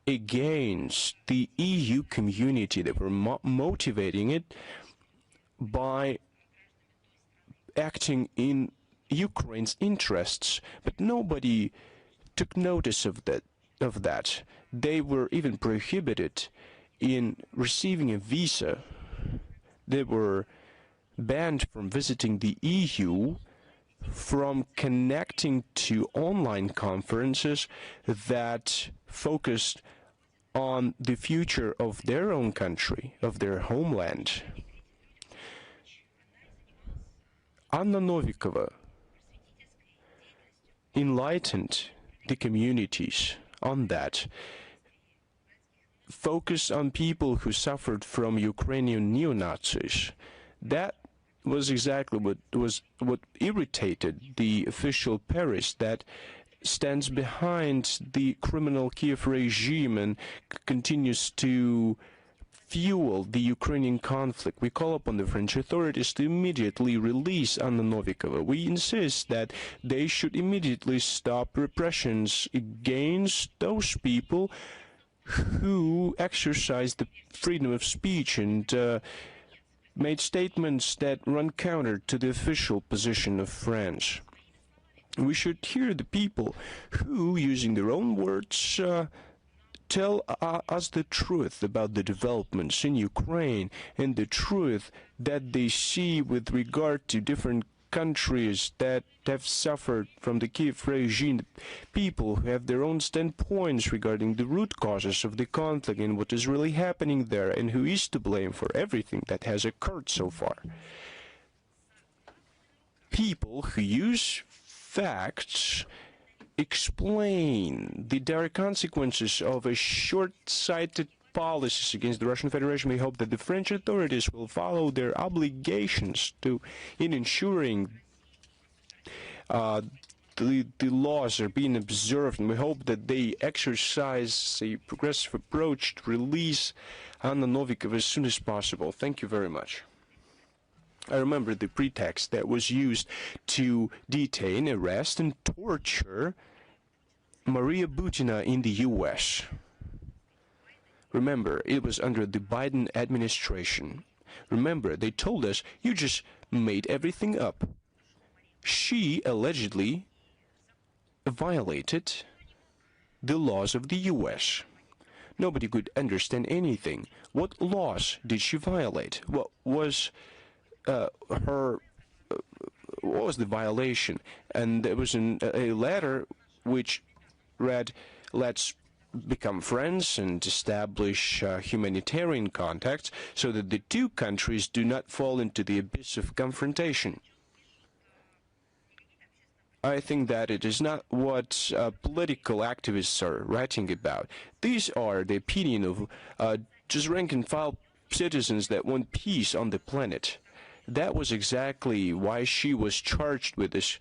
against the EU community. They were motivating it by acting in Ukraine's interests, but nobody took notice of that. They were even prohibited in receiving a visa. They were banned from visiting the EU, from connecting to online conferences that focused on the future of their own country, of their homeland. Anna Novikova enlightened the communities on that, focused on people who suffered from Ukrainian neo-Nazis. That was exactly what irritated the official Paris that stands behind the criminal Kiev regime and continues to fuel the Ukrainian conflict. We call upon the French authorities to immediately release Anna Novikova. We insist that they should immediately stop repressions against those people who exercise the freedom of speech and made statements that run counter to the official position of France. We should hear the people who, using their own words, tell us the truth about the developments in Ukraine and the truth that they see with regard to different countries that have suffered from the Kiev regime, people who have their own standpoints regarding the root causes of the conflict and what is really happening there and who is to blame for everything that has occurred so far. People who use facts explain the direct consequences of a short-sighted policies against the Russian Federation. We hope that the French authorities will follow their obligations in ensuring the laws are being observed, and we hope that they exercise a progressive approach to release Anna Novikova as soon as possible. Thank you very much. I remember the pretext that was used to detain, arrest, and torture Maria Butina in the U.S. Remember, it was under the Biden administration. Remember, they told us, you just made everything up. She allegedly violated the laws of the U.S. Nobody could understand anything. What laws did she violate? What was what was the violation? And there was a letter which read, let's become friends and establish humanitarian contacts so that the two countries do not fall into the abyss of confrontation. I think that it is not what political activists are writing about. These are the opinion of just rank-and-file citizens that want peace on the planet. That was exactly why she was charged with this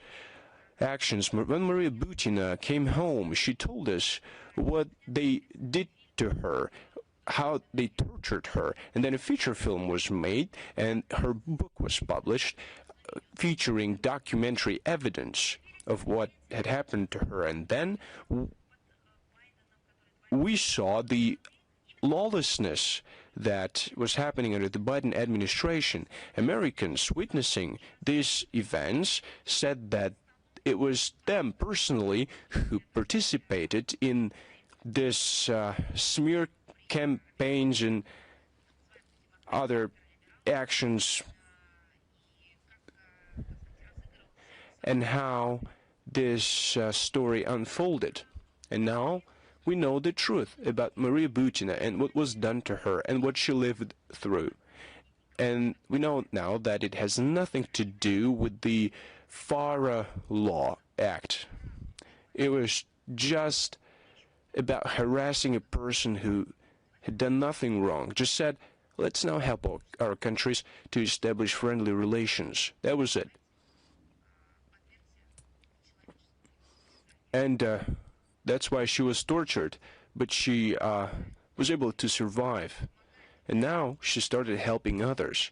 actions. When Maria Butina came home, she told us what they did to her, how they tortured her, and then a feature film was made and her book was published featuring documentary evidence of what had happened to her. And then we saw the lawlessness that was happening under the Biden administration. Americans witnessing these events said that it was them personally who participated in this smear campaigns and other actions, and how this story unfolded. And now we know the truth about Maria Butina and what was done to her and what she lived through. And we know now that it has nothing to do with the FARA Law Act. It was just about harassing a person who had done nothing wrong, just said, let's now help our countries to establish friendly relations. That was it. And that's why she was tortured, but she was able to survive. And now she started helping others.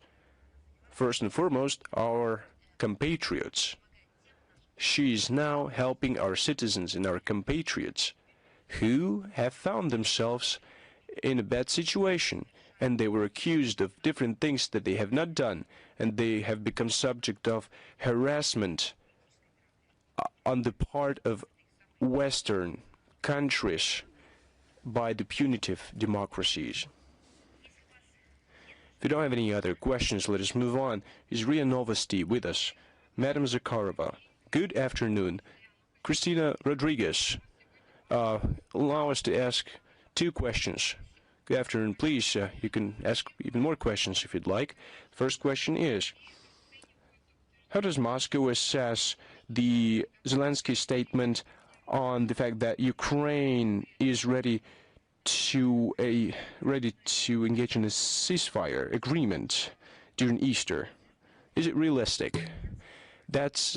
First and foremost, our compatriots. She is now helping our citizens and our compatriots who have found themselves in a bad situation, and they were accused of different things that they have not done, and they have become subject of harassment on the part of Western countries by the punitive democracies. If you don't have any other questions, let us move on. Is Ria Novosti with us? Madam Zakharova, good afternoon. Christina Rodriguez, allow us to ask 2 questions. Good afternoon, please. You can ask even more questions if you'd like. First question is, how does Moscow assess the Zelensky statement on the fact that Ukraine is ready to engage in a ceasefire agreement during Easter? Is it realistic? That's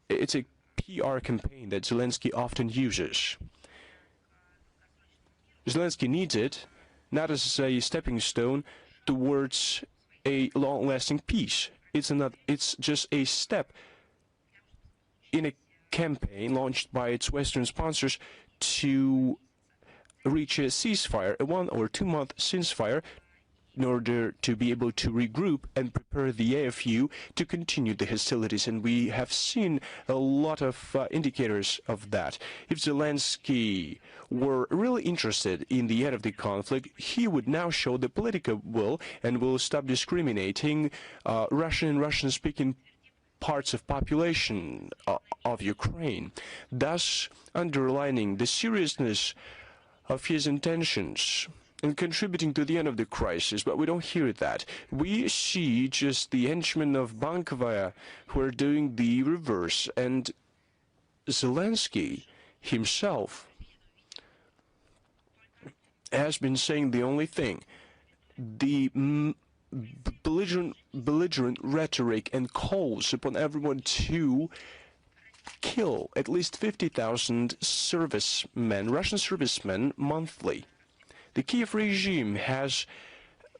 it's a PR campaign that Zelensky often uses. Zelensky needs it not as a stepping stone towards a long-lasting peace. It's just a step in a campaign launched by its Western sponsors to reach a ceasefire, a 1 or 2 month ceasefire, in order to be able to regroup and prepare the AFU to continue the hostilities. And we have seen a lot of indicators of that. If Zelensky were really interested in the end of the conflict, he would now show the political will and will stop discriminating Russian and Russian-speaking parts of population of Ukraine, thus underlining the seriousness of his intentions and contributing to the end of the crisis. But we don't hear that. We see just the henchmen of Bankova who are doing the reverse, and Zelensky himself has been saying the only thing. The belligerent rhetoric and calls upon everyone to kill at least 50,000 servicemen, Russian servicemen, monthly. The Kiev regime has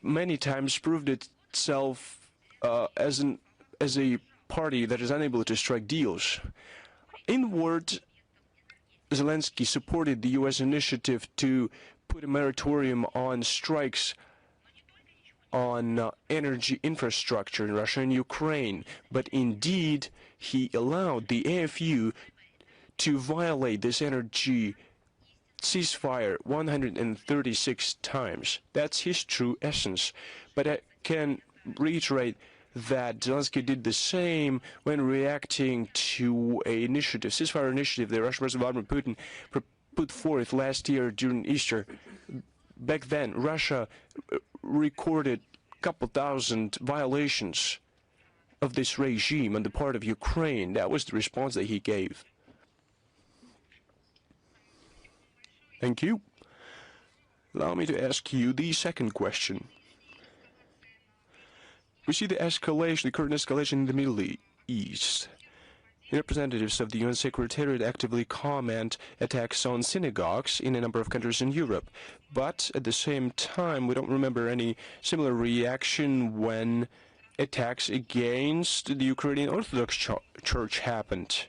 many times proved itself as a party that is unable to strike deals. In word, Zelensky supported the U.S. initiative to put a moratorium on strikes on energy infrastructure in Russia and Ukraine, but indeed he allowed the AFU to violate this energy ceasefire 136 times. That's his true essence. But I can reiterate that Zelensky did the same when reacting to a initiative, ceasefire initiative, the Russian President Vladimir Putin put forth last year during Easter. Back then, Russia recorded a couple thousand violations of this regime on the part of Ukraine. That was the response that he gave. Thank you. Allow me to ask you the second question. We see the escalation, the current escalation in the Middle East. Representatives of the UN Secretariat actively comment attacks on synagogues in a number of countries in Europe. But at the same time, we don't remember any similar reaction when attacks against the Ukrainian Orthodox Church happened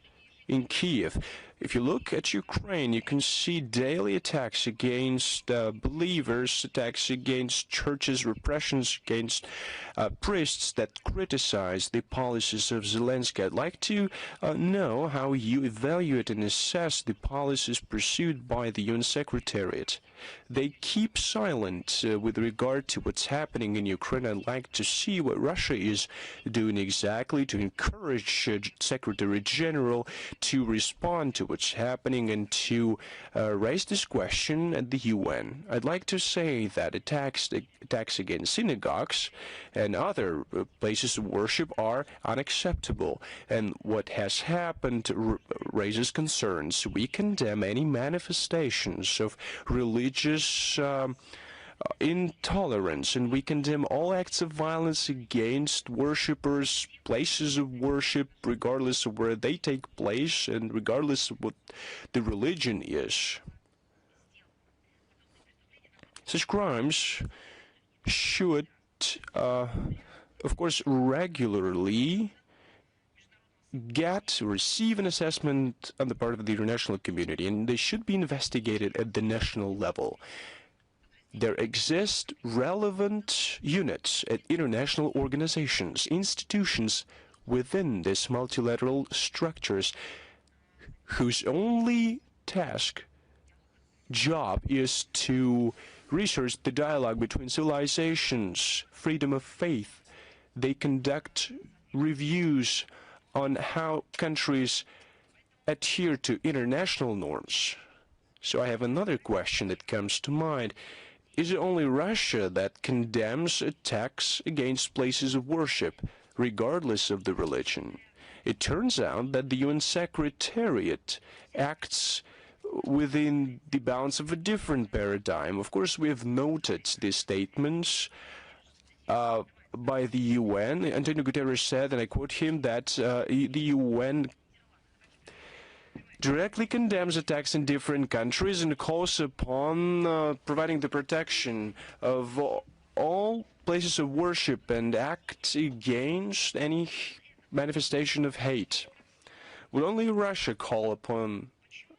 in Kiev. If you look at Ukraine, you can see daily attacks against believers, attacks against churches, repressions against priests that criticize the policies of Zelensky. I'd like to know how you evaluate and assess the policies pursued by the UN Secretariat. They keep silent with regard to what's happening in Ukraine. I'd like to see what Russia is doing exactly to encourage Secretary General to respond to what's happening and to raise this question at the UN. I'd like to say that attacks against synagogues and other places of worship are unacceptable, and what has happened raises concerns. We condemn any manifestations of religious intolerance, and we condemn all acts of violence against worshippers, places of worship, regardless of where they take place and regardless of what the religion is. Such crimes should, of course, regularly receive an assessment on the part of the international community, and they should be investigated at the national level. There exist relevant units at international organizations, institutions within these multilateral structures whose only job is to research the dialogue between civilizations, freedom of faith. They conduct reviews on how countries adhere to international norms. So I have another question that comes to mind. Is it only Russia that condemns attacks against places of worship, regardless of the religion? It turns out that the UN Secretariat acts within the bounds of a different paradigm. Of course, we have noted these statements by the UN. Antonio Guterres said, and I quote him, that the UN directly condemns attacks in different countries and calls upon providing the protection of all places of worship and acts against any manifestation of hate. Would only Russia call upon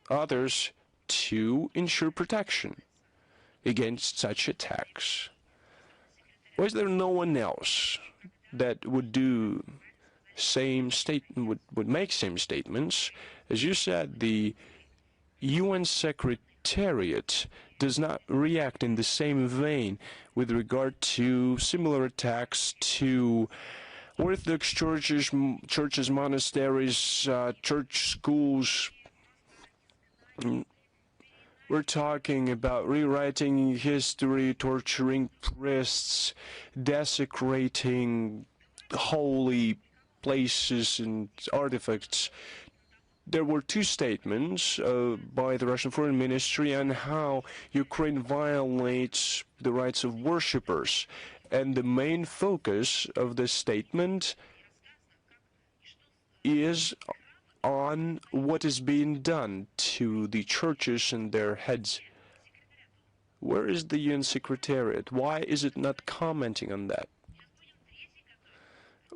others to ensure protection against such attacks? Why is there no one else that would do would make same statements? As you said, the UN Secretariat does not react in the same vein with regard to similar attacks to Orthodox churches, monasteries, church schools. We're talking about rewriting history, torturing priests, desecrating holy places and artifacts. There were two statements by the Russian Foreign Ministry on how Ukraine violates the rights of worshippers. And the main focus of this statement is on what is being done to the churches and their heads. Where is the UN Secretariat? Why is it not commenting on that?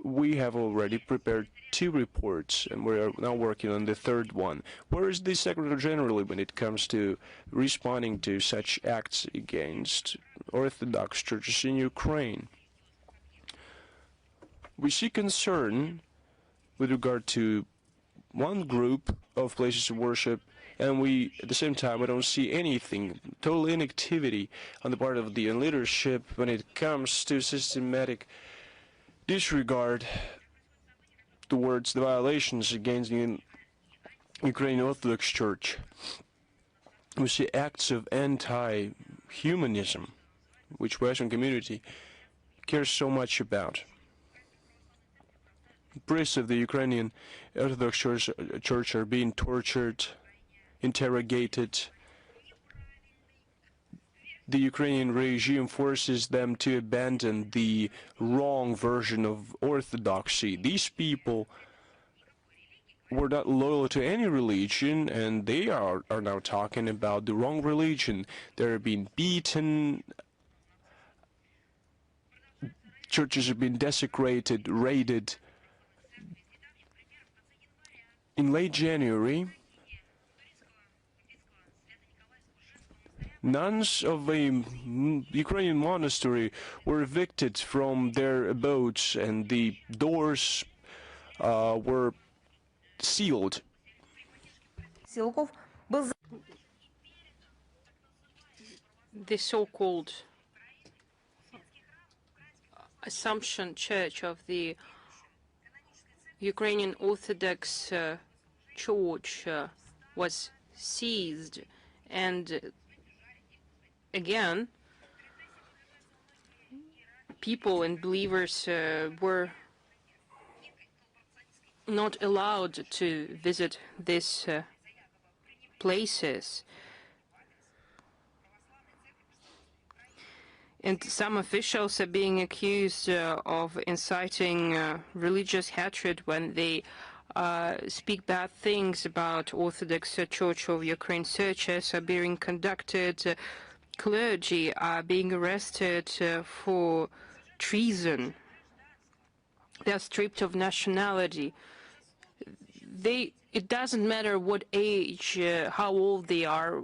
We have already prepared 2 reports, and we are now working on the 3rd one. Where is the Secretary General when it comes to responding to such acts against Orthodox churches in Ukraine? We see concern with regard to one group of places of worship, and at the same time, we don't see anything, total inactivity on the part of the leadership when it comes to systematic disregard towards the violations against the Ukrainian Orthodox Church. We see acts of anti-humanism, which Western community cares so much about. Priests of the Ukrainian Orthodox Church are being tortured, interrogated. The Ukrainian regime forces them to abandon the wrong version of orthodoxy. These people were not loyal to any religion, and they are now talking about the wrong religion. They're being beaten, churches have been desecrated, raided. In late January, nuns of a Ukrainian monastery were evicted from their abodes, and the doors were sealed. The so-called Assumption Church of the Ukrainian Orthodox Church was seized, and again, people and believers were not allowed to visit these places. And some officials are being accused of inciting religious hatred when they speak bad things about Orthodox Church of Ukraine. Searches are being conducted. Clergy are being arrested for treason. They are stripped of nationality. It doesn't matter what age, how old they are.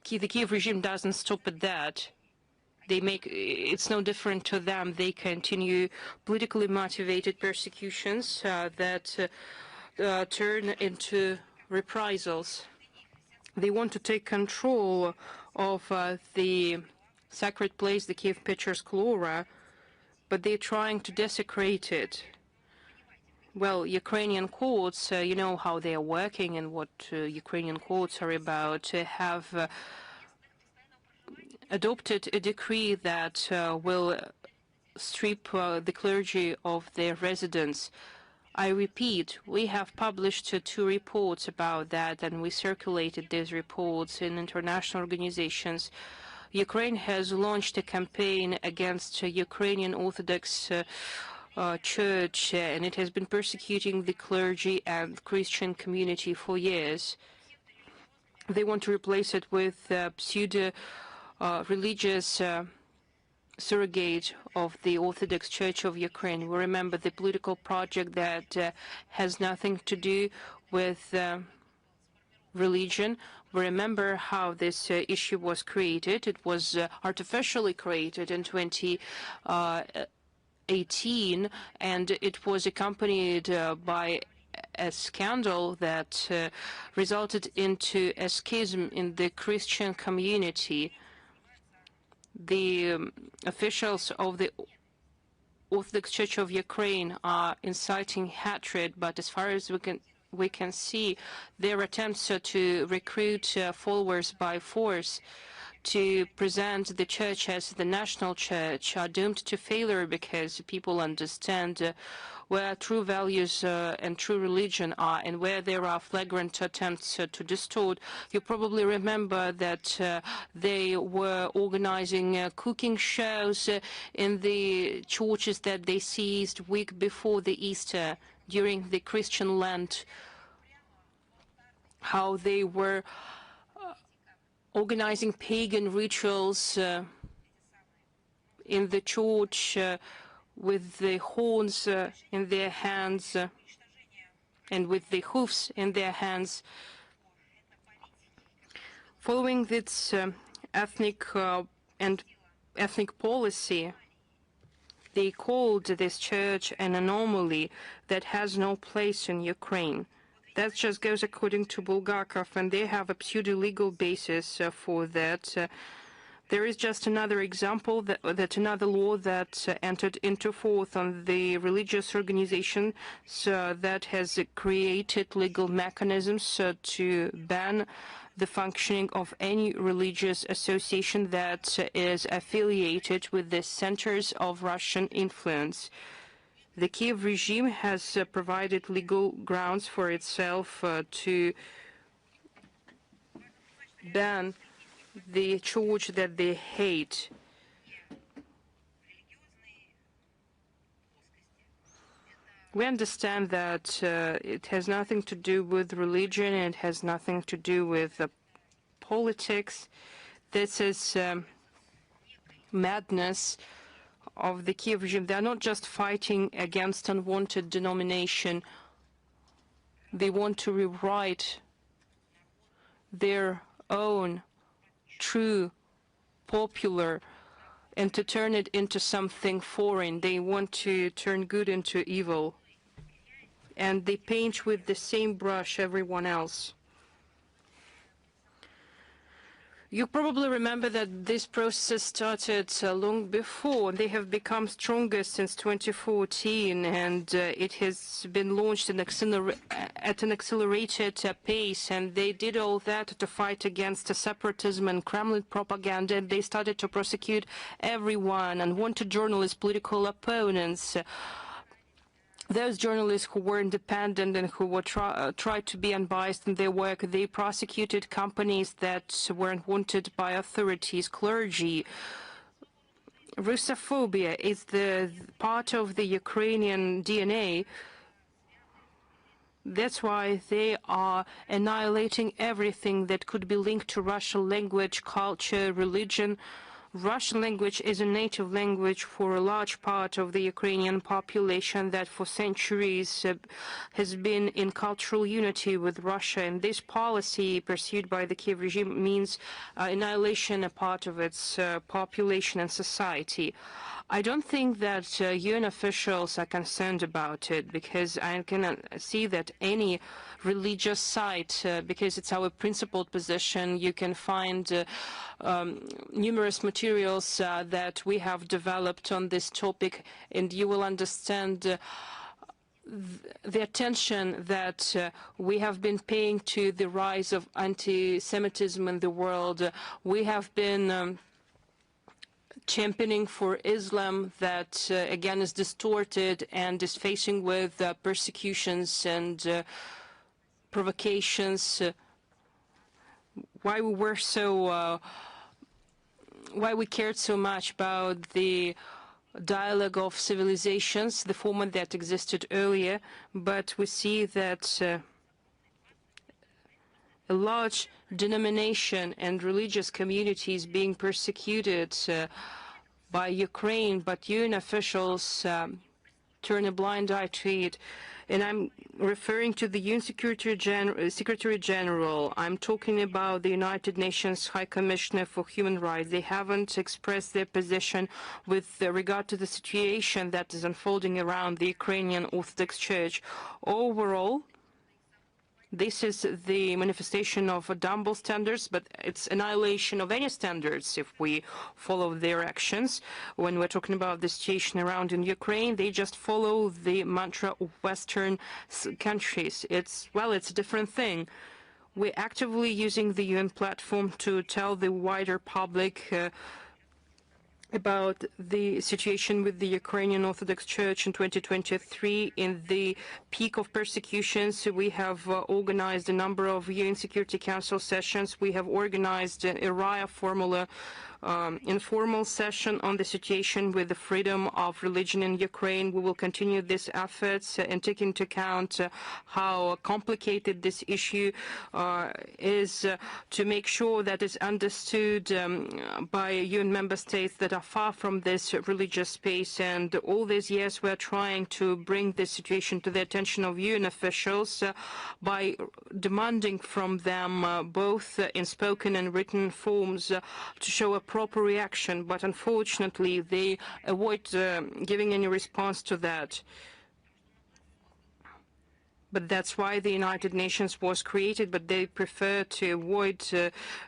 The Kiev regime doesn't stop at that. It's no different to them. They continue politically motivated persecutions that turn into reprisals. They want to take control of the sacred place, the Kiev Pechersk Lora, but they're trying to desecrate it. Well, Ukrainian courts, you know how they are working and what Ukrainian courts are about, have adopted a decree that will strip the clergy of their residence. I repeat, we have published 2 reports about that, and we circulated these reports in international organizations. Ukraine has launched a campaign against Ukrainian Orthodox church, and it has been persecuting the clergy and Christian community for years. They want to replace it with pseudo-religious surrogate of the Orthodox Church of Ukraine. We remember the political project that has nothing to do with religion. We remember how this issue was created. It was artificially created in 2018, and it was accompanied by a scandal that resulted into a schism in the Christian community. The officials of the Orthodox Church of Ukraine are inciting hatred, but as far as we can see, their attempts to recruit followers by force to present the church as the national church are doomed to failure, because people understand where true values and true religion are, and where there are flagrant attempts to distort. You probably remember that they were organizing cooking shows in the churches that they seized week before the Easter during the Christian Lent, how they were organizing pagan rituals in the church with the horns in their hands and with the hoofs in their hands. Following this ethnic policy, they called this church an anomaly that has no place in Ukraine. That just goes according to Bulgakov, and they have a pseudo-legal basis for that. There is just another example that another law that entered into force on the religious organization that has created legal mechanisms to ban the functioning of any religious association that is affiliated with the centers of Russian influence. The Kiev regime has provided legal grounds for itself to ban the church that they hate. We understand that it has nothing to do with religion, and it has nothing to do with politics. This is madness of the Kiev regime. They are not just fighting against unwanted denomination. They want to rewrite their own true, popular, and to turn it into something foreign. They want to turn good into evil. And they paint with the same brush everyone else. You probably remember that this process started long before. They have become stronger since 2014, and it has been launched at an accelerated pace. And they did all that to fight against separatism and Kremlin propaganda. And they started to prosecute everyone, unwanted journalists, political opponents. Those journalists who were independent and who were tried to be unbiased in their work, they prosecuted companies that weren't wanted by authorities, clergy. Russophobia is the part of the Ukrainian DNA. That's why they are annihilating everything that could be linked to Russian language, culture, religion. Russian language is a native language for a large part of the Ukrainian population that for centuries has been in cultural unity with Russia. And this policy pursued by the Kiev regime means annihilation of part of its population and society. I don't think that UN officials are concerned about it, because I can see that any religious site, because it's our principled position, you can find numerous materials that we have developed on this topic, and you will understand the attention that we have been paying to the rise of anti-Semitism in the world. We have been championing for Islam that, again, is distorted and is facing with persecutions and provocations. Why we cared so much about the dialogue of civilizations, the format that existed earlier, but we see that a large denomination and religious communities being persecuted by Ukraine, but UN officials turn a blind eye to it. And I'm referring to the UN Secretary General. I'm talking about the United Nations High Commissioner for Human Rights. They haven't expressed their position with regard to the situation that is unfolding around the Ukrainian Orthodox Church. Overall, this is the manifestation of double standards, but it's annihilation of any standards if we follow their actions. When we're talking about the situation around in Ukraine, they just follow the mantra of Western countries. It's a different thing. We're actively using the UN platform to tell the wider public about the situation with the Ukrainian Orthodox Church in 2023. In the peak of persecutions, we have organized a number of UN Security Council sessions. We have organized a RIA formula informal session on the situation with the freedom of religion in Ukraine. We will continue these efforts and take into account how complicated this issue is to make sure that it's understood by UN member states that are far from this religious space. And all these years we're trying to bring this situation to the attention of UN officials by demanding from them both in spoken and written forms to show a proper reaction, but unfortunately they avoid giving any response to that. But that's why the United Nations was created, but they prefer to avoid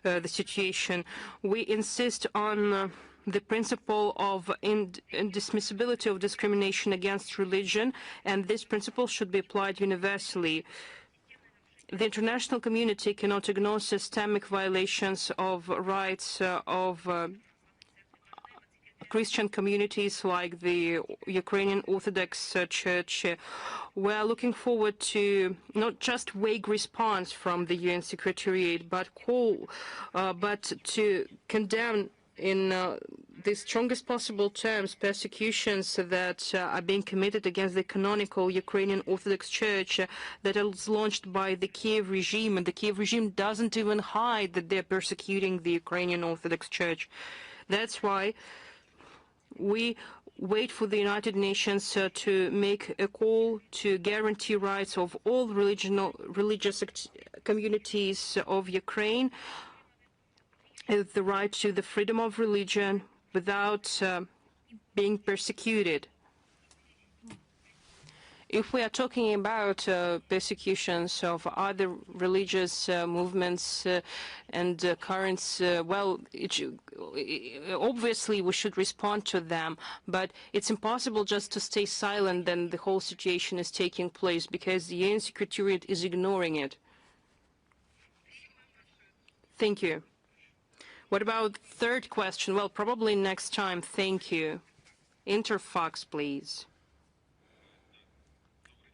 the situation. We insist on the principle of indismissibility of discrimination against religion, and this principle should be applied universally. The international community cannot ignore systemic violations of rights of Christian communities like the Ukrainian Orthodox Church. We are looking forward to not just vague response from the UN Secretariat, but to condemn in the strongest possible terms persecutions that are being committed against the canonical Ukrainian Orthodox Church that is launched by the Kiev regime, and the Kiev regime doesn't even hide that they're persecuting the Ukrainian Orthodox Church. That's why we wait for the United Nations to make a call to guarantee rights of all religious communities of Ukraine, the right to the freedom of religion without being persecuted. If we are talking about persecutions of other religious movements and currents, obviously we should respond to them, but it's impossible just to stay silent when the whole situation is taking place, because the UN Secretariat is ignoring it. Thank you. What about third question? Well, probably next time. Thank you. Interfox, please.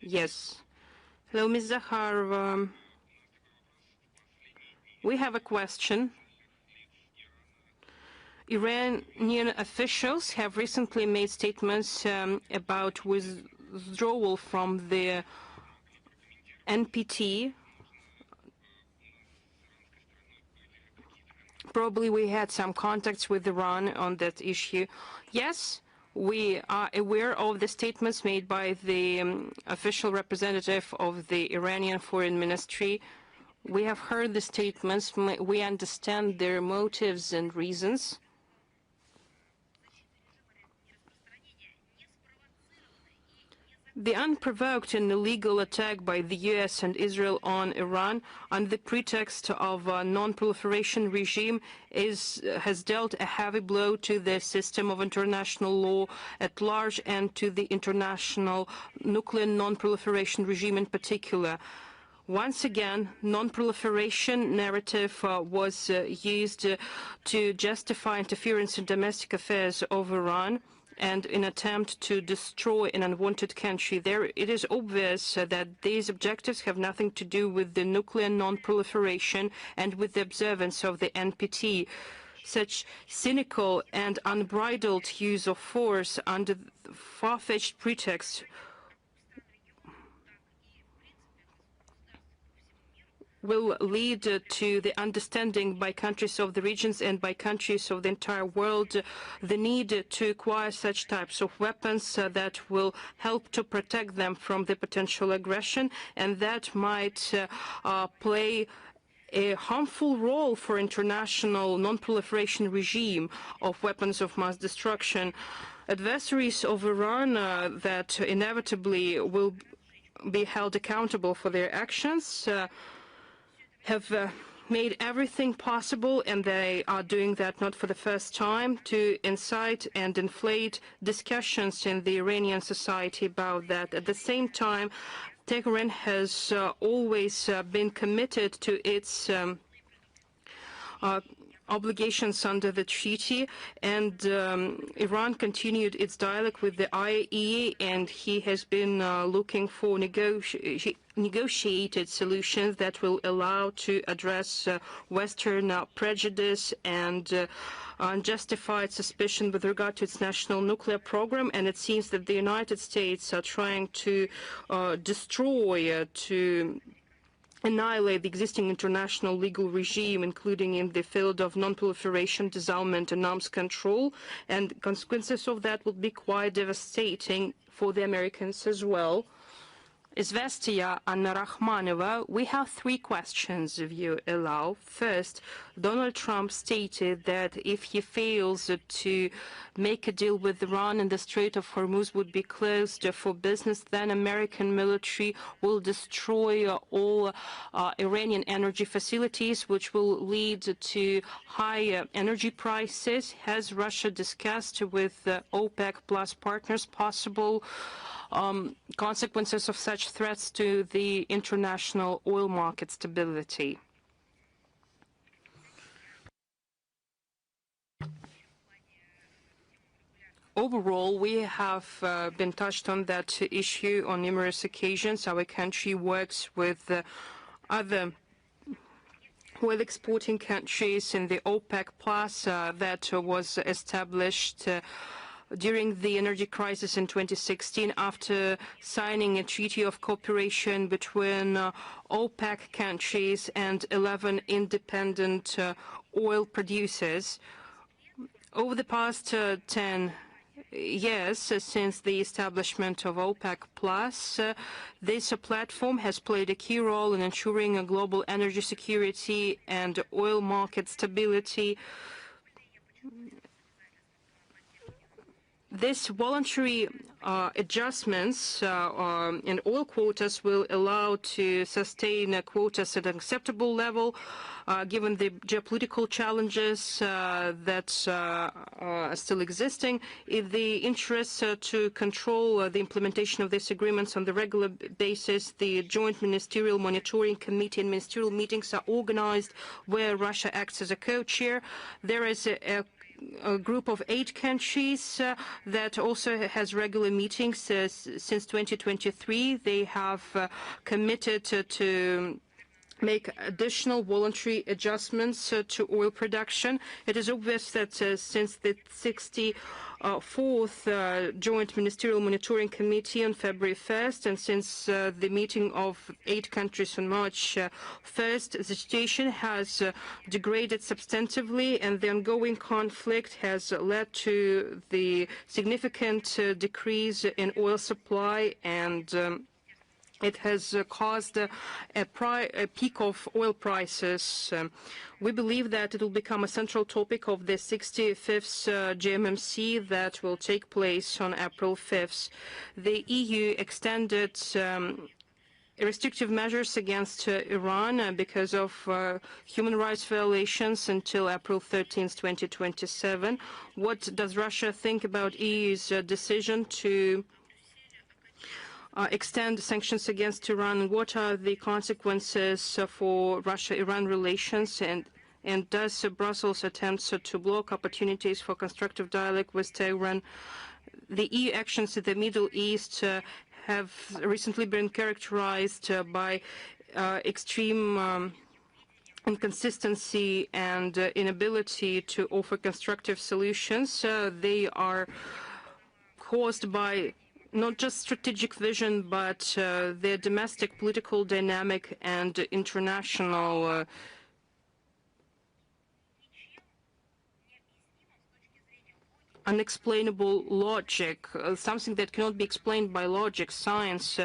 Yes. Hello, Ms. Zakharova. We have a question. Iranian officials have recently made statements about withdrawal from the NPT. Probably we had some contacts with Iran on that issue. Yes, we are aware of the statements made by the official representative of the Iranian Foreign Ministry. We have heard the statements. We understand their motives and reasons. The unprovoked and illegal attack by the US and Israel on Iran under the pretext of a non-proliferation regime has dealt a heavy blow to the system of international law at large and to the international nuclear non-proliferation regime in particular. Once again, non-proliferation narrative was used to justify interference in domestic affairs of Iran and in attempt to destroy an unwanted country. There, it is obvious that these objectives have nothing to do with the nuclear non-proliferation and with the observance of the NPT. such cynical and unbridled use of force under far-fetched pretext will lead to the understanding by countries of the regions and by countries of the entire world the need to acquire such types of weapons that will help to protect them from the potential aggression, and that might play a harmful role for international non-proliferation regime of weapons of mass destruction. Adversaries of Iran that inevitably will be held accountable for their actions have made everything possible, and they are doing that not for the first time, to incite and inflate discussions in the Iranian society about that. At the same time, Tehran has always been committed to its obligations under the treaty, and Iran continued its dialogue with the IAEA, and he has been looking for negotiated solutions that will allow to address Western prejudice and unjustified suspicion with regard to its national nuclear program. And it seems that the United States are trying to destroy, to annihilate the existing international legal regime, including in the field of non-proliferation, disarmament, and arms control, and consequences of that would be quite devastating for the Americans as well. Izvestia Anna Rakhmanova, we have three questions, if you allow. First, Donald Trump stated that if he fails to make a deal with Iran and the Strait of Hormuz would be closed for business, then American military will destroy all Iranian energy facilities, which will lead to high energy prices. Has Russia discussed with OPEC plus partners possible consequences of such threats to the international oil market stability? Overall, we have been touched on that issue on numerous occasions. Our country works with other oil exporting countries in the OPEC plus that was established during the energy crisis in 2016 after signing a treaty of cooperation between OPEC countries and 11 independent oil producers. Over the past 10 years since the establishment of OPEC plus, this platform has played a key role in ensuring a global energy security and oil market stability. This voluntary adjustments in oil quotas will allow to sustain quotas at an acceptable level, given the geopolitical challenges that are still existing. In the interest to control the implementation of these agreements on the regular basis, the Joint Ministerial Monitoring Committee and ministerial meetings are organized where Russia acts as a co-chair. There is a group of 8 countries that also has regular meetings since 2023. They have committed to make additional voluntary adjustments to oil production. It is obvious that since the 64th Joint Ministerial Monitoring Committee on February 1st, and since the meeting of 8 countries on March 1st, the situation has degraded substantively, and the ongoing conflict has led to the significant decrease in oil supply, and it has caused a peak of oil prices. We believe that it will become a central topic of the 65th GMMC that will take place on April 5th. The EU extended restrictive measures against Iran because of human rights violations until April 13th, 2027. What does Russia think about EU's decision to extend sanctions against Iran? What are the consequences for Russia-Iran relations, and does Brussels attempt to block opportunities for constructive dialogue with Tehran? The EU actions in the Middle East have recently been characterized by extreme inconsistency and inability to offer constructive solutions. They are caused by not just strategic vision, but their domestic political dynamic and international unexplainable logic, something that cannot be explained by logic, science,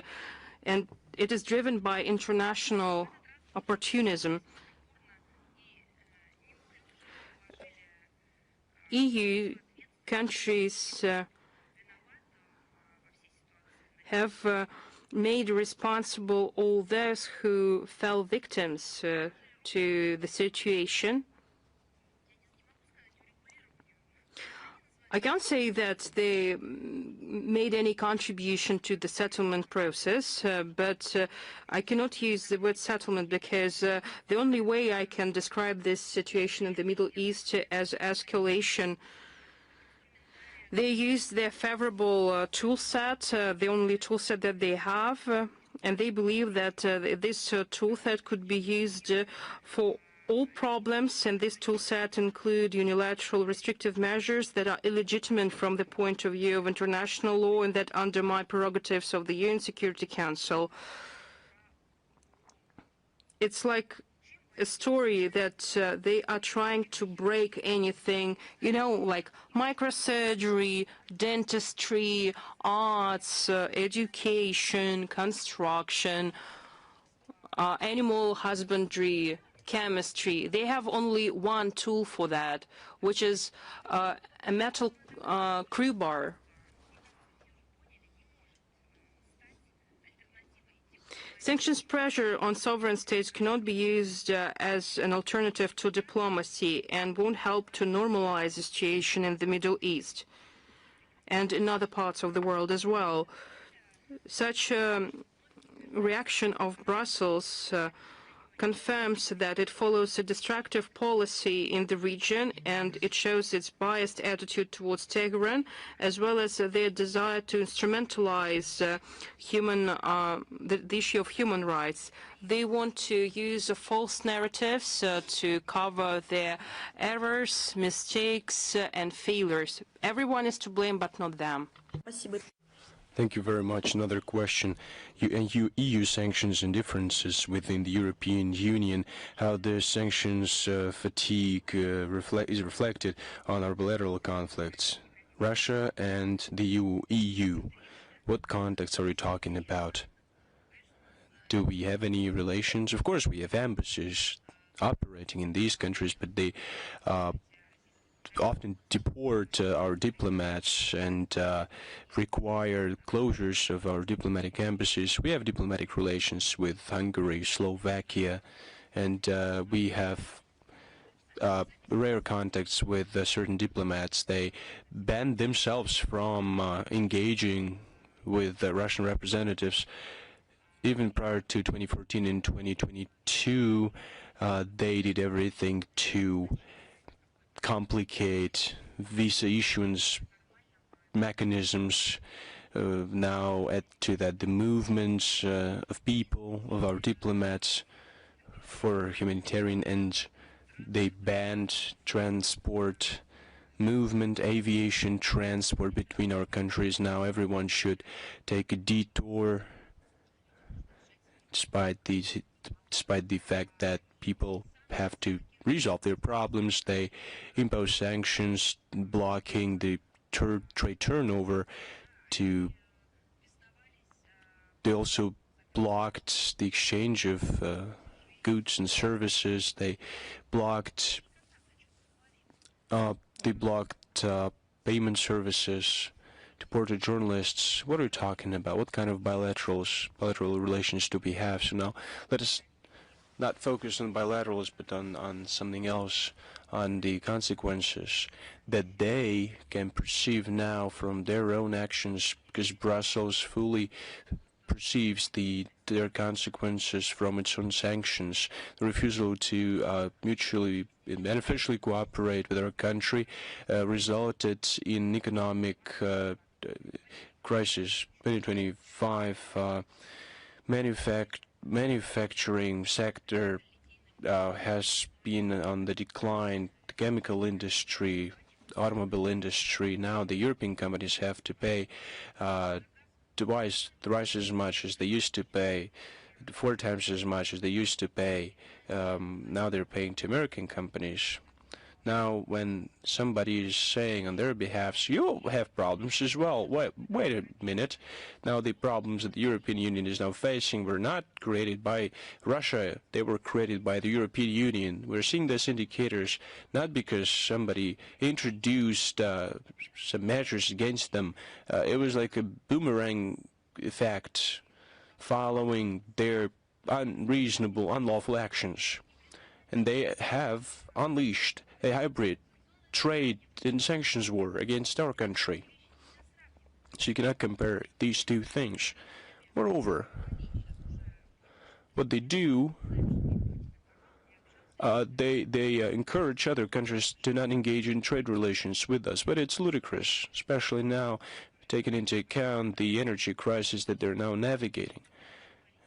and it is driven by international opportunism. EU countries have made responsible all those who fell victims to the situation. I can't say that they made any contribution to the settlement process, but I cannot use the word settlement because the only way I can describe this situation in the Middle East as escalation. They use their favorable tool set, the only tool set that they have, and they believe that this tool set could be used for all problems, and this tool set include unilateral restrictive measures that are illegitimate from the point of view of international law and that undermine prerogatives of the UN Security Council. It's like a story that they are trying to break anything, you know, like microsurgery, dentistry, arts, education, construction, animal husbandry, chemistry. They have only one tool for that, which is a metal crowbar. Sanctions pressure on sovereign states cannot be used as an alternative to diplomacy and won't help to normalize the situation in the Middle East and in other parts of the world as well. Such reaction of Brussels confirms that it follows a destructive policy in the region, and it shows its biased attitude towards Tehran, as well as their desire to instrumentalize the issue of human rights. They want to use false narratives to cover their errors, mistakes, and failures. Everyone is to blame, but not them. Thank you very much. Another question. EU sanctions and differences within the European Union, how the sanctions fatigue is reflected on our bilateral conflicts. Russia and the EU. What context are we talking about? Do we have any relations? Of course, we have embassies operating in these countries, but they often deport our diplomats and require closures of our diplomatic embassies. We have diplomatic relations with Hungary, Slovakia, and we have rare contacts with certain diplomats. They banned themselves from engaging with Russian representatives. Even prior to 2014 and 2022, they did everything to complicate visa issuance mechanisms. Now add to that the movements of people, of our diplomats for humanitarian ends. They banned transport, movement, aviation transport between our countries. Now everyone should take a detour, despite the fact that people have to resolve their problems. They impose sanctions blocking the trade turnover. They also blocked the exchange of goods and services. They blocked payment services to portrait journalists. What are we talking about? What kind of bilateral relations do we have? So now let us not focus on bilaterals, but on something else, on the consequences that they can perceive now from their own actions, because Brussels fully perceives their consequences from its own sanctions. The refusal to mutually and beneficially cooperate with our country resulted in economic crisis. 2025 manufacturing sector has been on the decline. The chemical industry, automobile industry. Now the European companies have to pay twice as much as they used to pay, 4 times as much as they used to pay. Now they're paying to American companies. Now, when somebody is saying on their behalf, you have problems as well. Wait a minute. Now, the problems that the European Union is now facing were not created by Russia. They were created by the European Union. We're seeing these indicators not because somebody introduced some measures against them. It was like a boomerang effect following their unreasonable, unlawful actions. And they have unleashed a hybrid trade and sanctions war against our country. So you cannot compare these two things. Moreover, what they do, they encourage other countries to not engage in trade relations with us. But it's ludicrous, especially now, taking into account the energy crisis that they're now navigating.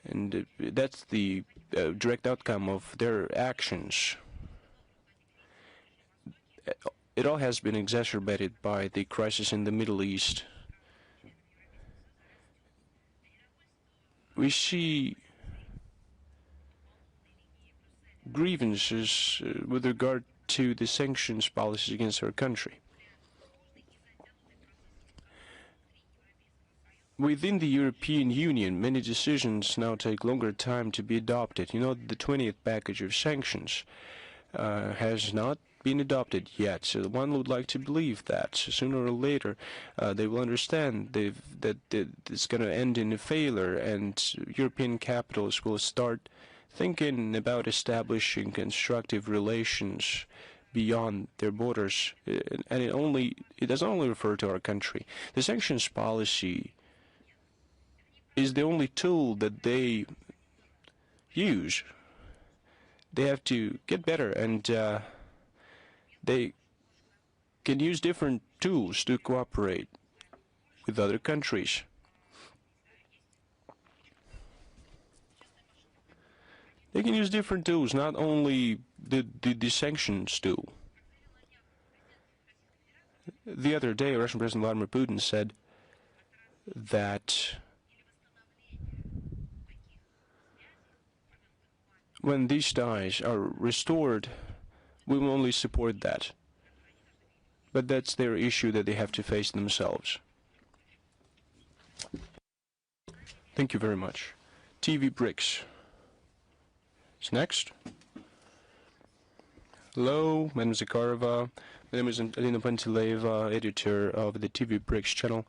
And that's the direct outcome of their actions. It all has been exacerbated by the crisis in the Middle East. We see grievances with regard to the sanctions policies against our country. Within the European Union, many decisions now take longer time to be adopted. You know, the 20th package of sanctions has not been adopted yet. So one would like to believe that sooner or later they will understand that it's going to end in a failure, and European capitals will start thinking about establishing constructive relations beyond their borders. And it doesn't only refer to our country. The sanctions policy is the only tool that they use. They have to get better, and they can use different tools to cooperate with other countries. They can use different tools, not only the sanctions tool. The other day, Russian President Vladimir Putin said that when these ties are restored, we will only support that. But that's their issue that they have to face themselves. Thank you very much. TV Bricks is next. Hello, Madam Zakharova. My name is Alina Pantileva, editor of the TV Bricks channel.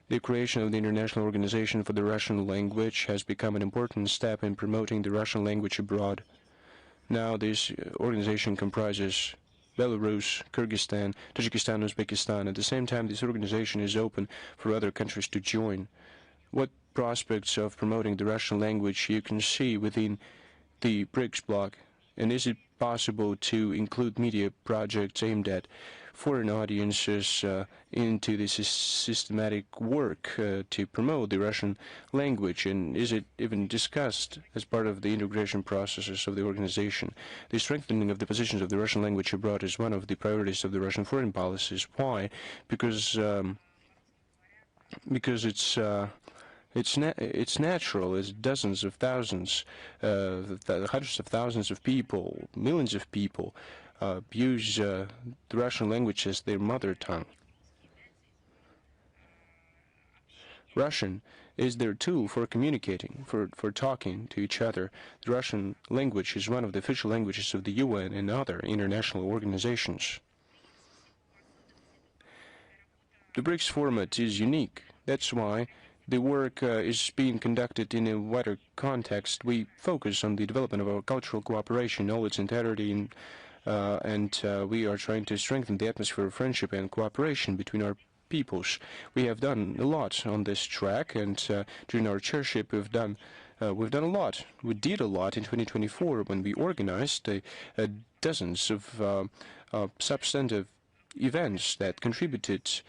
The creation of the International Organization for the Russian Language has become an important step in promoting the Russian language abroad. Now this organization comprises Belarus, Kyrgyzstan, Tajikistan, Uzbekistan. At the same time, this organization is open for other countries to join. What prospects of promoting the Russian language you can see within the BRICS bloc? And is it possible to include media projects aimed at foreign audiences into this systematic work to promote the Russian language? And is it even discussed as part of the integration processes of the organization? The strengthening of the positions of the Russian language abroad is one of the priorities of the Russian foreign policies. Why? Because it's natural, as dozens of thousands, hundreds of thousands of people, millions of people use the Russian language as their mother tongue. Russian is their tool for communicating, for talking to each other. The Russian language is one of the official languages of the UN and other international organizations. The BRICS format is unique. That's why the work is being conducted in a wider context. We focus on the development of our cultural cooperation in all its entirety, and we are trying to strengthen the atmosphere of friendship and cooperation between our peoples. We have done a lot on this track, and during our chairship we've done a lot. We did a lot in 2024 when we organized dozens of substantive events that contributed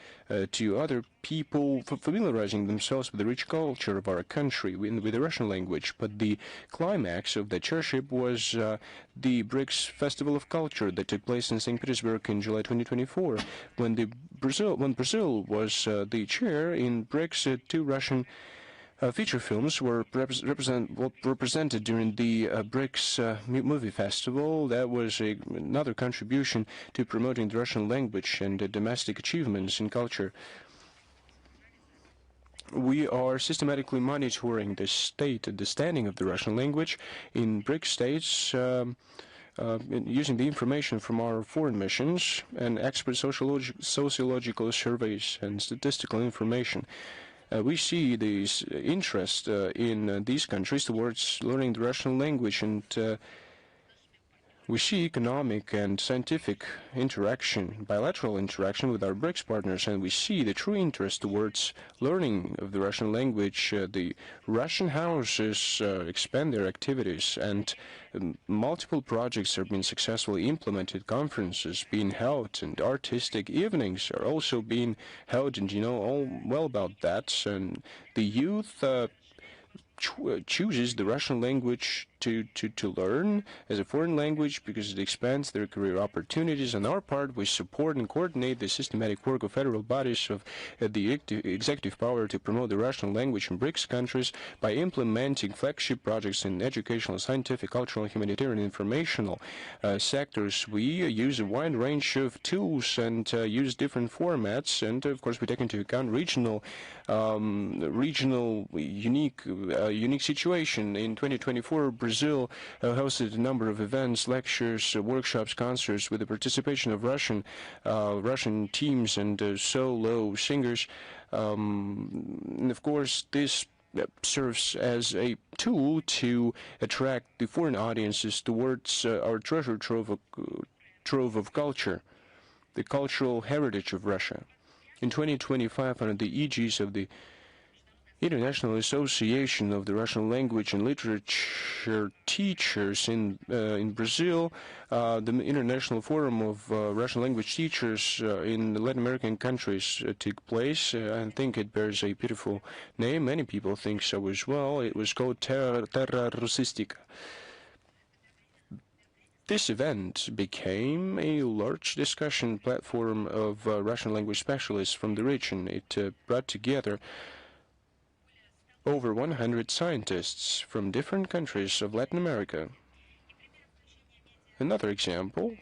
to other people familiarizing themselves with the rich culture of our country, with the Russian language. But the climax of the censorship was the BRICS Festival of Culture that took place in St. Petersburg in July 2024, when Brazil was the chair in BRICS. Two Russian feature films were presented during the BRICS movie festival. That was another contribution to promoting the Russian language and domestic achievements in culture. We are systematically monitoring the state and the standing of the Russian language in BRICS states, using the information from our foreign missions and expert sociological surveys and statistical information. We see this interest in these countries towards learning the Russian language, and we see economic and scientific interaction, bilateral interaction with our BRICS partners, and we see the true interest towards learning of the Russian language. The Russian houses expand their activities, and multiple projects are being successfully implemented, conferences being held, and artistic evenings are also being held, and you know all well about that. And the youth chooses the Russian language to learn as a foreign language because it expands their career opportunities. On our part, we support and coordinate the systematic work of federal bodies of the executive power to promote the Russian language in BRICS countries by implementing flagship projects in educational, scientific, cultural, humanitarian, and informational sectors. We use a wide range of tools and use different formats, and of course we take into account regional unique situation. In 2024, Brazil hosted a number of events, lectures, workshops, concerts with the participation of Russian teams and solo singers. And of course, this serves as a tool to attract the foreign audiences towards our treasure trove of culture, the cultural heritage of Russia. In 2025, under the aegis of the International Association of the Russian Language and Literature Teachers in Brazil, the International Forum of Russian Language Teachers in the Latin American countries took place. I think it bears a beautiful name. Many people think so as well. It was called Terra Russistica. This event became a large discussion platform of Russian language specialists from the region. It brought together over 100 scientists from different countries of Latin America. Another example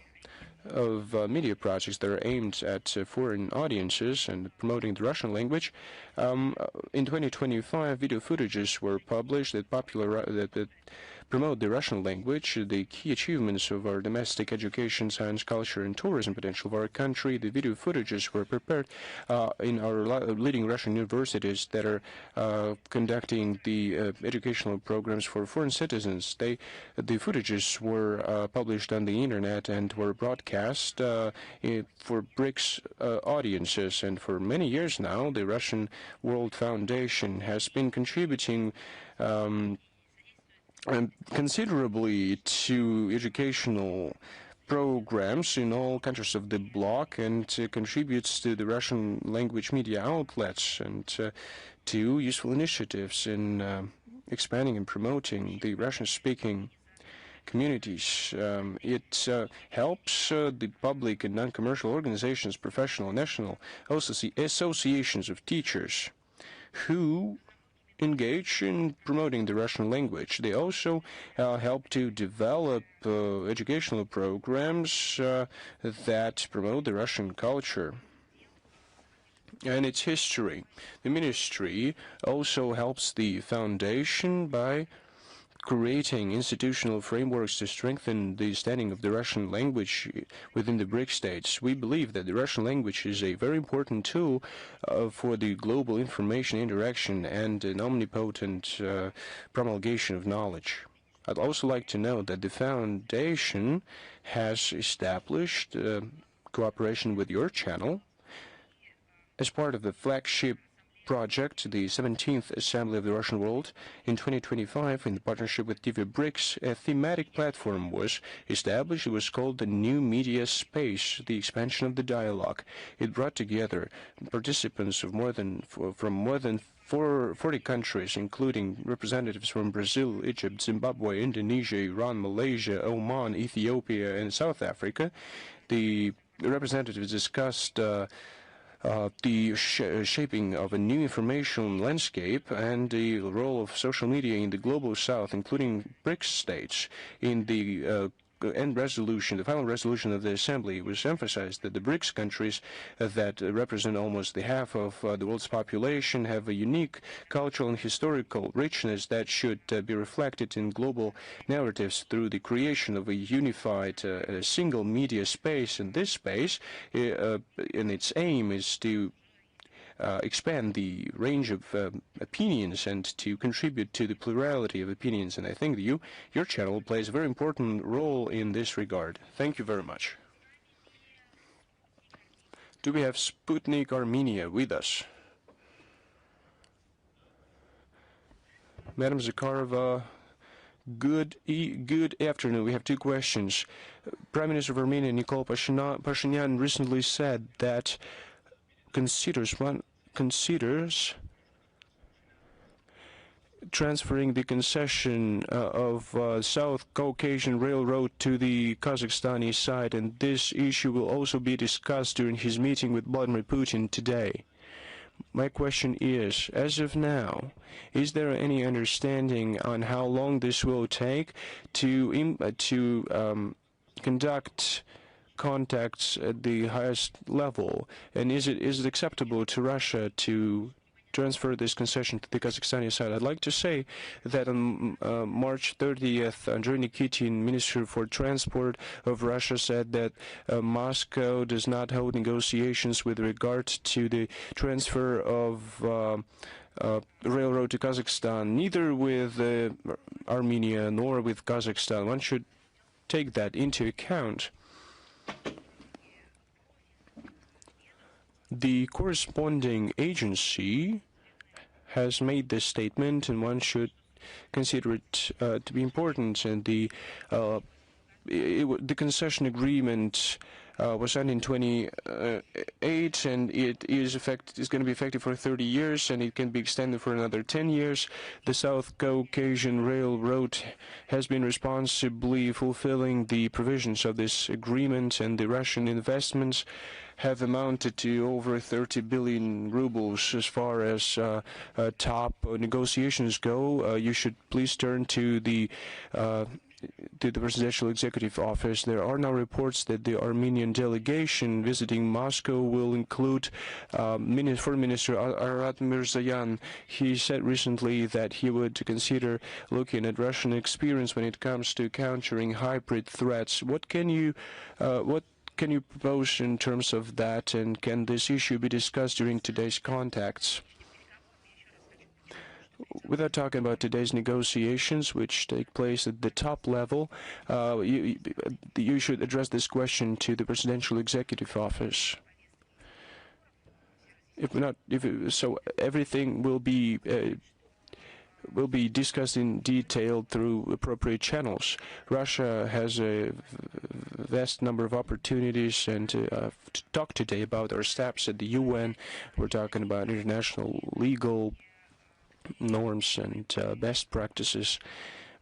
of media projects that are aimed at foreign audiences and promoting the Russian language. In 2025, video footages were published that promote the Russian language, the key achievements of our domestic education, science, culture, and tourism potential of our country. The video footages were prepared in our leading Russian universities that are conducting the educational programs for foreign citizens. The footages were published on the internet and were broadcast for BRICS audiences. And for many years now, the Russian World Foundation has been contributing considerably to educational programs in all countries of the bloc, and contributes to the Russian language media outlets and to useful initiatives in expanding and promoting the Russian-speaking communities. It helps the public and non-commercial organizations, professional, national, also associations of teachers who engage in promoting the Russian language. They also help to develop educational programs that promote the Russian culture and its history. The ministry also helps the foundation by creating institutional frameworks to strengthen the standing of the Russian language within the BRICS states. We believe that the Russian language is a very important tool for the global information interaction and an omnipotent promulgation of knowledge. I'd also like to note that the foundation has established cooperation with your channel as part of the flagship project, the 17th Assembly of the Russian World. In 2025, in the partnership with TV BRICS, a thematic platform was established. It was called the New Media Space, the expansion of the dialogue. It brought together participants from more than 40 countries, including representatives from Brazil, Egypt, Zimbabwe, Indonesia, Iran, Malaysia, Oman, Ethiopia, and South Africa. The representatives discussed the shaping of a new information landscape and the role of social media in the global south, including BRICS states. In the the final resolution of the Assembly was emphasized that the BRICS countries that represent almost the half of the world's population have a unique cultural and historical richness that should be reflected in global narratives through the creation of a unified single media space. And this space, and its aim is to expand the range of opinions and to contribute to the plurality of opinions. And I think that your channel plays a very important role in this regard. Thank you very much. Do we have Sputnik Armenia with us? Madam Zakharova, good afternoon. We have two questions. Prime Minister of Armenia, Nikol Pashinyan, recently said that considers transferring the concession of South Caucasian Railroad to the Kazakhstani side, and this issue will also be discussed during his meeting with Vladimir Putin today. My question is, as of now, is there any understanding on how long this will take to conduct contacts at the highest level, and is it acceptable to Russia to transfer this concession to the Kazakhstani side? I'd like to say that on March 30th, Andrei Nikitin, Minister for Transport of Russia, said that Moscow does not hold negotiations with regard to the transfer of railroad to Kazakhstan, neither with Armenia nor with Kazakhstan. One should take that into account. The corresponding agency has made this statement, and one should consider it to be important. And the concession agreement was signed in 2008, and it is going to be effective for 30 years, and it can be extended for another 10 years. The South Caucasian Railroad has been responsibly fulfilling the provisions of this agreement, and the Russian investments have amounted to over 30 billion rubles. As far as top negotiations go, you should please turn to the Presidential Executive Office. There are now reports that the Armenian delegation visiting Moscow will include Foreign Minister Arat Mirzayan. He said recently that he would consider looking at Russian experience when it comes to countering hybrid threats. What can you propose in terms of that, and can this issue be discussed during today's contacts? Without talking about today's negotiations, which take place at the top level, you should address this question to the Presidential Executive Office. So everything will be discussed in detail through appropriate channels. Russia has a vast number of opportunities, and to talk today about our steps at the UN. We're talking about international legal norms and best practices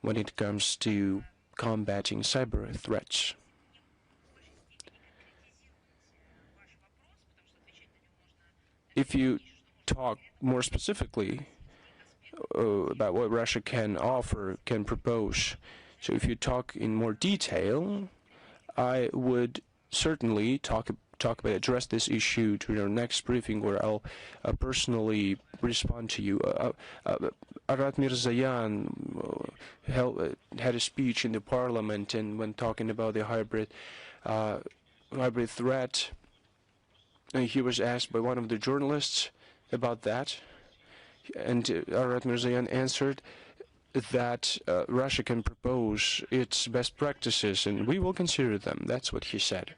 when it comes to combating cyber threats. If you talk more specifically about what Russia can offer, can propose, so if you talk in more detail, I would certainly address this issue to our next briefing, where I'll personally respond to you. Arat Mirzayan had a speech in the parliament, and when talking about the hybrid threat, he was asked by one of the journalists about that, and Arat Mirzayan answered that Russia can propose its best practices, and we will consider them. That's what he said.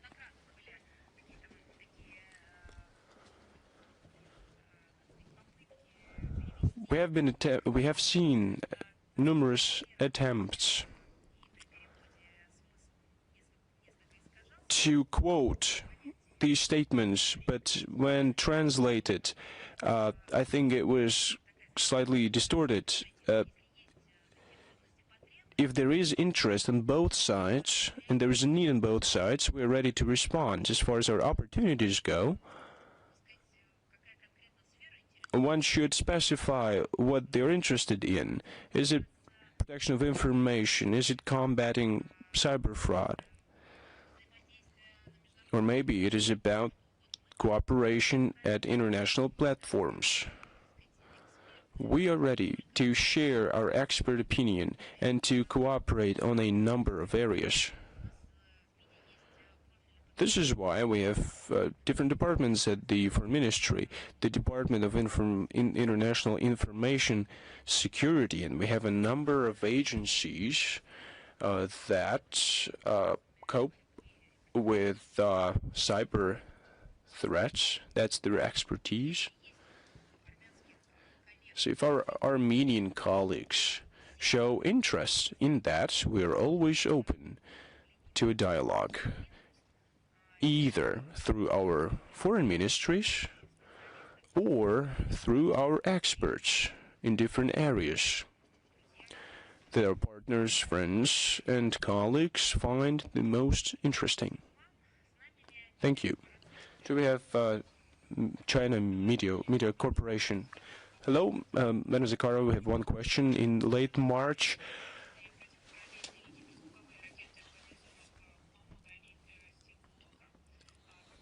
we have seen numerous attempts to quote these statements, but when translated, I think it was slightly distorted. If there is interest on both sides, and there is a need on both sides, we are ready to respond. As far as our opportunities go, one should specify what they're interested in. Is it protection of information? Is it combating cyber fraud? Or maybe it is about cooperation at international platforms. We are ready to share our expert opinion and to cooperate on a number of areas. This is why we have different departments at the Foreign Ministry, the Department of International Information Security, and we have a number of agencies that cope with cyber threats. That's their expertise. So if our Armenian colleagues show interest in that, we are always open to a dialogue, either through our foreign ministries or through our experts in different areas that our partners, friends, and colleagues find the most interesting. Thank you. Do we have China Media Corporation? Hello, Maria Zakharova, we have one question. In late March,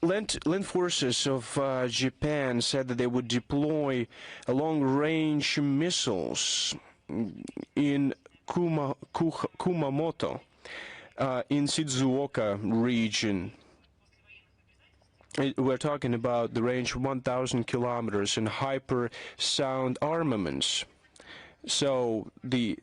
land forces of Japan said that they would deploy long-range missiles in Kumamoto, in Shizuoka region. We're talking about the range of 1,000 kilometers and hypersound armaments. So the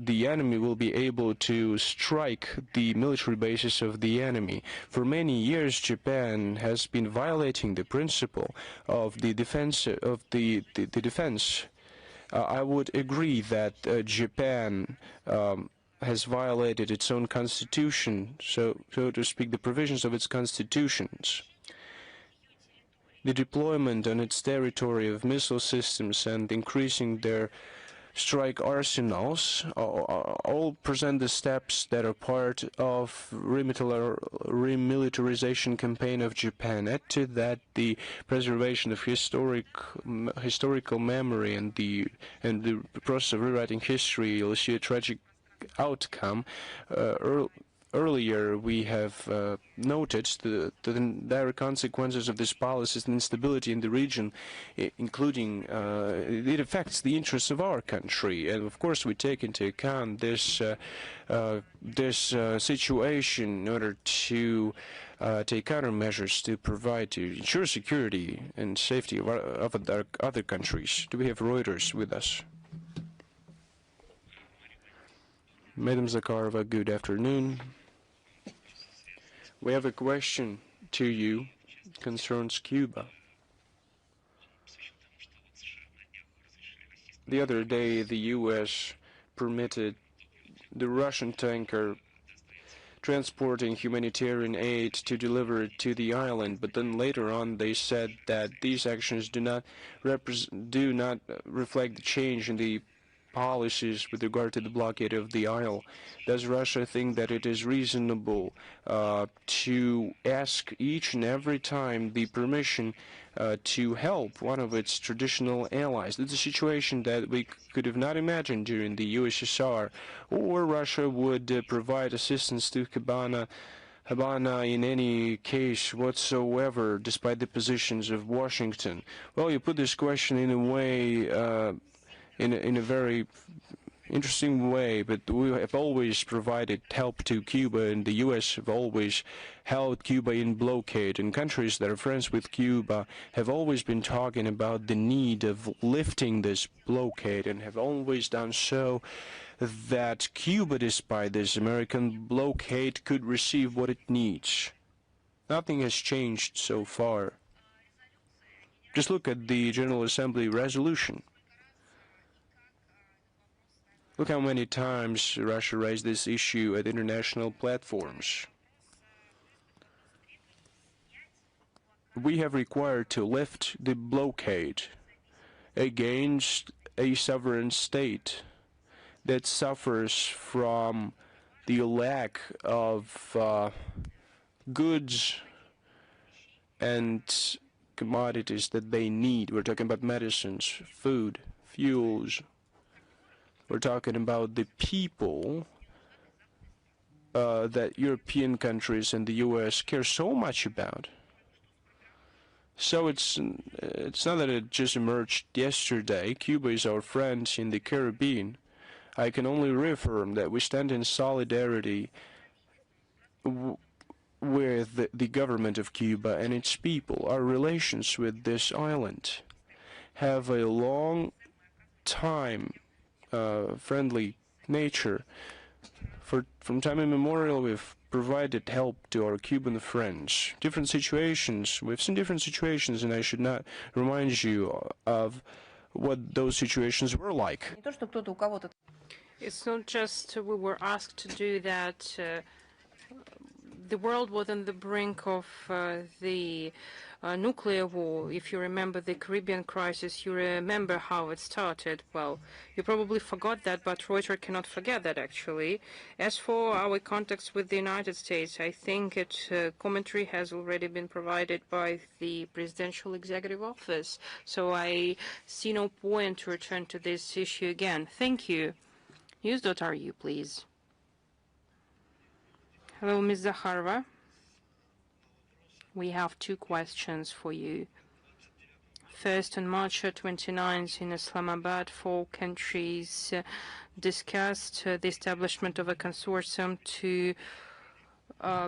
enemy will be able to strike the military bases of the enemy. For many years, Japan has been violating the principle of the defense defense. I would agree that Japan has violated its own constitution, so to speak, the provisions of its constitutions. The deployment on its territory of missile systems and increasing their strike arsenals all present the steps that are part of remilitarization campaign of Japan. Add to that the preservation of historical memory and the process of rewriting history. You'll see a tragic outcome. Earlier, we have noted the direct consequences of this policy and instability in the region, including it affects the interests of our country. And of course, we take into account this situation in order to take countermeasures to ensure security and safety of other countries. Do we have Reuters with us? Madam Zakharova, good afternoon. We have a question to you, concerns Cuba. The other day, the U.S. permitted the Russian tanker transporting humanitarian aid to deliver it to the island, but then later on they said that these actions do not reflect the change in the policies with regard to the blockade of the isle. Does Russia think that it is reasonable to ask each and every time the permission to help one of its traditional allies? That's a situation that we could have not imagined during the USSR, or Russia would provide assistance to Havana in any case whatsoever, despite the positions of Washington. Well, you put this question in a way in a very interesting way, but we have always provided help to Cuba, and the U.S. have always held Cuba in blockade, and countries that are friends with Cuba have always been talking about the need of lifting this blockade, and have always done so that Cuba, despite this American blockade, could receive what it needs. Nothing has changed so far. Just look at the General Assembly resolution. Look how many times Russia raised this issue at international platforms. We have required to lift the blockade against a sovereign state that suffers from the lack of goods and commodities that they need. We're talking about medicines, food, fuels. We're talking about the people that European countries and the U.S. care so much about. So it's not that it just emerged yesterday. Cuba is our friend in the Caribbean. I can only reaffirm that we stand in solidarity with the government of Cuba and its people. Our relations with this island have a long time friendly nature. From time immemorial, we've provided help to our Cuban friends. Different situations, we've seen different situations, and I should not remind you of what those situations were like. It's not just we were asked to do that. The world was on the brink of the nuclear war. If you remember the Caribbean crisis, you remember how it started. Well, you probably forgot that, but Reuters cannot forget that, actually. As for our contacts with the United States, I think commentary has already been provided by the Presidential Executive Office, so I see no point to return to this issue again. Thank you. News.ru, please. Hello, Ms. Zakharova. We have two questions for you. First, on March 29th in Islamabad, 4 countries discussed the establishment of a consortium to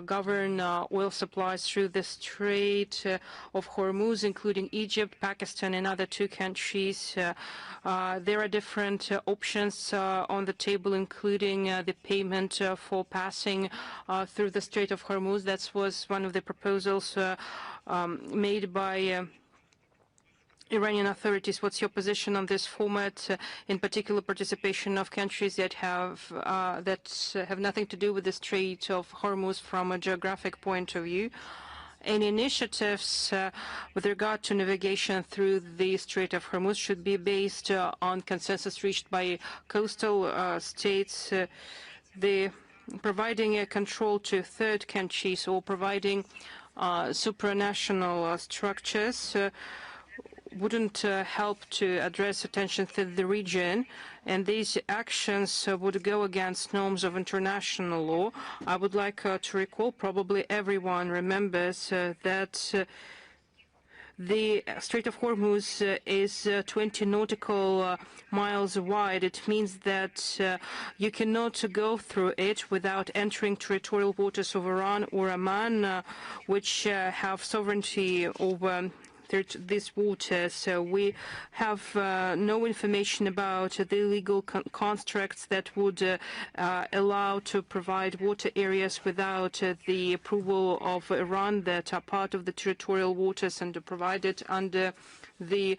govern oil supplies through the Strait of Hormuz, including Egypt, Pakistan, and other 2 countries. There are different options on the table, including the payment for passing through the Strait of Hormuz. That was one of the proposals made by Iranian authorities. What's your position on this format, in particular participation of countries that have nothing to do with the Strait of Hormuz from a geographic point of view? Any initiatives with regard to navigation through the Strait of Hormuz should be based on consensus reached by coastal states. Providing a control to 3rd countries or providing supranational structures wouldn't help to address attention to the region, and these actions would go against norms of international law. I would like to recall, probably everyone remembers, that the Strait of Hormuz is 20 nautical miles wide. It means that you cannot go through it without entering territorial waters of Iran or Oman, which have sovereignty over this water. So we have no information about the legal constructs that would allow to provide water areas without the approval of Iran that are part of the territorial waters and provided under the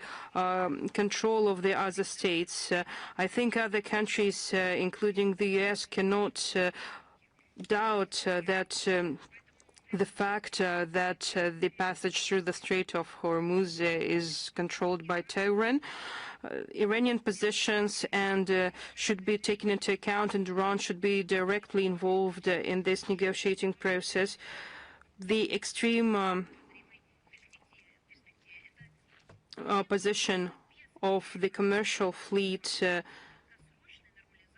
control of the other states. I think other countries, including the US, cannot doubt that the fact that the passage through the Strait of Hormuz is controlled by Tehran. Iranian positions and should be taken into account, and Iran should be directly involved in this negotiating process. The extreme position of the commercial fleet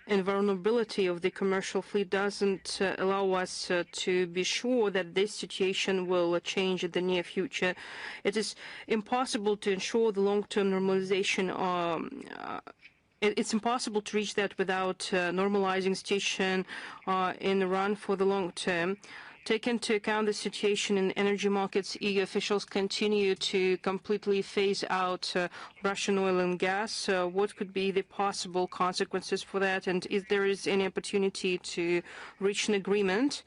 and vulnerability of the commercial fleet doesn't allow us to be sure that this situation will change in the near future. It is impossible to ensure the long-term normalization. It's impossible to reach that without normalizing situation in Iran for the long term. Take into account the situation in energy markets, EU officials continue to completely phase out Russian oil and gas. What could be the possible consequences for that? And if there is any opportunity to reach an agreement?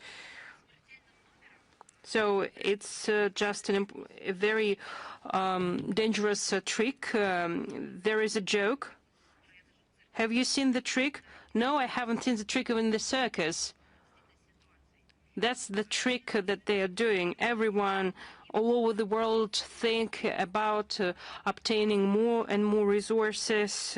So it's just a very dangerous trick. There is a joke. Have you seen the trick? No, I haven't seen the trick in the circus. That's the trick that they are doing. Everyone all over the world think about obtaining more and more resources.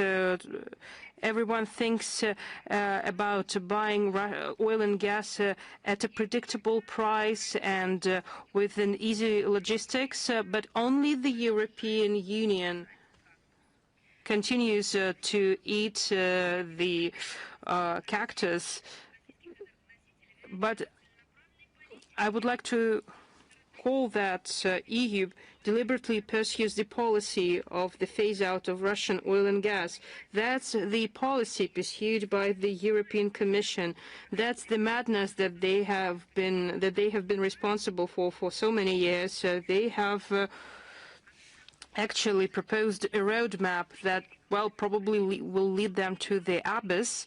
Everyone thinks about buying oil and gas at a predictable price and with an easy logistics, but only the European Union continues to eat the cactus. But I would like to call that EU deliberately pursues the policy of the phase-out of Russian oil and gas. That's the policy pursued by the European Commission. That's the madness that they have been responsible for so many years. They have actually proposed a roadmap that, well, probably will lead them to the abyss.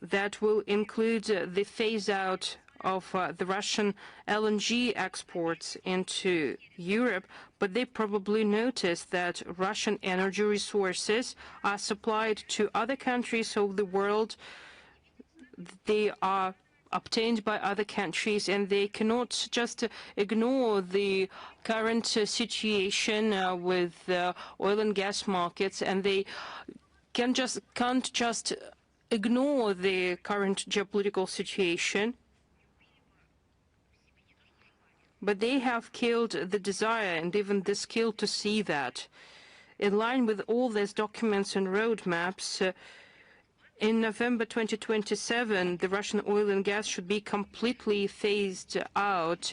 That will include the phase-out of the Russian LNG exports into Europe, but they probably noticed that Russian energy resources are supplied to other countries of the world. They are obtained by other countries, and they cannot just ignore the current situation with oil and gas markets, and they can't just ignore the current geopolitical situation. But they have killed the desire and even the skill to see that. In line with all these documents and roadmaps, in November 2027, the Russian oil and gas should be completely phased out.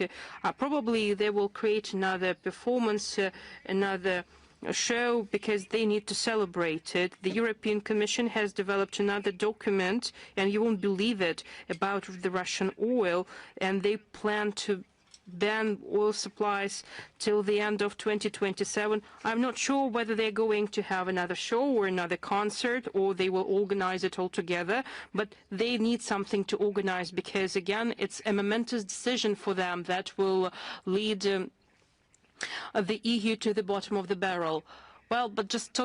Probably they will create another performance, another show, because they need to celebrate it. The European Commission has developed another document, and you won't believe it, about the Russian oil, and they plan to ban oil supplies till the end of 2027. I'm not sure whether they're going to have another show or another concert, or they will organize it all together, but they need something to organize, because again, it's a momentous decision for them that will lead the EU to the bottom of the barrel. Well, but just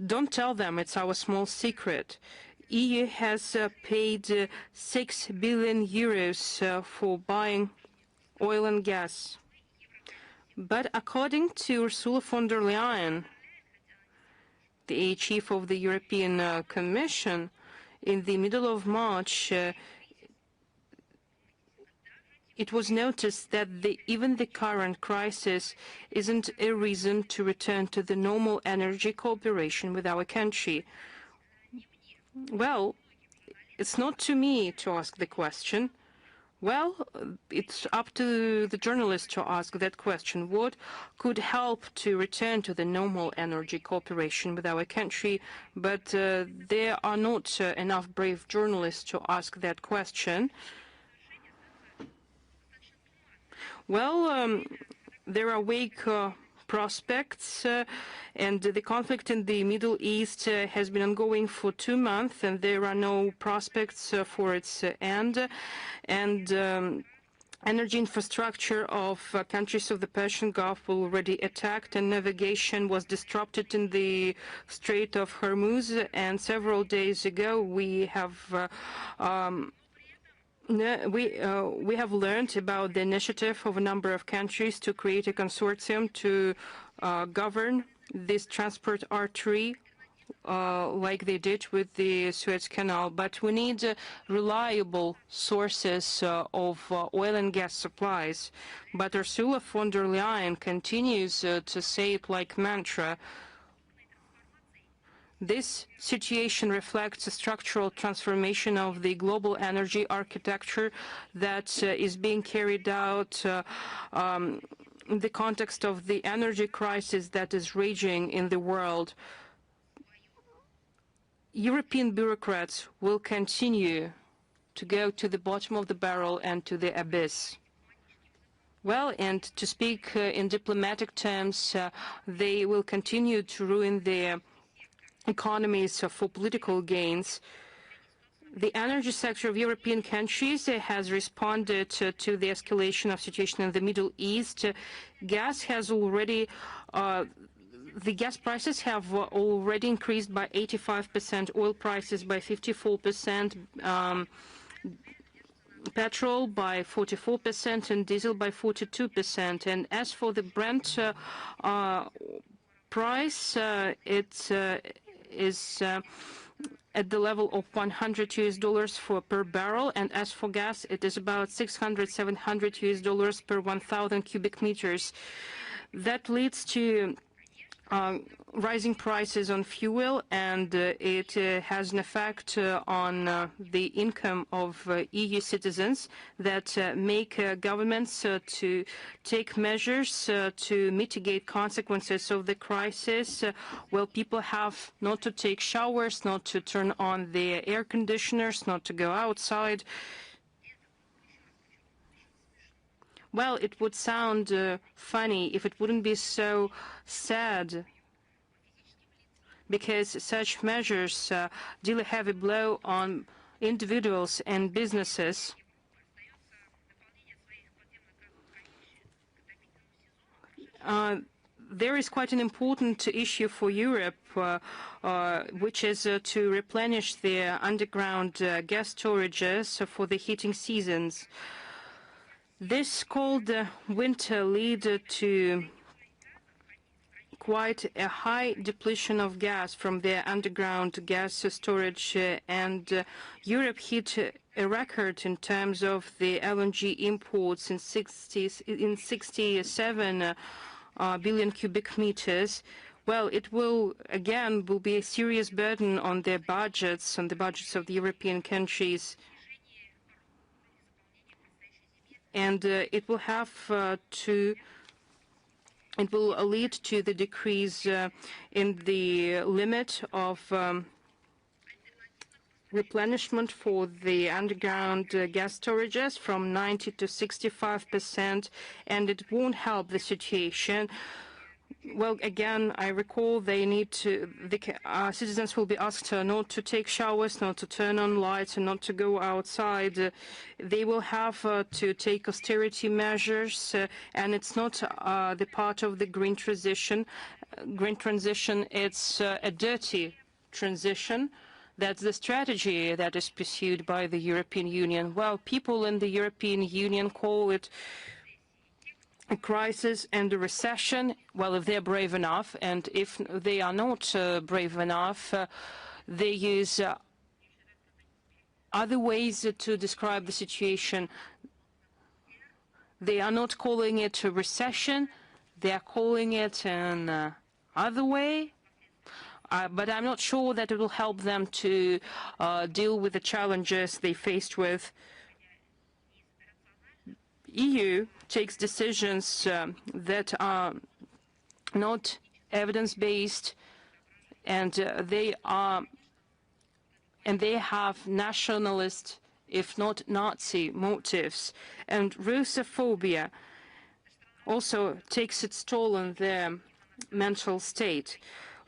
don't tell them, it's our small secret. EU has paid 6 billion euros for buying oil and gas. But according to Ursula von der Leyen, the chief of the European Commission, in the middle of March, it was noticed that even the current crisis isn't a reason to return to the normal energy cooperation with our country. Well, it's not to me to ask the question. Well, it's up to the journalists to ask that question. What could help to return to the normal energy cooperation with our country? But there are not enough brave journalists to ask that question. Well, there are weak prospects, and the conflict in the Middle East has been ongoing for 2 months, and there are no prospects for its end. And energy infrastructure of countries of the Persian Gulf were already attacked, and navigation was disrupted in the Strait of Hormuz. And several days ago, we have learned about the initiative of a number of countries to create a consortium to govern this transport artery like they did with the Suez Canal. But we need reliable sources of oil and gas supplies. But Ursula von der Leyen continues to say it like mantra. This situation reflects a structural transformation of the global energy architecture that is being carried out in the context of the energy crisis that is raging in the world. European bureaucrats will continue to go to the bottom of the barrel and to the abyss. Well, and to speak in diplomatic terms, they will continue to ruin their economies for political gains. The energy sector of European countries has responded to the escalation of situation in the Middle East. Gas has already the gas prices have already increased by 85%, oil prices by 54%, petrol by 44%, and diesel by 42%. And as for the Brent price, it is at the level of $100 per barrel, and as for gas, it is about $600-700 per 1,000 cubic meters. That leads to rising prices on fuel, and it has an effect on the income of EU citizens that make governments to take measures to mitigate consequences of the crisis. Well, people have not to take showers, not to turn on their air conditioners, not to go outside. Well, it would sound funny if it wouldn't be so sad, because such measures deal a heavy blow on individuals and businesses. There is quite an important issue for Europe, which is to replenish the underground gas storages for the heating seasons. This cold winter led to quite a high depletion of gas from the underground gas storage, and Europe hit a record in terms of the LNG imports in 67 billion cubic meters. Well, it will be a serious burden on their budgets, on the budgets of the European countries. And it will lead to the decrease in the limit of replenishment for the underground gas storages from 90 to 65%, and it won't help the situation. Well, again, I recall the citizens will be asked not to take showers, not to turn on lights, and not to go outside. They will have to take austerity measures, and it's not the part of the green transition. It's a dirty transition. That's the strategy that is pursued by the European Union. Well, people in the European Union call it a crisis and a recession. Well, if they're brave enough, and if they are not brave enough, they use other ways to describe the situation. They are not calling it a recession, they are calling it an other way. But I'm not sure that it will help them to deal with the challenges they faced with. EU takes decisions that are not evidence-based, and they have nationalist, if not Nazi, motives. And Russophobia also takes its toll on their mental state.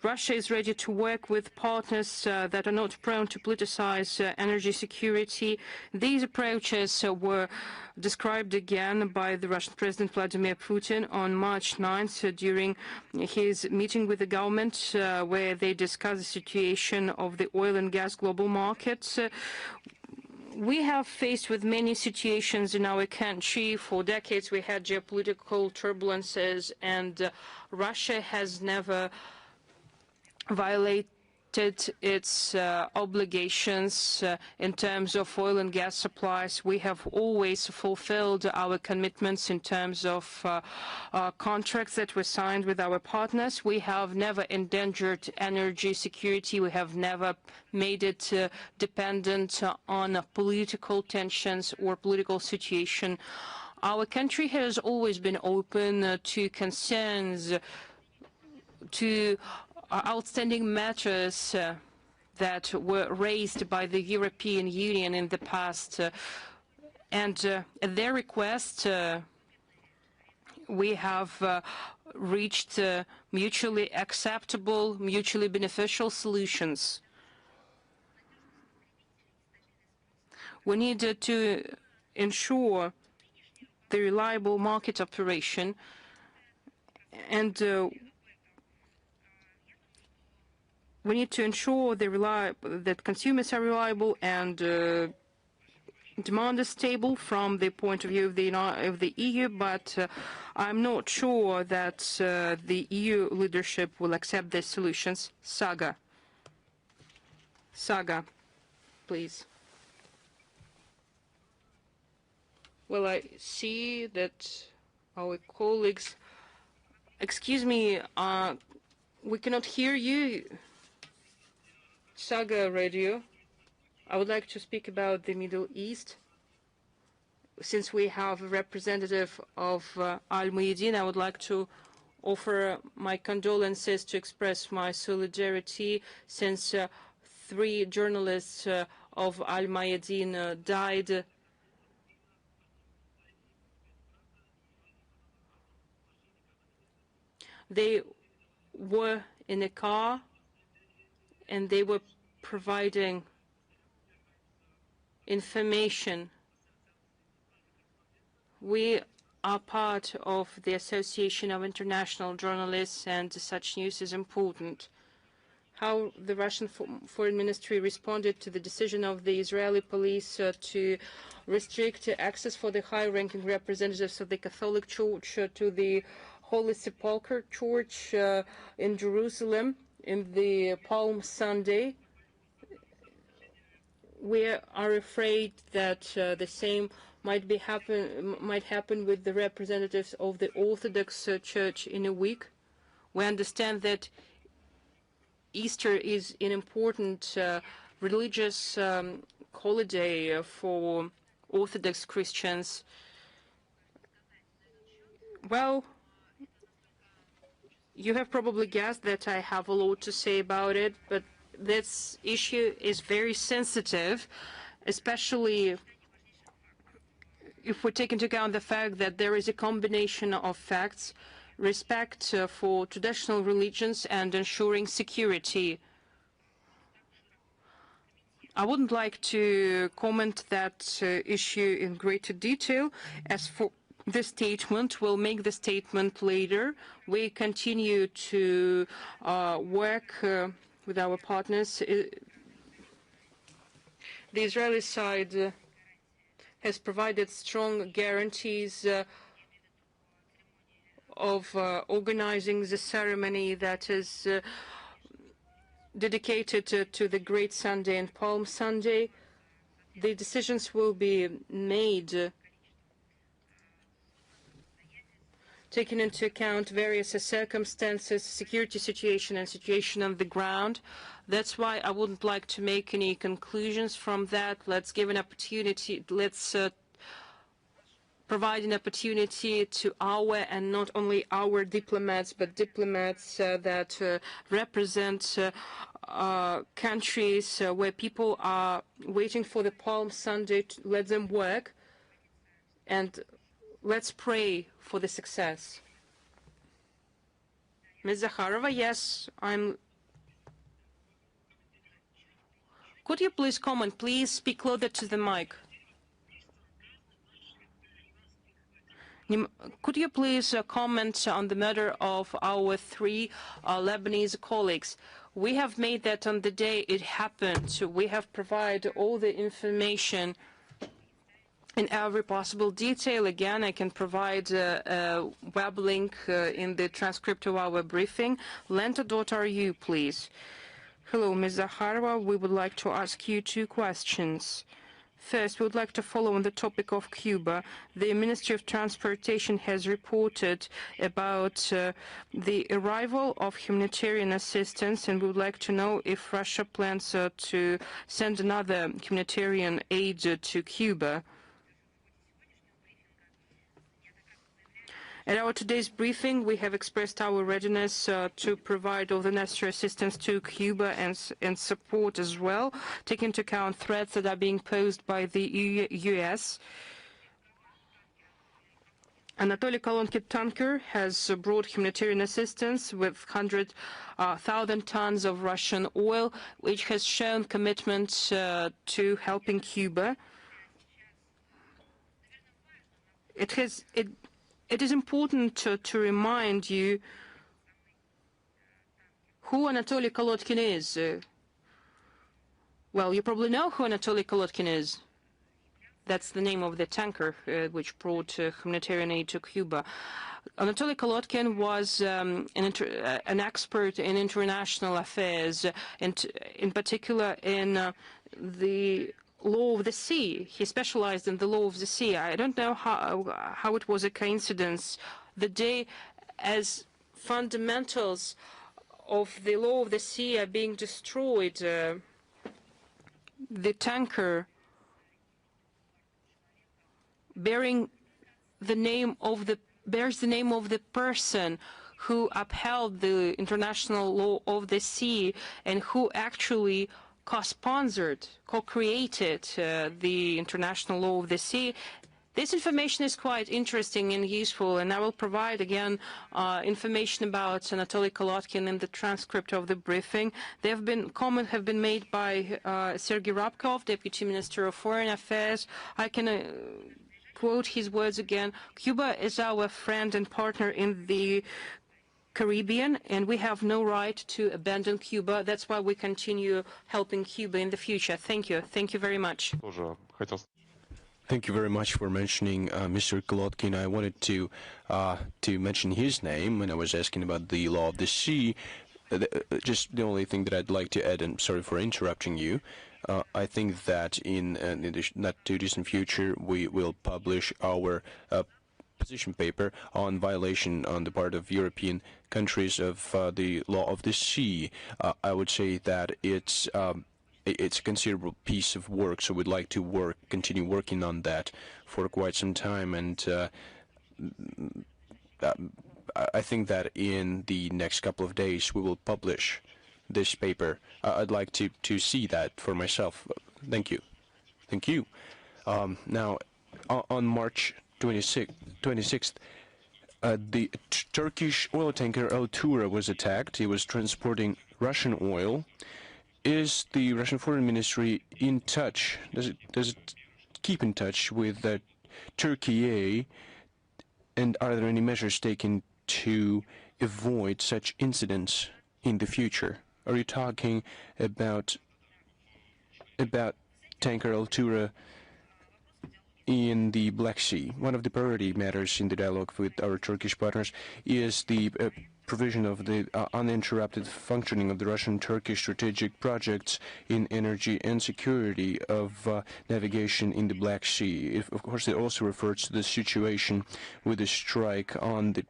Russia is ready to work with partners that are not prone to politicize energy security. These approaches were described again by the Russian President Vladimir Putin on March 9th during his meeting with the government, where they discussed the situation of the oil and gas global markets. We have faced with many situations in our country. For decades we had geopolitical turbulences, and Russia has never violated its obligations in terms of oil and gas supplies. We have always fulfilled our commitments in terms of contracts that were signed with our partners. We have never endangered energy security. We have never made it dependent on political tensions or political situation. Our country has always been open to concerns, to outstanding matters that were raised by the European Union in the past, and at their request we have reached mutually acceptable, mutually beneficial solutions. We need to ensure the reliable market operation, and we need to ensure that consumers are reliable and demand is stable from the point of view of the EU, but I'm not sure that the EU leadership will accept these solutions. Saga, please. Well, I see that our colleagues... Excuse me, we cannot hear you. Saga Radio. I would like to speak about the Middle East. Since we have a representative of Al-Muyaddin, I would like to offer my condolences, to express my solidarity, since 3 journalists of Al-Muyaddin died. They were in a car and they were providing information. We are part of the Association of International Journalists, and such news is important. How the Russian Foreign Ministry responded to the decision of the Israeli police to restrict access for the high-ranking representatives of the Catholic Church to the Holy Sepulchre Church in Jerusalem in the Palm Sunday. We are afraid that the same might happen with the representatives of the Orthodox Church in a week. We understand that Easter is an important religious holiday for Orthodox Christians. Well, you have probably guessed that I have a lot to say about it, but this issue is very sensitive, especially if we take into account the fact that there is a combination of facts: respect for traditional religions and ensuring security. I wouldn't like to comment that issue in greater detail. As for the statement, we'll make the statement later. We continue to work with our partners. The Israeli side has provided strong guarantees of organizing the ceremony that is dedicated to the Great Sunday and Palm Sunday. The decisions will be made taking into account various circumstances, security situation and situation on the ground. That's why I wouldn't like to make any conclusions from that. Let's give an opportunity, let's provide an opportunity to our, and not only our diplomats, but diplomats that represent countries where people are waiting for the Palm Sunday, to let them work, and let's pray for the success. Ms. Zakharova, yes, Could you please comment? Please speak closer to the mic. Could you please comment on the matter of our 3 Lebanese colleagues? We have made that on the day it happened. We have provided all the information in every possible detail. Again, I can provide a web link in the transcript of our briefing. Lenta.ru, please. Hello, Ms. Zakharova. We would like to ask you 2 questions. First, we would like to follow on the topic of Cuba. The Ministry of Transportation has reported about the arrival of humanitarian assistance, and we would like to know if Russia plans to send another humanitarian aid to Cuba. At our today's briefing, we have expressed our readiness to provide all the necessary assistance to Cuba and support as well, taking into account threats that are being posed by the U.S. Anatoly Kolonkin tanker has brought humanitarian assistance with 100,000 tons of Russian oil, which has shown commitment to helping Cuba. It is important to remind you who Anatoly Kolodkin is. Well, you probably know who Anatoly Kolodkin is. That's the name of the tanker which brought humanitarian aid to Cuba. Anatoly Kolodkin was an expert in international affairs, and in particular in the law of the sea. He specialized in the law of the sea. I don't know how it was a coincidence. The day as fundamentals of the law of the sea are being destroyed, the tanker bears the name of the person who upheld the international law of the sea and who actually co-sponsored, co-created the international law of the sea. This information is quite interesting and useful, and I will provide again information about Anatoly Kolodkin in the transcript of the briefing. Comments have been made by Sergei Rabkov, Deputy Minister of Foreign Affairs. I can quote his words again. Cuba is our friend and partner in the Caribbean, and we have no right to abandon Cuba. That's why we continue helping Cuba in the future. Thank you. Thank you very much. Thank you very much for mentioning Mr. Kolodkin. I wanted to mention his name when I was asking about the law of the sea. Just the only thing that I'd like to add, and sorry for interrupting you, I think that in the not too distant future we will publish our position paper on violation on the part of European countries of the law of the sea. I would say that it's a considerable piece of work, so we'd like to continue working on that for quite some time, and I think that in the next couple of days we will publish this paper. I'd like to see that for myself. Thank you. Thank you. Now, on March 26th, the Turkish oil tanker Altura was attacked. It was transporting Russian oil. Is the Russian Foreign Ministry in touch? Does it keep in touch with Turkey? And are there any measures taken to avoid such incidents in the future? Are you talking about tanker Altura in the Black Sea? One of the priority matters in the dialogue with our Turkish partners is the provision of the uninterrupted functioning of the Russian-Turkish strategic projects in energy and security of navigation in the Black Sea. Of course, it also refers to the situation with the strike on the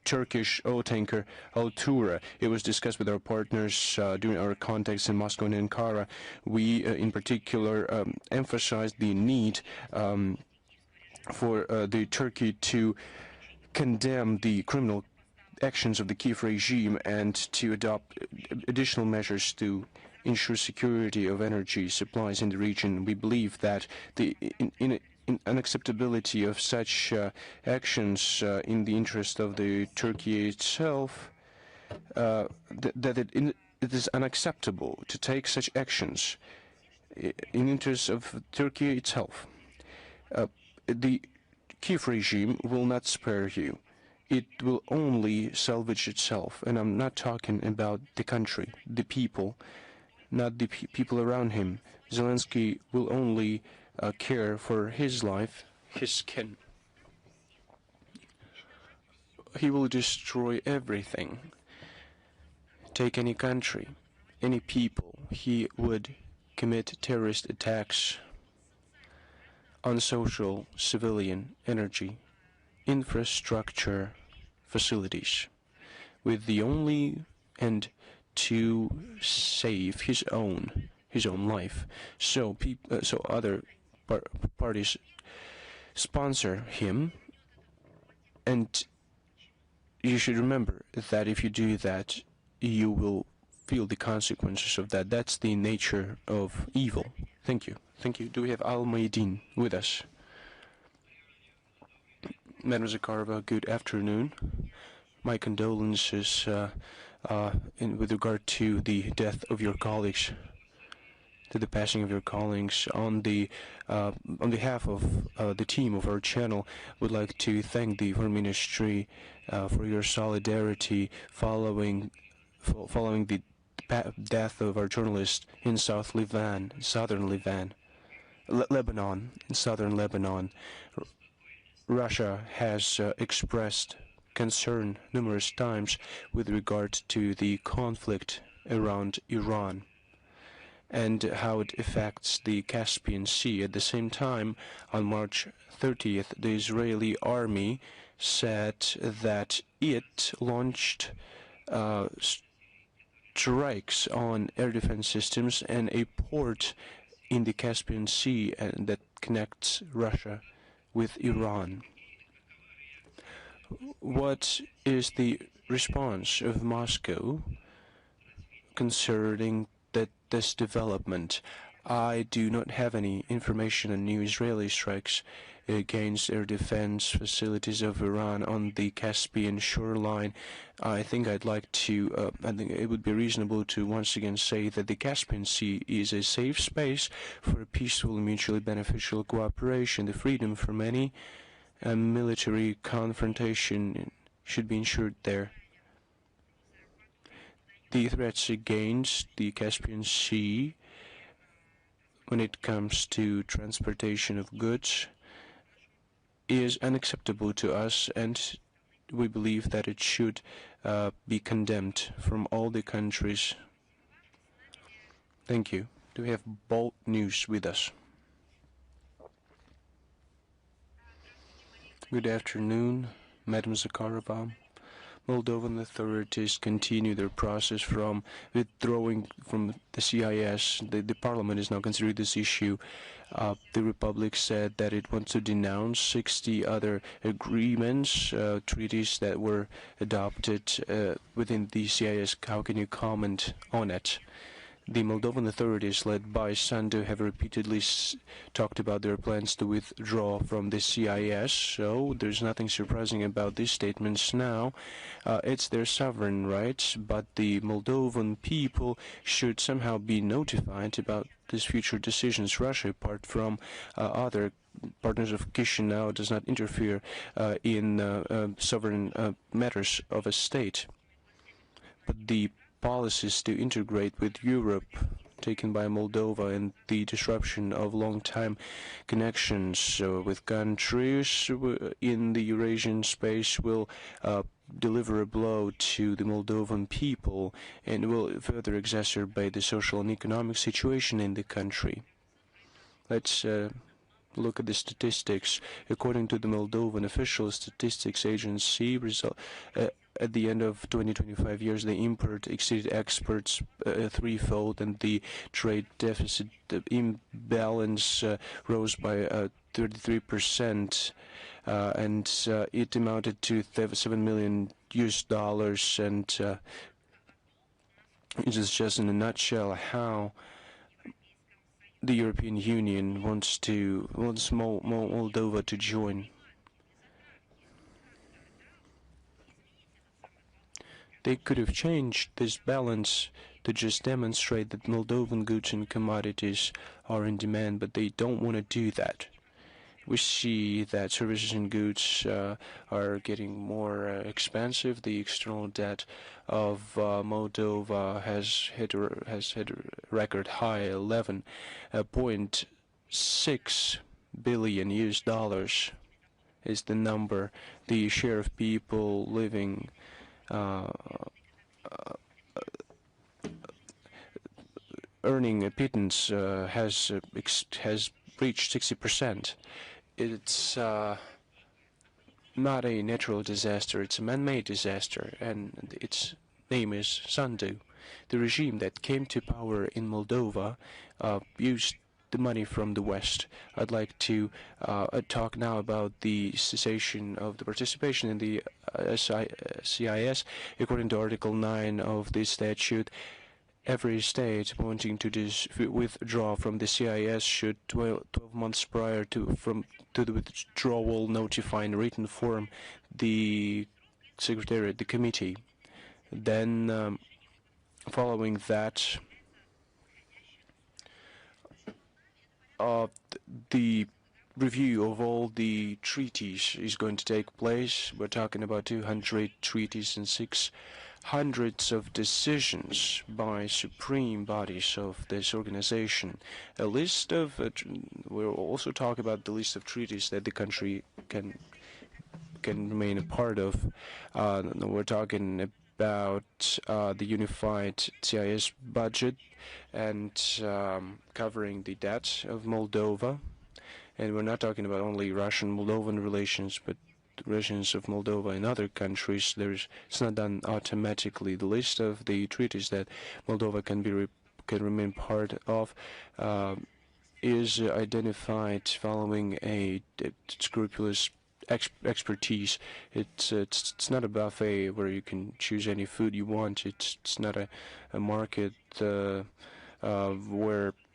Turkish oil tanker Altura. It was discussed with our partners during our contacts in Moscow and Ankara. We, in particular, emphasized the need for the Turkey to condemn the criminal actions of the Kiev regime and to adopt additional measures to ensure security of energy supplies in the region. We believe that the unacceptability of such actions in the interest of the Turkey itself, that it is unacceptable to take such actions in interest of Turkey itself. The Kiev regime will not spare you. It will only salvage itself, and I'm not talking about the country, the people, not the people around him. Zelensky will only care for his life, his skin. He will destroy everything. Take any country, any people. He would commit terrorist attacks on social, civilian, energy, infrastructure facilities, with the only end to save his own life. So other parties sponsor him, and you should remember that if you do that, you will feel the consequences of that. That's the nature of evil. Thank you. Thank you. Do we have Al-Maidin with us? Madam Zakharova, good afternoon. My condolences with regard to the death of your colleagues, to the passing of your colleagues. On behalf of the team of our channel, would like to thank the Foreign Ministry for your solidarity following following the death of our journalist in southern Lebanon. Russia has expressed concern numerous times with regard to the conflict around Iran and how it affects the Caspian Sea. At the same time, on March 30th, the Israeli army said that it launched strikes on air defense systems and a port in the Caspian Sea that connects Russia with Iran. What is the response of Moscow concerning this development? I do not have any information on new Israeli strikes against air defense facilities of Iran on the Caspian shoreline. I think I think it would be reasonable to once again say that the Caspian Sea is a safe space for a peaceful and mutually beneficial cooperation. The freedom from any military confrontation should be ensured there. The threats against the Caspian Sea when it comes to transportation of goods is unacceptable to us, and we believe that it should be condemned from all the countries. Thank you. Do we have bold news with us? Good afternoon, Madam Zakharova. Moldovan authorities continue their process from withdrawing from the CIS. The parliament is now considering this issue. The Republic said that it wants to denounce 60 other agreements, treaties that were adopted within the CIS. How can you comment on it? The Moldovan authorities, led by Sandu, have repeatedly talked about their plans to withdraw from the CIS, so there's nothing surprising about these statements now. It's their sovereign rights, but the Moldovan people should somehow be notified about these future decisions. Russia, apart from other partners of Chisinau, does not interfere in sovereign matters of a state. But the policies to integrate with Europe taken by Moldova and the disruption of long-time connections with countries in the Eurasian space will deliver a blow to the Moldovan people and will further exacerbate the social and economic situation in the country. Let's look at the statistics. According to the Moldovan Official Statistics Agency, at the end of 2025 years, the import exceeded exports threefold, and the trade deficit imbalance rose by 33%, and it amounted to $7 million. And it is just in a nutshell how the European Union wants Moldova to join. They could have changed this balance to just demonstrate that Moldovan goods and commodities are in demand, but they don't want to do that. We see that services and goods are getting more expensive. The external debt of Moldova has hit a record high, $11.6 billion is the number. The share of people living earning a pittance has reached 60%. It's not a natural disaster, it's a man-made disaster, and its name is Sandu. The regime that came to power in Moldova used the money from the West. I'd like to talk now about the cessation of the participation in the CIS. According to Article 9 of the statute, every state wanting to withdraw from the CIS should 12 months prior to the withdrawal notify in written form the Secretariat, the committee. Then, following that, the review of all the treaties is going to take place. We're talking about 200 treaties and 6 hundreds of decisions by supreme bodies of this organization. A list of, we'll also talk about the list of treaties that the country can remain a part of. We're talking about the unified CIS budget and covering the debt of Moldova. And we're not talking about only Russian-Moldovan relations, but the relations of Moldova and other countries. It's not done automatically. The list of the treaties that Moldova can remain part of is identified following a scrupulous expertise. It's not a buffet where you can choose any food you want. It's not a market where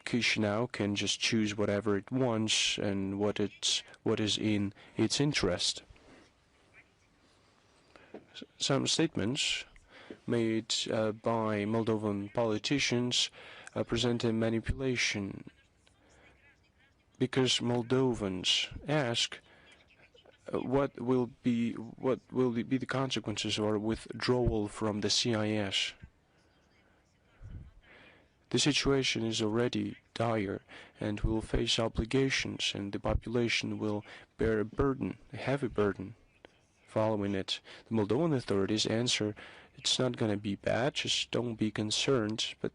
Chisinau can just choose whatever it wants and what is in its interest. Some statements made by Moldovan politicians present a manipulation, because Moldovans ask what will be the consequences of our withdrawal from the CIS. The situation is already dire, and we will face obligations, and the population will bear a burden, a heavy burden, following it. The Moldovan authorities answer, it's not going to be bad, just don't be concerned, but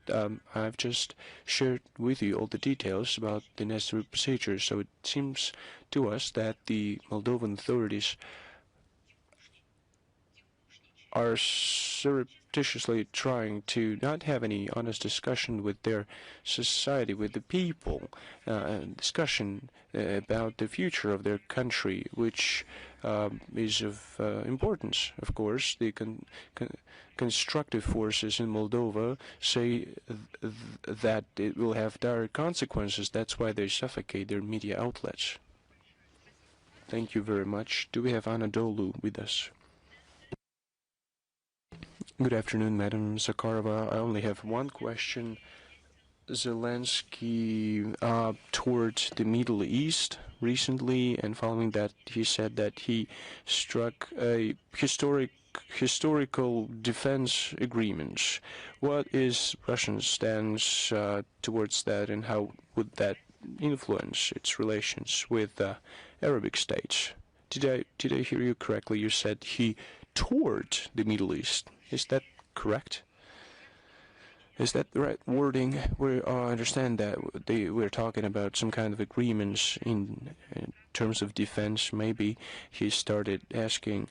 I've just shared with you all the details about the necessary procedures, so it seems to us that the Moldovan authorities are surreptitiously trying to not have any honest discussion with their society, with the people, discussion about the future of their country, which is of importance. Of course, the constructive forces in Moldova say that it will have dire consequences. That's why they suffocate their media outlets. Thank you very much. Do we have Anadolu with us? Good afternoon, Madam Zakharova. I only have one question. Zelensky toured the Middle East recently, and following that, he said that he struck a historical defense agreement. What is Russia's stance towards that, and how would that influence its relations with Arabic states? Did I hear you correctly? You said he toured the Middle East. Is that correct? Is that the right wording? We understand that we're talking about some kind of agreements in terms of defense. Maybe he started asking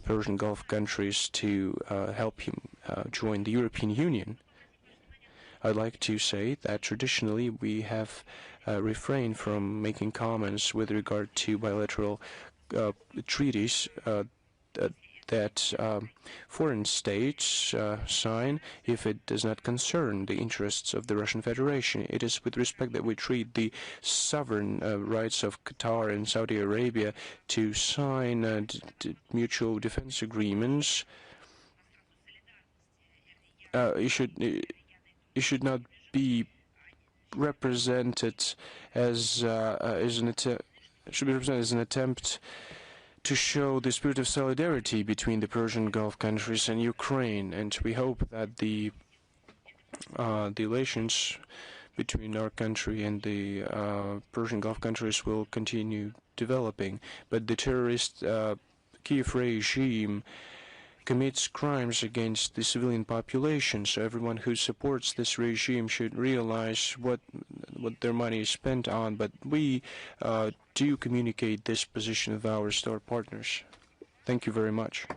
Persian Gulf countries to help him join the European Union. I'd like to say that traditionally we have refrained from making comments with regard to bilateral treaties that foreign states sign if it does not concern the interests of the Russian Federation. It is with respect that we treat the sovereign rights of Qatar and Saudi Arabia to sign mutual defense agreements. It should not be represented as an attempt to show the spirit of solidarity between the Persian Gulf countries and Ukraine, and we hope that the relations between our country and the Persian Gulf countries will continue developing. But the terrorist Kiev regime commits crimes against the civilian population, so everyone who supports this regime should realize what their money is spent on. But we do communicate this position of ours to our partners. Thank you very much.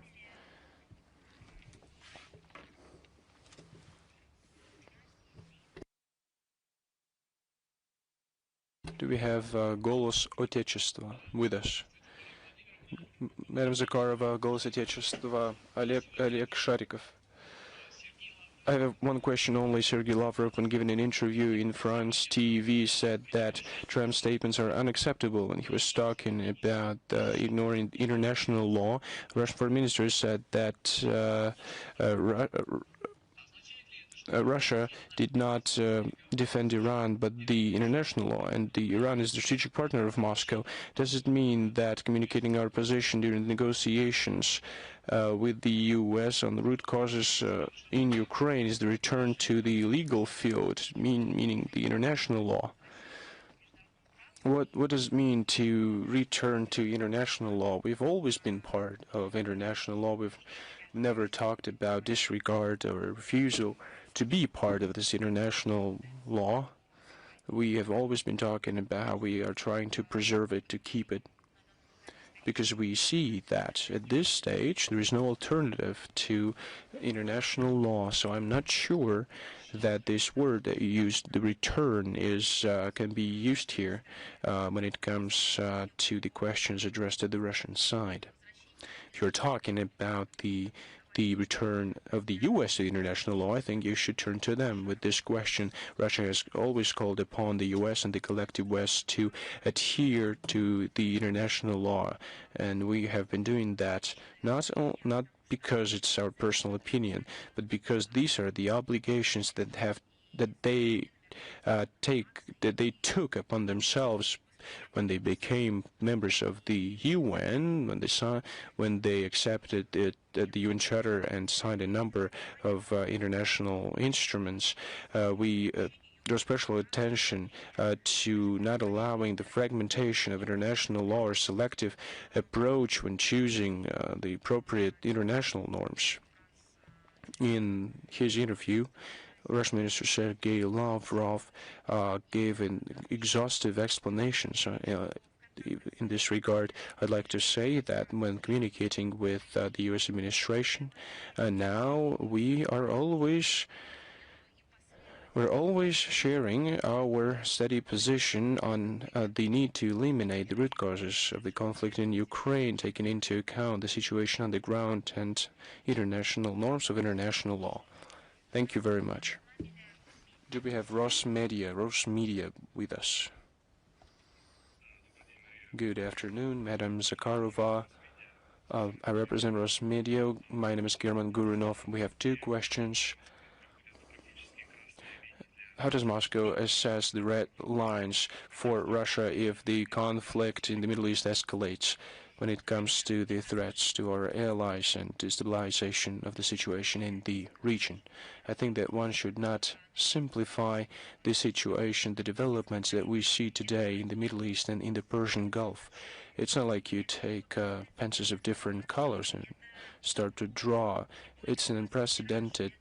Do we have Golos Otechества with us? Madam Zakharova, Голос Отечества, Олег Sharikov. I have one question only. Sergei Lavrov, when giving an interview in France TV, said that Trump's statements are unacceptable, and he was talking about ignoring international law. Russian foreign minister said that Russia did not defend Iran, but the international law, and Iran is the strategic partner of Moscow. Does it mean that communicating our position during the negotiations with the U.S. on the root causes in Ukraine is the return to the legal field, meaning the international law? What does it mean to return to international law? We've always been part of international law. We've never talked about disregard or refusal to be part of this international law. We have always been talking about how we are trying to preserve it, to keep it, because we see that at this stage there is no alternative to international law. So I'm not sure that this word that you used, the return, is can be used here when it comes to the questions addressed to the Russian side. If you're talking about the return of the U.S. to international law, I think you should turn to them with this question. Russia has always called upon the U.S. and the collective West to adhere to the international law, and we have been doing that not because it's our personal opinion, but because these are the obligations that they took upon themselves when they became members of the UN, when they accepted the UN Charter and signed a number of international instruments. We draw special attention to not allowing the fragmentation of international law or selective approach when choosing the appropriate international norms. In his interview, Russian Minister Sergei Lavrov gave an exhaustive explanations in this regard. I'd like to say that when communicating with the U.S. administration, now we're always sharing our steady position on the need to eliminate the root causes of the conflict in Ukraine, taking into account the situation on the ground and international norms of international law. Thank you very much. Do we have Ross Media with us? Good afternoon, Madam Zakharova. I represent Ross Media. My name is German Gurunov. We have two questions. How does Moscow assess the red lines for Russia if the conflict in the Middle East escalates when it comes to the threats to our allies and destabilization of the situation in the region? I think that one should not simplify the situation, the developments that we see today in the Middle East and in the Persian Gulf. It's not like you take pencils of different colors and start to draw. It's an unprecedented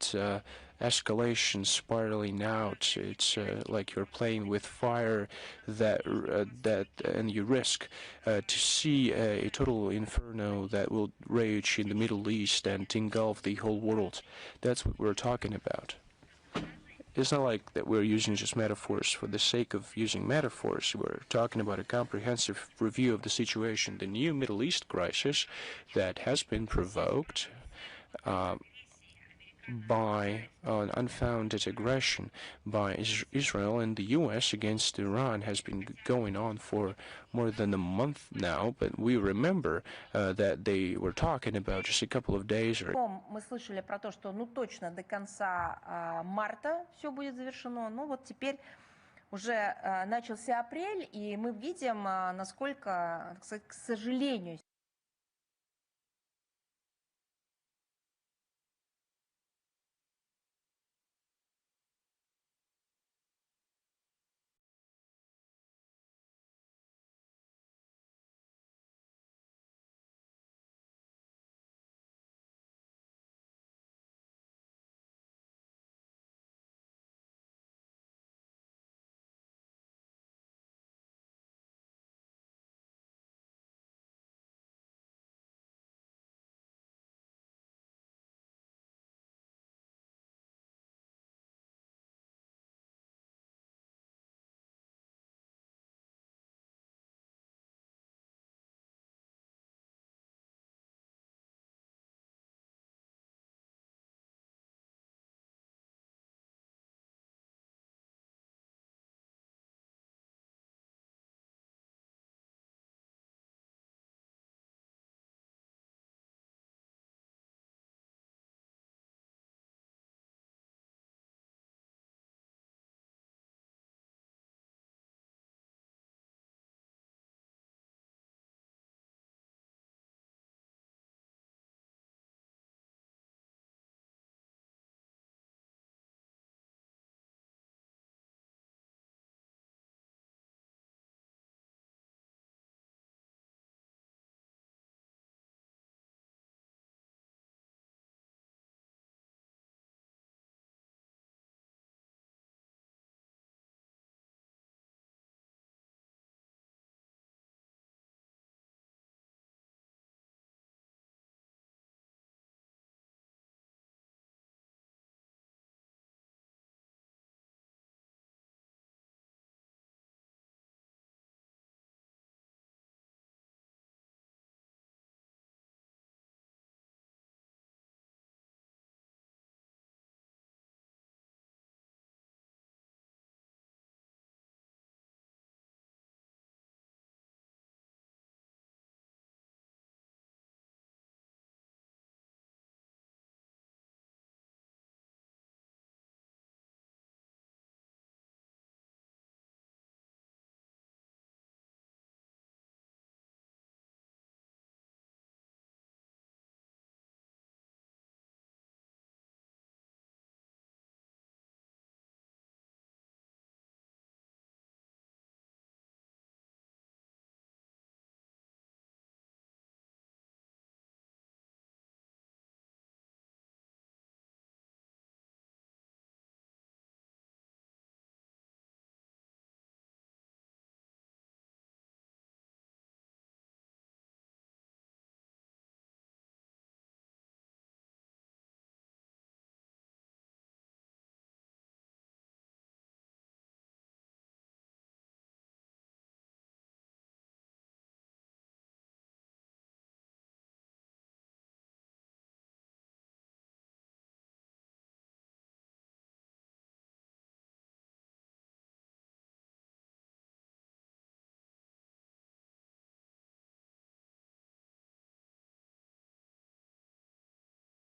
escalation spiraling out. It's like you're playing with fire and you risk to see a total inferno that will rage in the Middle East and engulf the whole world. That's what we're talking about. It's not like that we're using just metaphors for the sake of using metaphors. We're talking about a comprehensive review of the situation, the new Middle East crisis that has been provoked by an unfounded aggression by Israel and the U.S. against Iran has been going on for more than a month now, but we remember that they were talking about just a couple of days. Мы слышали про то, что точно до конца марта все будет завершено. Вот теперь уже начался апрель, и мы видим, насколько, к сожалению,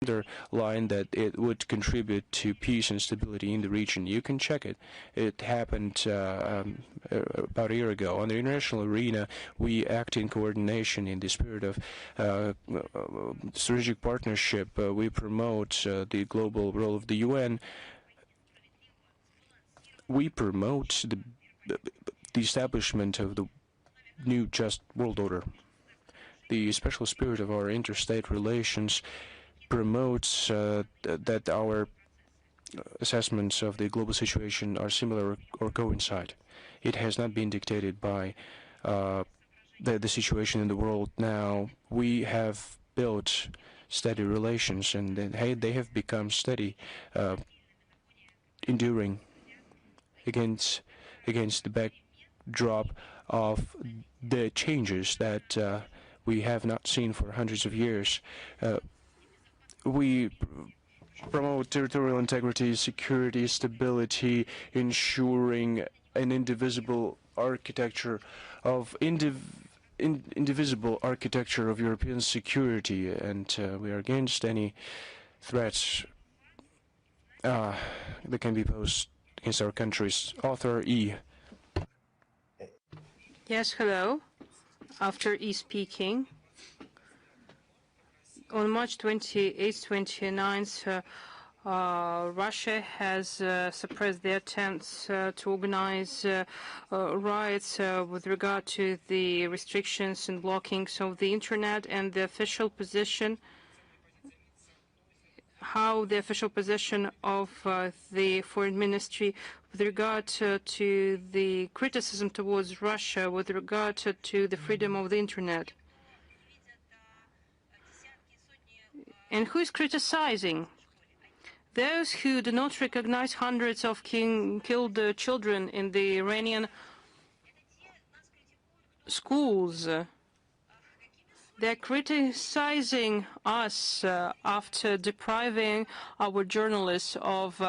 underline that it would contribute to peace and stability in the region. You can check it. It happened about a year ago. On the international arena, we act in coordination in the spirit of strategic partnership. We promote the global role of the UN. We promote the establishment of the new just world order. The special spirit of our interstate relations promotes that our assessments of the global situation are similar or coincide. It has not been dictated by the situation in the world now. We have built steady relations, and they have become steady, enduring against the backdrop of the changes that we have not seen for hundreds of years. We promote territorial integrity, security, stability, ensuring an indivisible architecture of indivisible architecture of European security, and we are against any threats that can be posed against our countries. Author E. Yes, hello. After E speaking, on March 28th, 29th, Russia has suppressed the attempts to organize riots with regard to the restrictions and blockings of the internet, and the official position, how the official position of the foreign ministry with regard to the criticism towards Russia with regard to the freedom of the internet. And who is criticizing? Those who do not recognize hundreds of killed children in the Iranian schools. They're criticizing us after depriving our journalists of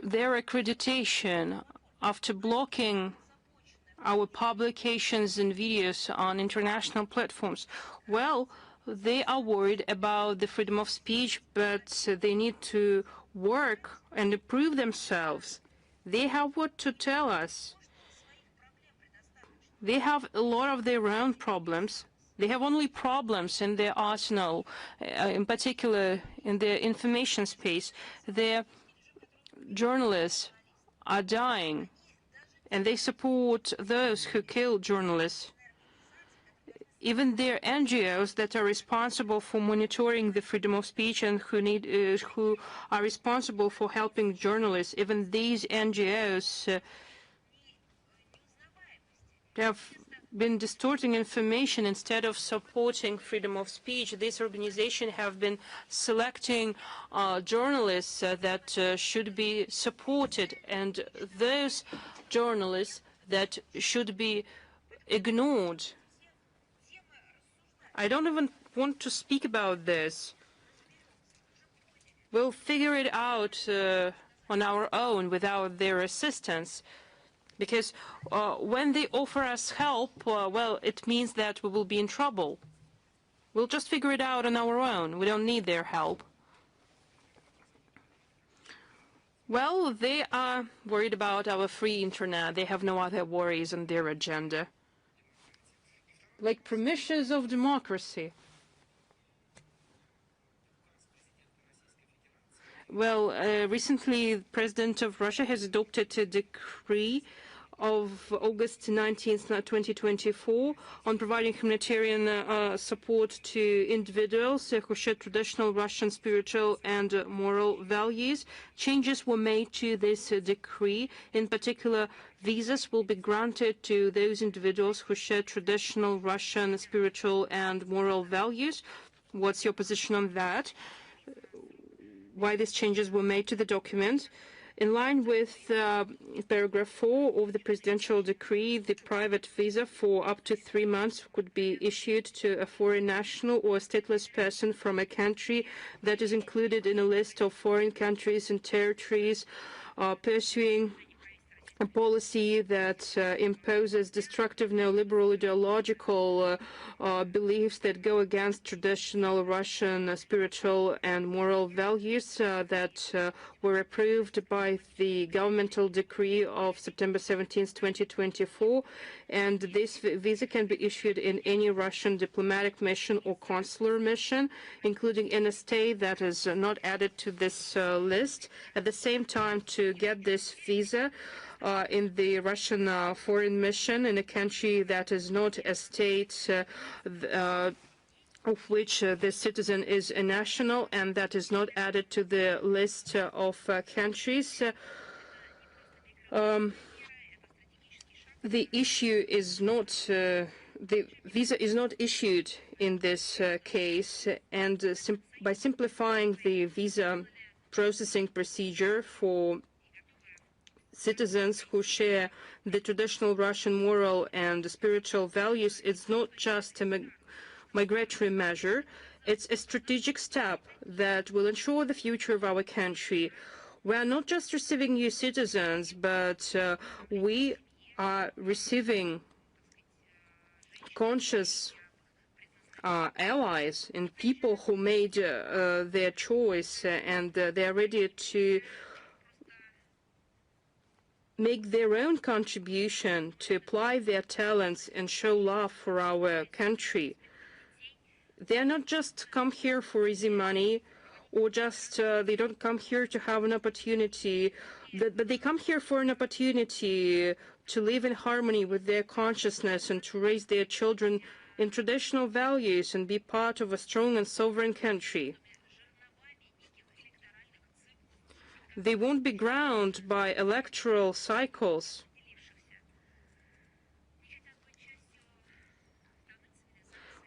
their accreditation, after blocking our publications and videos on international platforms. Well, they are worried about the freedom of speech, but they need to work and improve themselves. They have what to tell us. They have a lot of their own problems. They have only problems in their arsenal, in particular in their information space. Their journalists are dying, and they support those who kill journalists. Even their NGOs that are responsible for monitoring the freedom of speech and who are responsible for helping journalists, even these NGOs have been distorting information instead of supporting freedom of speech. These organizations have been selecting journalists that should be supported, and those journalists that should be ignored. I don't even want to speak about this. We'll figure it out on our own without their assistance. Because when they offer us help, well, it means that we will be in trouble. We'll just figure it out on our own. We don't need their help. Well, they are worried about our free internet. They have no other worries on their agenda. Like promises of democracy. Well, recently, the President of Russia has adopted a decree of August 19th, 2024, on providing humanitarian support to individuals who share traditional Russian spiritual and moral values. Changes were made to this decree. In particular, visas will be granted to those individuals who share traditional Russian spiritual and moral values. What's your position on that? Why these changes were made to the document? In line with paragraph 4 of the presidential decree, the private visa for up to 3 months could be issued to a foreign national or a stateless person from a country that is included in a list of foreign countries and territories pursuing a policy that imposes destructive neoliberal ideological beliefs that go against traditional Russian spiritual and moral values that were approved by the governmental decree of September 17, 2024. And this visa can be issued in any Russian diplomatic mission or consular mission, including in a state that is not added to this list. At the same time, to get this visa, in the Russian foreign mission in a country that is not a state of which the citizen is a national and that is not added to the list of countries. The issue is not, the visa is not issued in this case, and by simplifying the visa processing procedure for citizens who share the traditional Russian moral and spiritual values, it's not just a migratory measure, it's a strategic step that will ensure the future of our country. We are not just receiving new citizens, but we are receiving conscious allies and people who made their choice and they are ready to make their own contribution, to apply their talents and show love for our country. They are not just come here for easy money, or just they don't come here to have an opportunity, but they come here for an opportunity to live in harmony with their consciousness and to raise their children in traditional values and be part of a strong and sovereign country. They won't be ground by electoral cycles.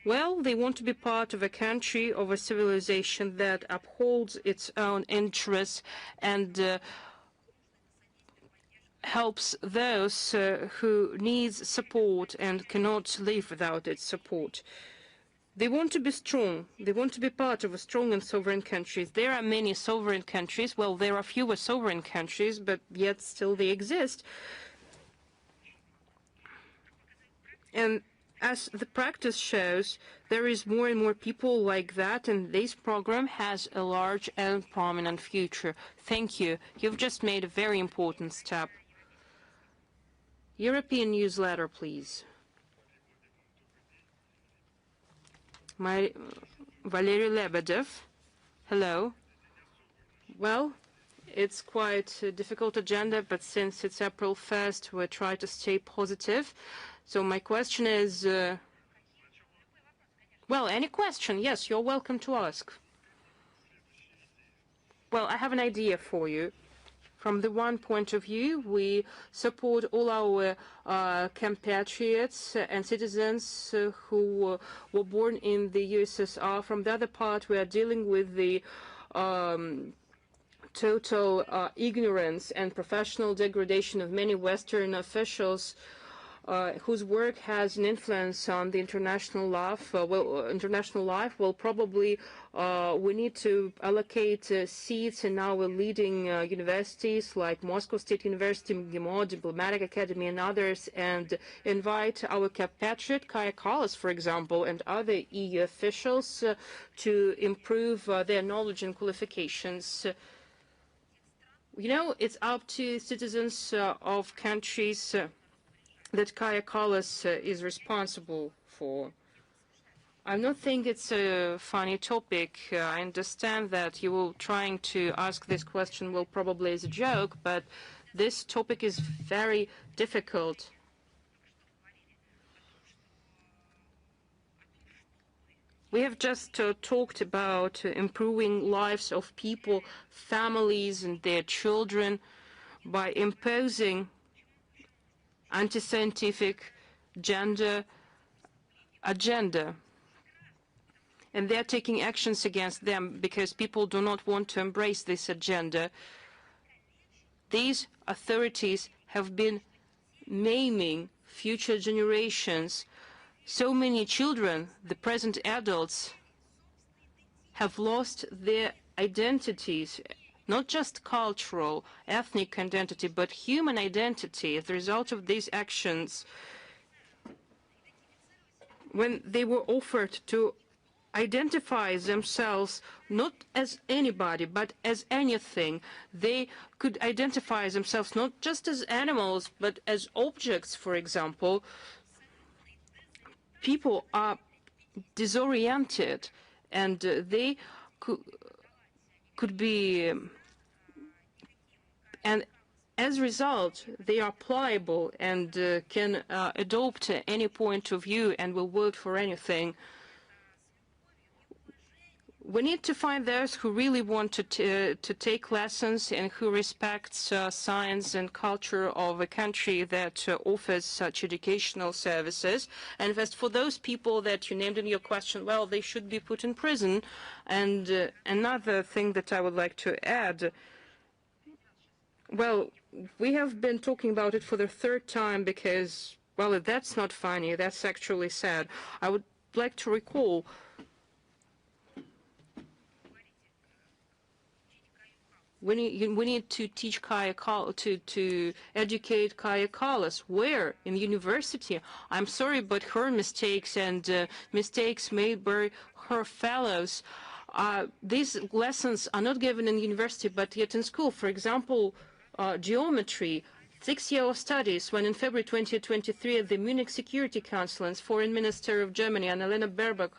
Well, they want to be part of a country, of a civilization that upholds its own interests and helps those who need support and cannot live without its support. They want to be strong. They want to be part of a strong and sovereign country. There are many sovereign countries. Well, there are fewer sovereign countries, but yet still they exist. And as the practice shows, there is more and more people like that, and this program has a large and prominent future. Thank you. You've just made a very important step. European newsletter, please. Valery Lebedev. Hello. Well, it's quite a difficult agenda, but since it's April 1st, we try to stay positive. So my question is, well, any question? Yes, you're welcome to ask. Well, I have an idea for you. From the one point of view, we support all our compatriots and citizens who were born in the USSR. From the other part, we are dealing with the total ignorance and professional degradation of many Western officials whose work has an influence on the international life. Well, probably we need to allocate seats in our leading universities like Moscow State University, MGIMO, Diplomatic Academy, and others, and invite our compatriot Kaya Kallas, for example, and other EU officials to improve their knowledge and qualifications. You know, it's up to citizens of countries that Kaya Kallas is responsible for. I don't think it's a funny topic. I understand that you will trying to ask this question, well, probably as a joke, but this topic is very difficult. We have just talked about improving lives of people, families, and their children by imposing anti-scientific gender agenda. And they're taking actions against them because people do not want to embrace this agenda. These authorities have been maiming future generations. So many children, the present adults, have lost their identities, not just cultural, ethnic identity, but human identity as the result of these actions. When they were offered to identify themselves not as anybody, but as anything, they could identify themselves not just as animals, but as objects, for example. People are disoriented, and they could be, and as a result, they are pliable and can adopt any point of view and will work for anything. We need to find those who really want to take lessons and who respects science and culture of a country that offers such educational services. And as for those people that you named in your question, well, they should be put in prison. And another thing that I would like to add, well, we have been talking about it for the third time because, well, that's not funny. That's actually sad. I would like to recall we need to teach to educate Kaya Kallas. Where? In university? I'm sorry, but her mistakes and mistakes made by her fellows, these lessons are not given in university, but yet in school. For example, geometry, 6 years of studies, when in February 2023, the Munich Security Council and Foreign Minister of Germany, Annalena Baerbock,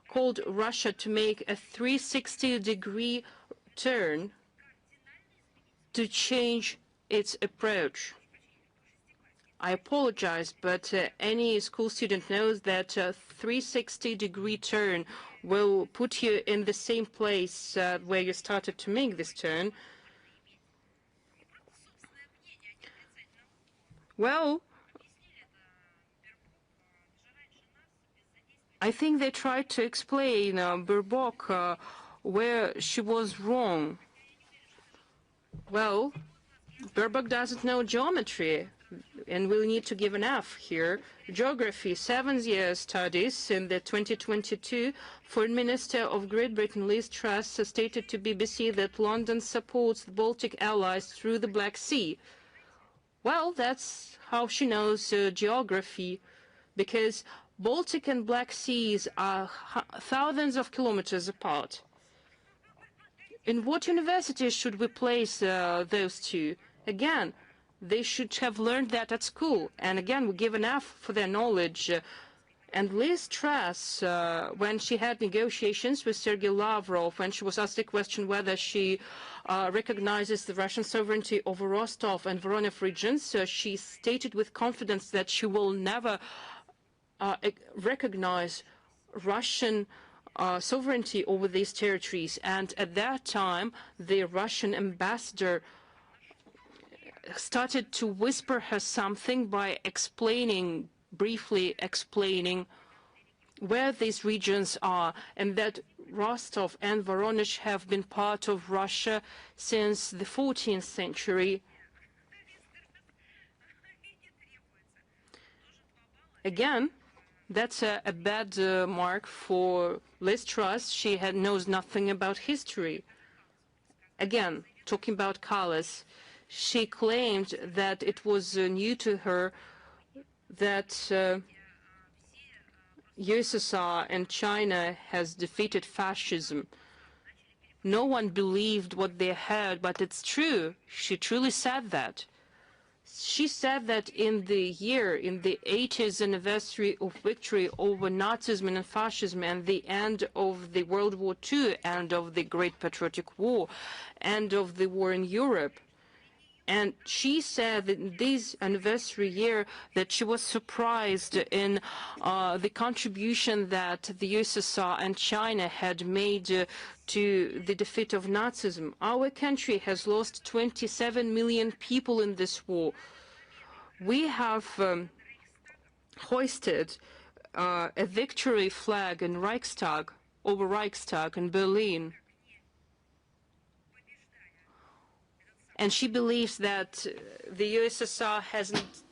called Russia to make a 360-degree turn to change its approach. I apologize, but any school student knows that a 360-degree turn will put you in the same place where you started to make this turn. Well, I think they tried to explain Baerbock where she was wrong. Well, Baerbock doesn't know geometry, and we'll need to give an F here. Geography, 7-year studies. In the 2022, Foreign Minister of Great Britain, Liz Truss, stated to BBC that London supports the Baltic allies through the Black Sea. Well, that's how she knows geography, because Baltic and Black Seas are thousands of kilometers apart. In what universities should we place those two? Again, they should have learned that at school. And again, we give an F for their knowledge. And Liz Truss, when she had negotiations with Sergei Lavrov, when she was asked the question whether she recognizes the Russian sovereignty over Rostov and Voronezh regions, she stated with confidence that she will never recognize Russian sovereignty over these territories. And at that time, the Russian ambassador started to whisper her something by briefly explaining where these regions are, and that Rostov and Voronezh have been part of Russia since the 14th century. Again, that's a bad mark for Liz Truss. She knows nothing about history. Again, talking about Kallas, she claimed that it was new to her that USSR and China has defeated fascism. No one believed what they heard, but it's true. She truly said that. She said that in the 80th anniversary of victory over Nazism and fascism and the end of the World War II and of the Great Patriotic War and of the war in Europe. And she said that in this anniversary year that she was surprised in the contribution that the USSR and China had made to the defeat of Nazism. Our country has lost 27 million people in this war. We have hoisted a victory flag in Reichstag, over Reichstag in Berlin. And she believes that the USSR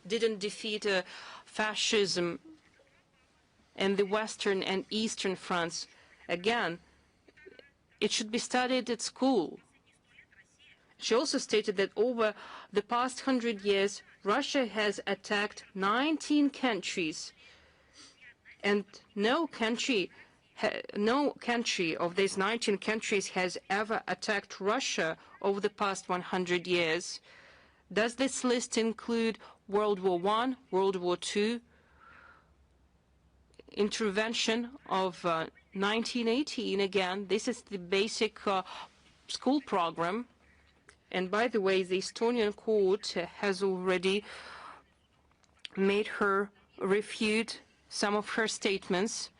didn't defeat fascism in the Western and Eastern fronts. Again, it should be studied at school. She also stated that over the past 100 years, Russia has attacked 19 countries, and no country of these 19 countries has ever attacked Russia over the past 100 years. Does this list include World War I, World War II, intervention of 1918? Again, this is the basic school program. And by the way, the Estonian court has already made her refute some of her statements,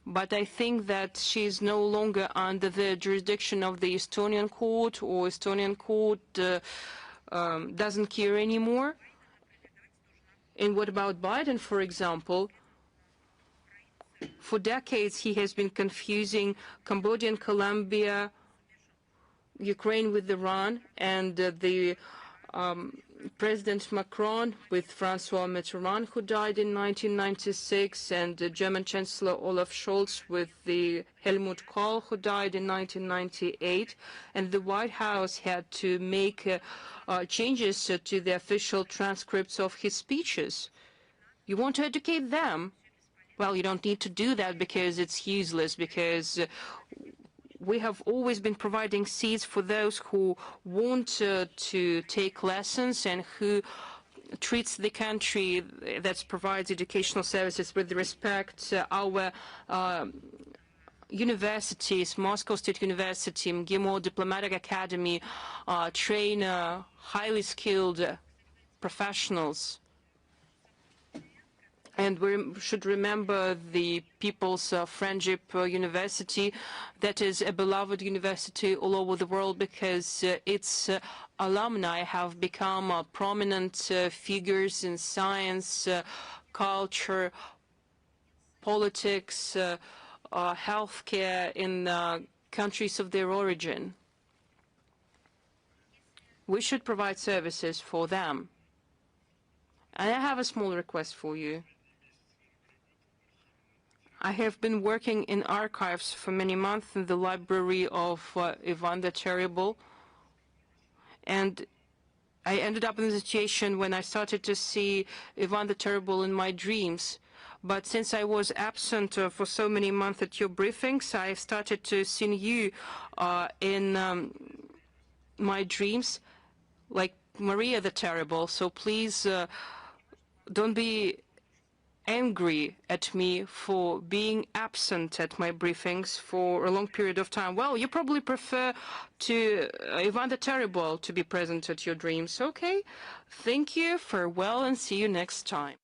but I think that she is no longer under the jurisdiction of the Estonian court, or Estonian court doesn't care anymore. And what about Biden, for example? For decades, he has been confusing Cambodia and Colombia, Ukraine with Iran, and the President Macron with Francois Mitterrand, who died in 1996, and the German Chancellor Olaf Scholz with the Helmut Kohl, who died in 1998. And the White House had to make changes to the official transcripts of his speeches. You want to educate them? Well, you don't need to do that because it's useless, because we have always been providing seats for those who want to take lessons and who treats the country that provides educational services with respect. Our universities, Moscow State University, MGIMO Diplomatic Academy, train highly skilled professionals. And we should remember the People's Friendship University, that is a beloved university all over the world because its alumni have become prominent figures in science, culture, politics, healthcare in countries of their origin. We should provide services for them. And I have a small request for you. I have been working in archives for many months in the library of Ivan the Terrible, and I ended up in a situation when I started to see Ivan the Terrible in my dreams. But since I was absent for so many months at your briefings, I started to see you in my dreams, like Maria the Terrible. So please don't be angry at me for being absent at my briefings for a long period of time. Well, you probably prefer to Ivan the Terrible to be present at your dreams. Okay, thank you, farewell, and see you next time.